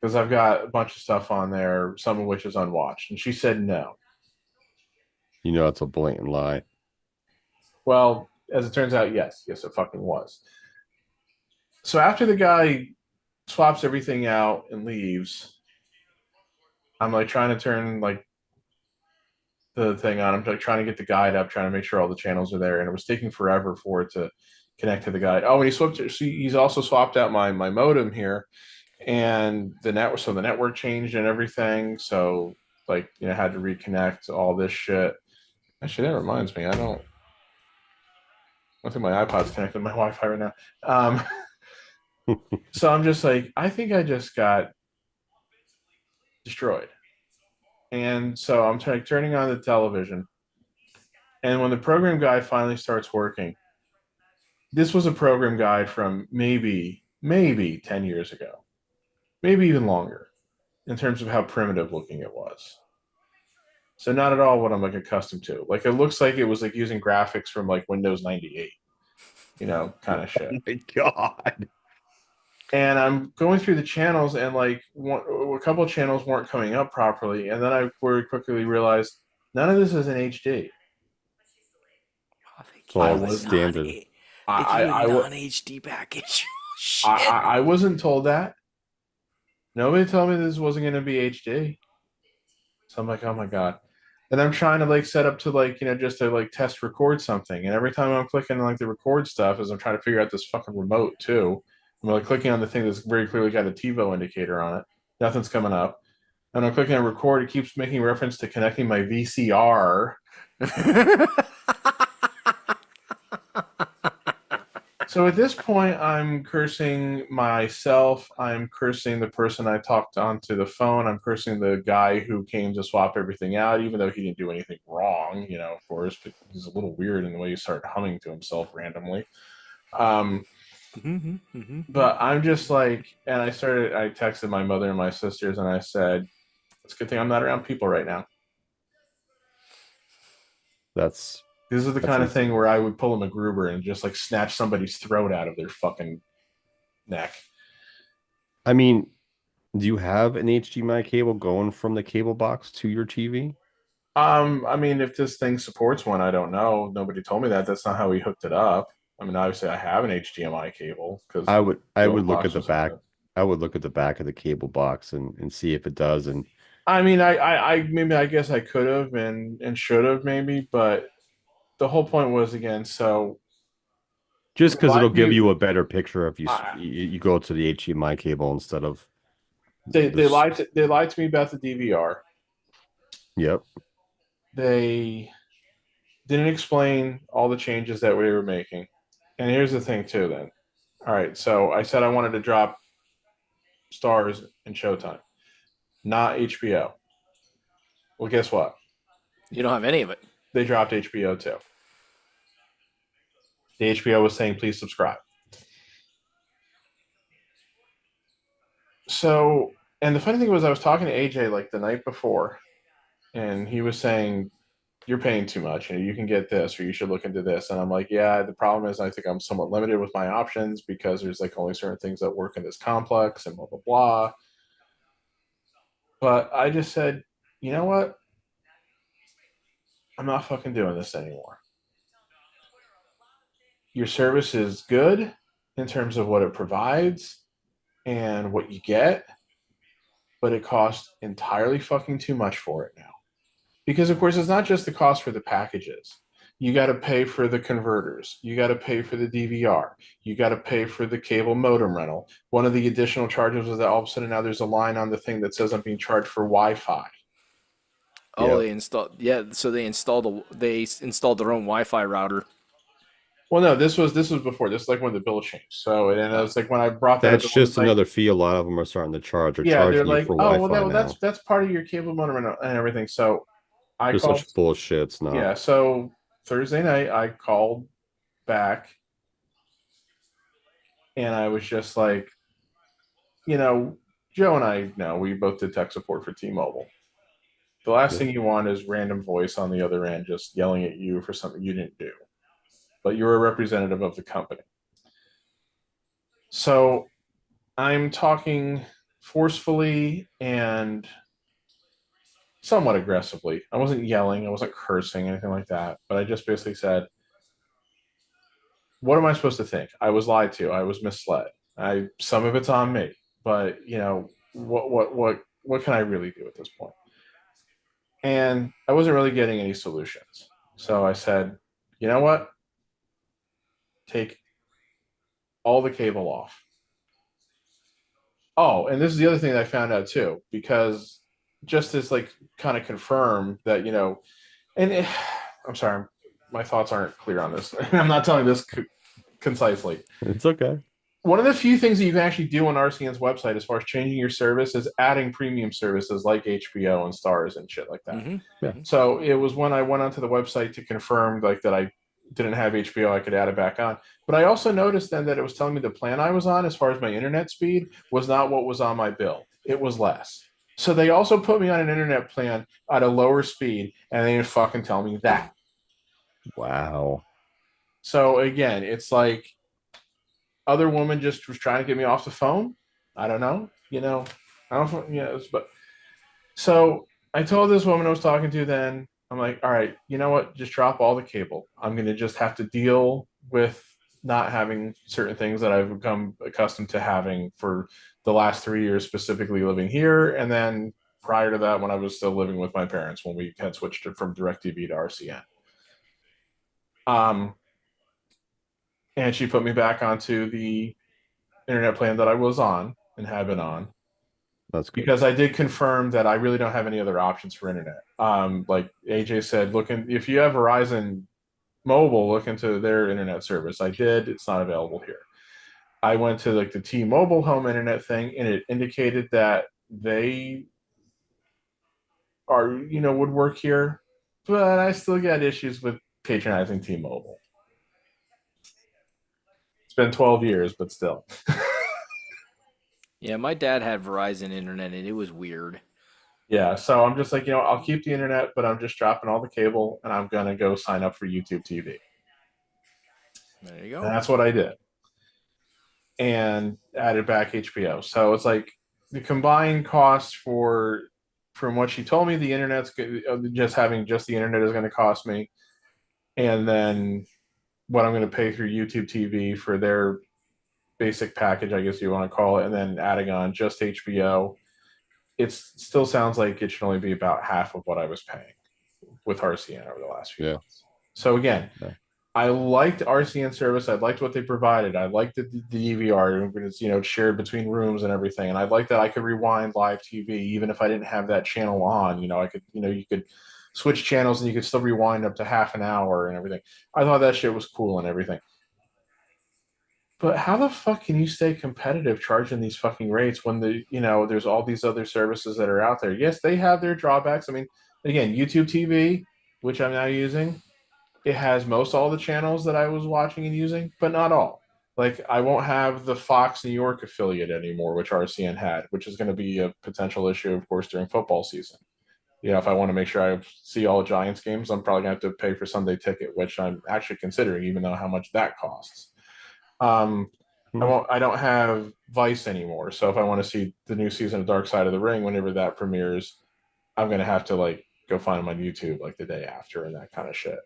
Because I've got a bunch of stuff on there, some of which is unwatched. And she said no. It's a blatant lie. Well, as it turns out, yes, it fucking was. So after the guy swaps everything out and leaves, I'm like trying to turn like the thing on. I'm like trying to get the guide up, trying to make sure all the channels are there, and it was taking forever for it to connect to the guide. Oh, and he's also swapped out my modem here, and the network changed and everything. So like had to reconnect all this shit. Actually, that reminds me, I don't think my iPod's connected to my Wi-Fi right now. So I'm just like, I think I just got destroyed. And so I'm turning on the television. And when the program guide finally starts working, this was a program guide from maybe 10 years ago, maybe even longer in terms of how primitive looking it was. So not at all what I'm like accustomed to. Like it looks like it was like using graphics from like Windows 98, kind of shit. Oh my God. And I'm going through the channels, and like a couple of channels weren't coming up properly, and then I very quickly realized none of this is in HD. Oh, they Well, I gave you a was standard. They I gave you I, a I, non-HD package. Shit. I wasn't told that. Nobody told me this wasn't going to be HD. So I'm like, oh my God. And I'm trying to like set up to like, just to like test record something. And every time I'm clicking on like the record stuff as I'm trying to figure out this fucking remote too, I'm like clicking on the thing that's very clearly got a TiVo indicator on it. Nothing's coming up. And I'm clicking on record. It keeps making reference to connecting my VCR. So at this point, I'm cursing myself. I'm cursing the person I talked on to the phone. I'm cursing the guy who came to swap everything out, even though he didn't do anything wrong, of course. But he's a little weird in the way he started humming to himself randomly. But I'm just like, and I texted my mother and my sisters, and I said, it's a good thing I'm not around people right now. That's This is the kind of insane. thing where I would pull a MacGruber and just like snatch somebody's throat out of their fucking neck. I mean, do you have an HDMI cable going from the cable box to your TV? I mean, if this thing supports one, I don't know. Nobody told me that. That's not how we hooked it up. I mean, obviously, I have an HDMI cable because I would the old look box at the was back. hooked up. I would look at the back of the cable box and see if it does. And I mean, I maybe I guess I could have and should have maybe, but the whole point was again. So just because it'll give LiveView, you a better picture if I, you go to the HDMI cable instead of they this. lied to me about the DVR. Yep. They didn't explain all the changes that we were making. And here's the thing too. Then, all right. So I said I wanted to drop Stars and Showtime, not HBO. Well, guess what? You don't have any of it. They dropped HBO too. The HBO was saying, please subscribe. So, and the funny thing was, I was talking to AJ like the night before, and he was saying, you're paying too much, and you can get this, or you should look into this. And I'm like, yeah, the problem is I think I'm somewhat limited with my options because there's like only certain things that work in this complex and blah, blah, blah. But I just said, you know what? I'm not fucking doing this anymore. Your service is good in terms of what it provides and what you get, but it costs entirely fucking too much for it now. Because, of course, it's not just the cost for the packages. You got to pay for the converters. You got to pay for the DVR. You got to pay for the cable modem rental. One of the additional charges was that all of a sudden now there's a line on the thing that says I'm being charged for Wi-Fi. Oh, Yeah. they installed. Yeah, so they installed their own Wi-Fi router. Well, no, this was before. This is like when the bill changed. So, and it was like when I brought that up, That's it was just like, another fee a lot of them are starting to charge. They're yeah, they're charging you like, for oh, Wi-Fi well, now. that's part of your cable modem and everything. So I Just called. such bullshit. It's not. Yeah, so Thursday night I called back and I was just like, Joe and I know we both did tech support for T-Mobile. The last Yeah. thing you want is random voice on the other end just yelling at you for something you didn't do. But you're a representative of the company. So I'm talking forcefully and somewhat aggressively. I wasn't yelling, I wasn't cursing, anything like that. But I just basically said, what am I supposed to think? I was lied to. I was misled. Some of it's on me, but what can I really do at this point? And I wasn't really getting any solutions. So I said, you know what? Take all the cable off. Oh, and this is the other thing that I found out too, because just as like kind of confirm that, I'm sorry, my thoughts aren't clear on this. I'm not telling this concisely. It's okay. One of the few things that you can actually do on RCN's website as far as changing your service is adding premium services like HBO and Stars and shit like that. Mm-hmm. Yeah. So it was when I went onto the website to confirm like that I didn't have HBO, I could add it back on. But I also noticed then that it was telling me the plan I was on as far as my internet speed was not what was on my bill. It was less. So they also put me on an internet plan at a lower speed and they didn't fucking tell me that. Wow. So again, it's like other woman just was trying to get me off the phone. I don't know. I don't. But so I told this woman I was talking to then, I'm like, all right, you know what? Just drop all the cable. I'm going to just have to deal with not having certain things that I've become accustomed to having for the last 3 years, specifically living here. And then prior to that, when I was still living with my parents, when we had switched it from DirecTV to RCN. And she put me back onto the internet plan that I was on and have been on. That's good. Because I did confirm that I really don't have any other options for internet. Like AJ said, if you have Verizon Mobile, look into their internet service. I did. It's not available here. I went to like the T-Mobile home internet thing, and it indicated that they would work here, but I still got issues with patronizing T-Mobile. It's been 12 years, but still. Yeah, my dad had Verizon internet, and it was weird. Yeah, so I'm just like, I'll keep the internet, but I'm just dropping all the cable, and I'm going to go sign up for YouTube TV. There you go. And that's what I did. And added back HBO. So it's like the combined cost from what she told me, the internet's just having just the internet is going to cost me. And then what I'm going to pay through YouTube TV for their basic package, I guess you want to call it, and then adding on just HBO. It still sounds like it should only be about half of what I was paying with RCN over the last few months. So again, I liked RCN service. I liked what they provided. I liked the DVR. It's shared between rooms and everything. And I liked that I could rewind live TV even if I didn't have that channel on. I could you could switch channels and you could still rewind up to half an hour and everything. I thought that shit was cool and everything. But how the fuck can you stay competitive charging these fucking rates when there's all these other services that are out there? Yes, they have their drawbacks. I mean, again, YouTube TV, which I'm now using, it has most all the channels that I was watching and using, but not all. Like I won't have the Fox New York affiliate anymore, which RCN had, which is going to be a potential issue, of course, during football season. If I want to make sure I see all Giants games, I'm probably going to have to pay for Sunday ticket, which I'm actually considering, even though how much that costs. I don't have Vice anymore, so if I want to see the new season of Dark Side of the Ring whenever that premieres, I'm going to have to go find them on YouTube like the day after and that kind of shit.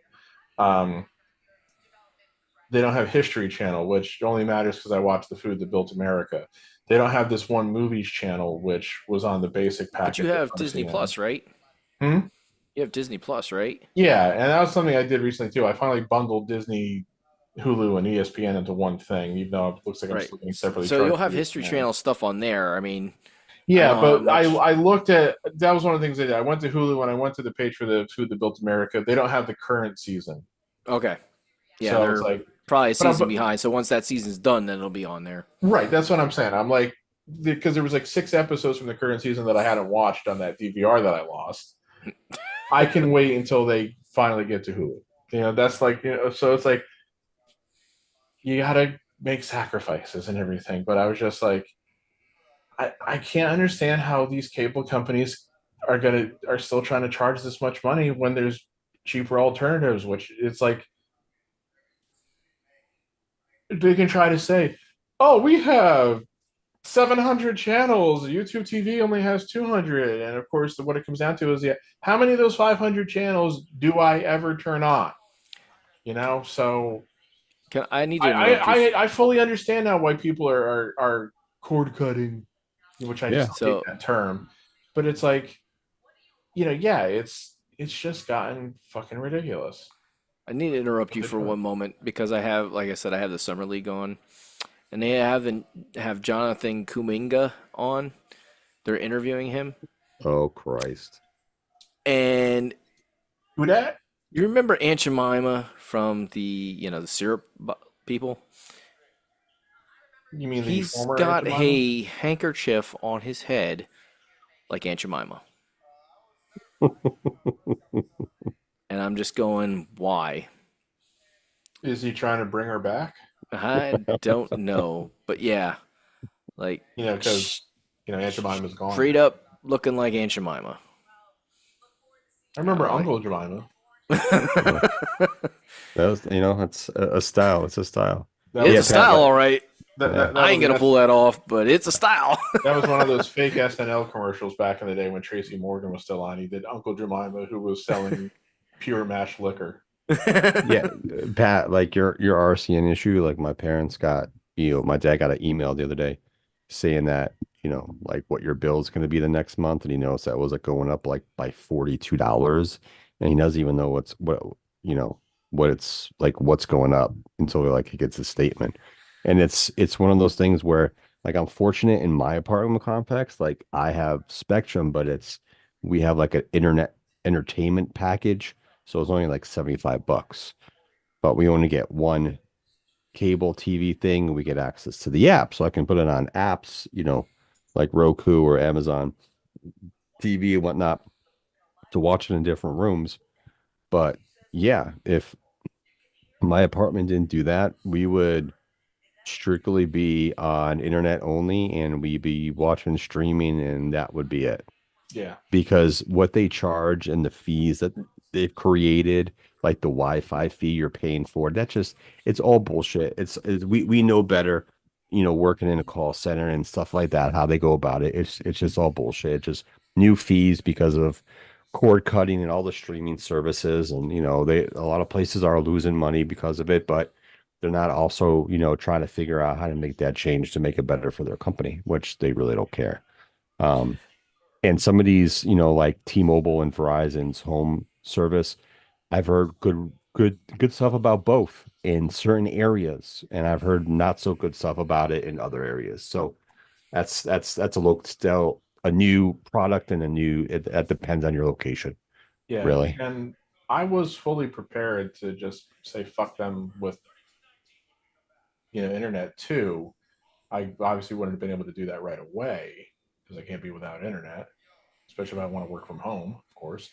They don't have History Channel, which only matters because I watched The Food That Built America. They don't have this one movies channel, which was on the basic package. But you have of Disney RCN. Plus, right? Hmm? You have Disney Plus, right? Yeah, and that was something I did recently too. I finally bundled Disney, Hulu, and ESPN into one thing, even though it looks like I'm Right. still getting separately So charged you'll for have History ESPN. Channel stuff on there. I mean, I Yeah, don't know but how much. I looked at that was one of the things I did. I went to Hulu and I went to the page for the Food That Built America. They don't have the current season, Okay. Yeah, so they're it's like, probably a but I'm season behind. So once that season's done, then it'll be on there. right. That's what I'm saying. I'm like, because there was like 6 episodes from the current season that I hadn't watched on that DVR that I lost. I can wait until they finally get to Hulu. You know, that's like, you know, so it's like you gotta make sacrifices and everything. But I was just like, I can't understand how these cable companies are still trying to charge this much money when there's cheaper alternatives, which it's like they can try to say, oh, we have 700 channels. YouTube TV only has 200. And of course, what it comes down to is, yeah, how many of those 500 channels do I ever turn on? You know, so I need to interrupt you. I fully understand now why people are cord cutting, which I Yeah. still hate that term, but it's like, you know, yeah, it's just gotten fucking ridiculous. I need to interrupt you for one moment because I have, like I said, I have the summer league on, and they have Jonathan Kuminga on. They're interviewing him, Oh Christ. and Who that? you remember Aunt Jemima from the syrup people? You mean the He's former got Aunt Jemima? a handkerchief on his head like Aunt Jemima, and I'm just going, why? Is he trying to bring her back? I don't know, but yeah, like You know, because Aunt Jemima's gone. straight up looking like Aunt Jemima. I remember like- Uncle Jemima. That was, it's a style. It's a style. That It's was- a style, all right. that I ain't was gonna pull that off, but it's a style. That was one of those fake SNL commercials back in the day when Tracy Morgan was still on. He did Uncle Jemima, who was selling pure mash liquor. Yeah, Pat, like your RCN issue, like my parents got, my dad got an email the other day saying that, like what your bill is going to be the next month, and he knows that was like going up like by $42, and he doesn't even know what it's like, what's going up until like he gets a statement. And it's one of those things where, like, I'm fortunate in my apartment complex, like I have Spectrum, but we have like an internet entertainment package, so it's only like $75, but we only get one cable TV thing. We get access to the app, so I can put it on apps, like Roku or Amazon TV and whatnot, to watch it in different rooms. But yeah, if my apartment didn't do that, we would strictly be on internet only, and we'd be watching streaming, and that would be it. Yeah. Because what they charge and the fees that they've created, like the Wi-Fi fee you're paying for, it's all bullshit. We know better, working in a call center and stuff like that, how they go about it. It's just all bullshit. It's just new fees because of cord cutting and all the streaming services, and a lot of places are losing money because of it, but they're not also, trying to figure out how to make that change to make it better for their company, which they really don't care. And some of these, like T-Mobile and Verizon's home service, I've heard good stuff about both in certain areas, and I've heard not so good stuff about it in other areas. So that's still a new product, and that depends on your location. Yeah. Really. And I was fully prepared to just say fuck them with internet too. I obviously wouldn't have been able to do that right away because I can't be without internet, especially if I want to work from home, of course.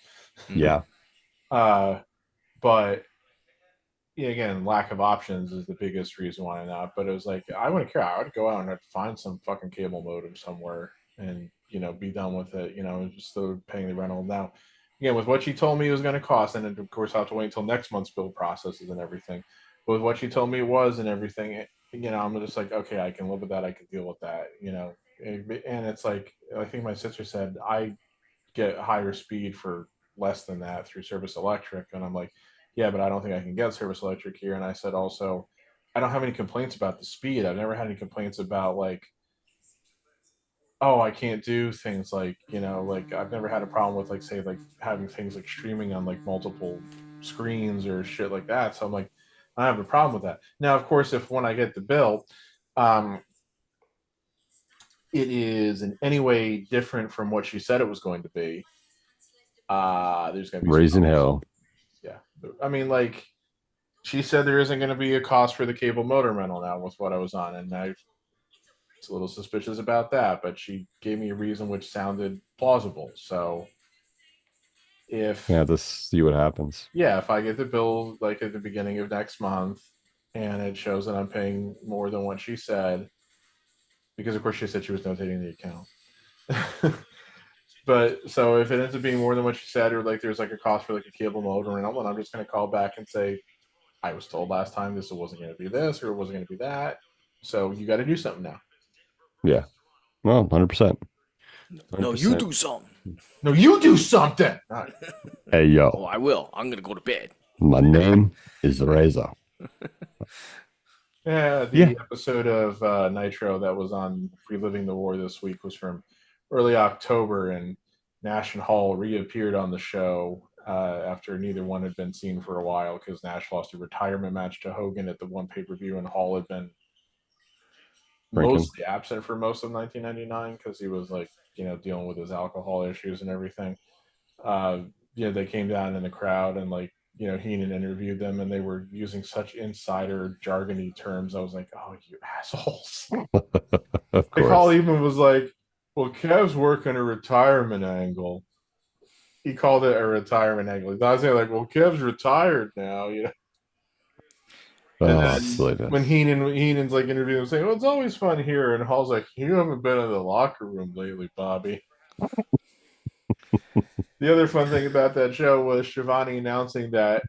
Yeah. But yeah, again, lack of options is the biggest reason why not. But it was like, I wouldn't care. I would go out and I'd find some fucking cable modem somewhere and be done with it. Just still paying the rental. Now, again, with what she told me it was going to cost, and then of course I have to wait until next month's bill processes and everything. But with what she told me it was and everything, I'm just like, okay, I can live with that. I can deal with that. And it's like, I think my sister said, I get higher speed for less than that through Service Electric. And I'm like, yeah, but I don't think I can get Service Electric here. And I said also, I don't have any complaints about the speed. I've never had any complaints about like, oh, I can't do things like, like I've never had a problem with like say like having things like streaming on like multiple screens or shit like that. So I'm like, I have a problem with that. Now, of course, if when I get the bill, um, it is in any way different from what she said it was going to be. There's going to be Raising hell. Yeah, I mean, like she said, there isn't going to be a cost for the cable modem rental now with what I was on, and I was a little suspicious about that. But she gave me a reason which sounded plausible. So if To see what happens. if I get the bill like at the beginning of next month, and it shows that I'm paying more than what she said, because of course she said she was notating the account. But so if it ends up being more than what she said, or like there's like a cost for like a cable modem rental, then I'm just going to call back and say, I was told last time this wasn't going to be this or it wasn't going to be that. So you got to do something now. Yeah. Well, 100%. No, you do something. No, you do something. All right. Hey, yo. Oh, I will. I'm going to go to bed. My name is Razor. Yeah, the episode of Nitro that was on Reliving the War this week was from early October, and Nash and Hall reappeared on the show after neither one had been seen for a while because Nash lost a retirement match to Hogan at the one pay-per-view, and Hall had been mostly absent for most of 1999 because he was like, dealing with his alcohol issues and everything. They came down in the crowd and like, Heenan interviewed them and they were using such insider jargony terms. I was like, oh, you assholes. Of course. Hall even was like, well, Kev's working a retirement angle. He called it a retirement angle. He's not saying like, well, Kev's retired now, When Heenan's like interviewing him saying, well, it's always fun here. And Hall's like, you haven't been in the locker room lately, Bobby. The other fun thing about that show was Shivani announcing that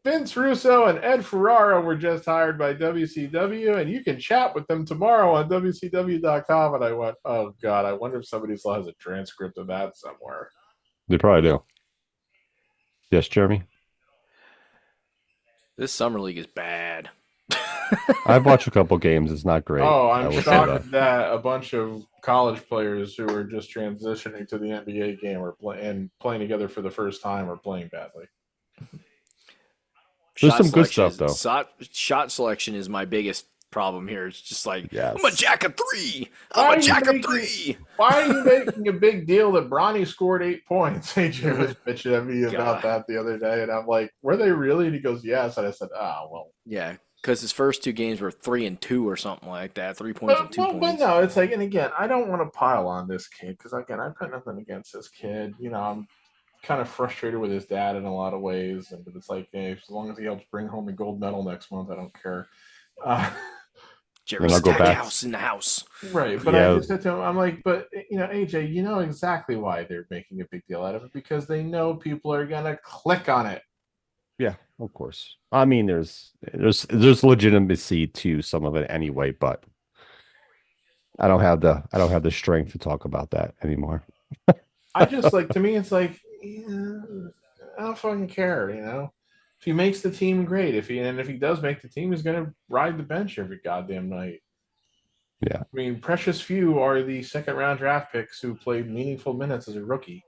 Vince Russo and Ed Ferrara were just hired by WCW, and you can chat with them tomorrow on WCW.com. And I went, oh, God, I wonder if somebody still has a transcript of that somewhere. They probably do. Yes, Jeremy? This Summer League is bad. I've watched a couple games. It's not great. Oh, I'm shocked that a bunch of college players who are just transitioning to the NBA game and playing together for the first time are playing badly. There's some good stuff, though. Shot selection is my biggest problem here. It's just like, yes. I'm a jack of three. I'm a jack of three. Why are you making a big deal that Bronny scored 8 points? AJ was bitching at me about that the other day, and I'm like, were they really? And he goes, yes. And I said, well. Yeah, because his first 2 games were 3 and 2 or something like that. 3 points and 2 points. But no, it's like, and again, I don't want to pile on this kid because again, I've got nothing against this kid. I'm kind of frustrated with his dad in a lot of ways, but it's like, hey, as long as he helps bring home the gold medal next month, I don't care. Jerry Stackhouse in the house, right? But I just said to him, I'm like, but AJ, you know exactly why they're making a big deal out of it because they know people are gonna click on it. Yeah, of course. I mean, there's legitimacy to some of it anyway, but I don't have the strength to talk about that anymore. I just like, to me, it's like, I don't fucking care, If he makes the team, great. If he does make the team, he's gonna ride the bench every goddamn night. Yeah. I mean, precious few are the second round draft picks who played meaningful minutes as a rookie.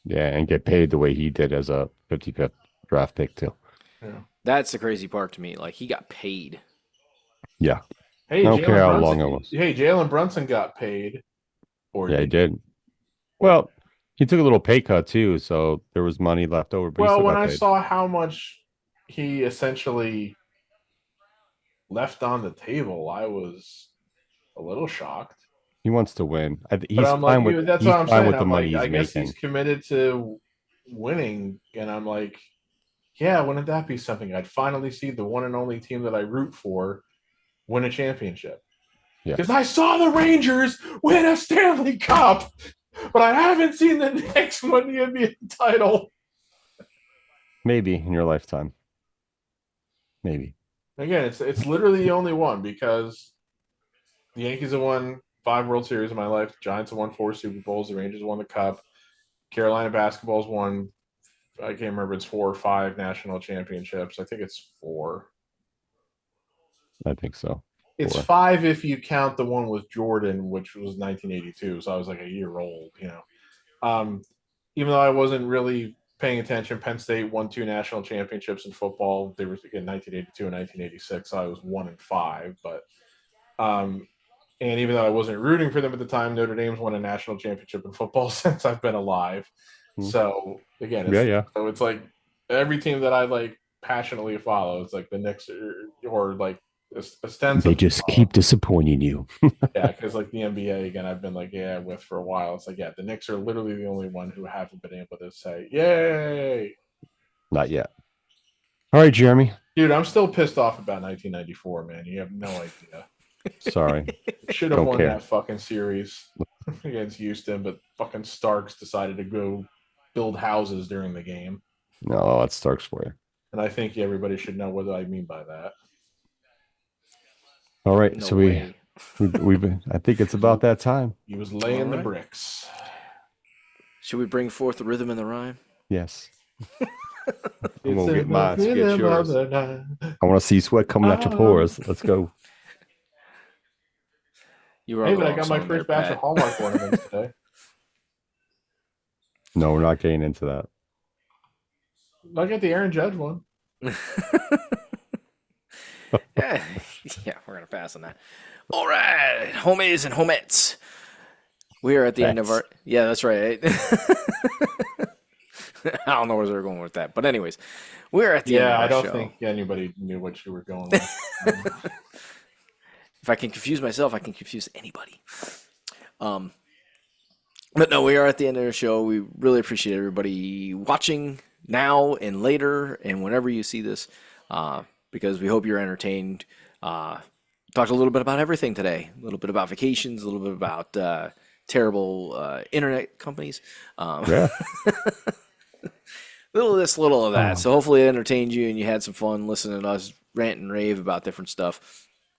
Yeah, and get paid the way he did as a 55th draft pick too. Yeah. That's the crazy part to me. Like, he got paid. Yeah. Hey, I don't care how long it was. Hey, Jalen Brunson got paid. Yeah, he did. Well, he took a little pay cut too, so there was money left over. But well, when I saw how much he essentially left on the table, I was a little shocked. He wants to win. He's fine like, with that's what I'm saying. With the money I guess making. he's committed to winning, and I'm like, yeah, wouldn't that be something? I'd finally see the one and only team that I root for win a championship. Because I saw the Rangers win a Stanley Cup. But I haven't seen the Knicks win the NBA title. Maybe in your lifetime. Maybe. Again, it's literally the only one because the Yankees have won 5 World Series in my life. The Giants have won 4 Super Bowls. The Rangers won the Cup. Carolina basketball's won. I can't remember. It's 4 or 5 national championships. I think it's 4. I think so. It's 4. 5 if you count the one with Jordan, which was 1982. So I was like a year old, you know. Even though I wasn't really paying attention, Penn State won 2 national championships in football. They were in 1982 and 1986. So I was 1 and 5. But and even though I wasn't rooting for them at the time, Notre Dame's won a national championship in football since I've been alive. So again, So it's like every team that I like passionately follow. It's like the Knicks or like ostensibly. They just keep disappointing you. Yeah, because like the NBA again, I've been like with for a while. It's like the Knicks are literally the only one who haven't been able to say yay. Not yet. All right, Jeremy. Dude, I'm still pissed off about 1994, man. You have no idea. Sorry. Should have won care. that fucking series against Houston, but fucking Starks decided to go build houses during the game. No, that's Starks for you. And I think everybody should know what I mean by that. All right, No so way. we've been, I think it's about that time. He was laying the Alright. bricks. Should we bring forth the rhythm and the rhyme? Yes. I'm gonna get mine. So get yours. I want to see sweat coming out your pores. Let's go. You were Hey, on the but I wrong got my song there, first batch of Pat. Hallmark ornaments today. No, we're not getting into that. I got the Aaron Judge one. yeah, we're gonna pass on that. All right, homies and homettes. We are at the end of our. Yeah, that's right. I don't know where they're going with that, but anyways, we're at the end of our I don't show. think anybody knew what you were going with. If I can confuse myself, I can confuse anybody. But no, we are at the end of the show. We really appreciate everybody watching now and later and whenever you see this, because we hope you're entertained. Talked a little bit about everything today. A little bit about vacations, a little bit about terrible internet companies. Yeah. Little of this, little of that. So hopefully it entertained you and you had some fun listening to us rant and rave about different stuff.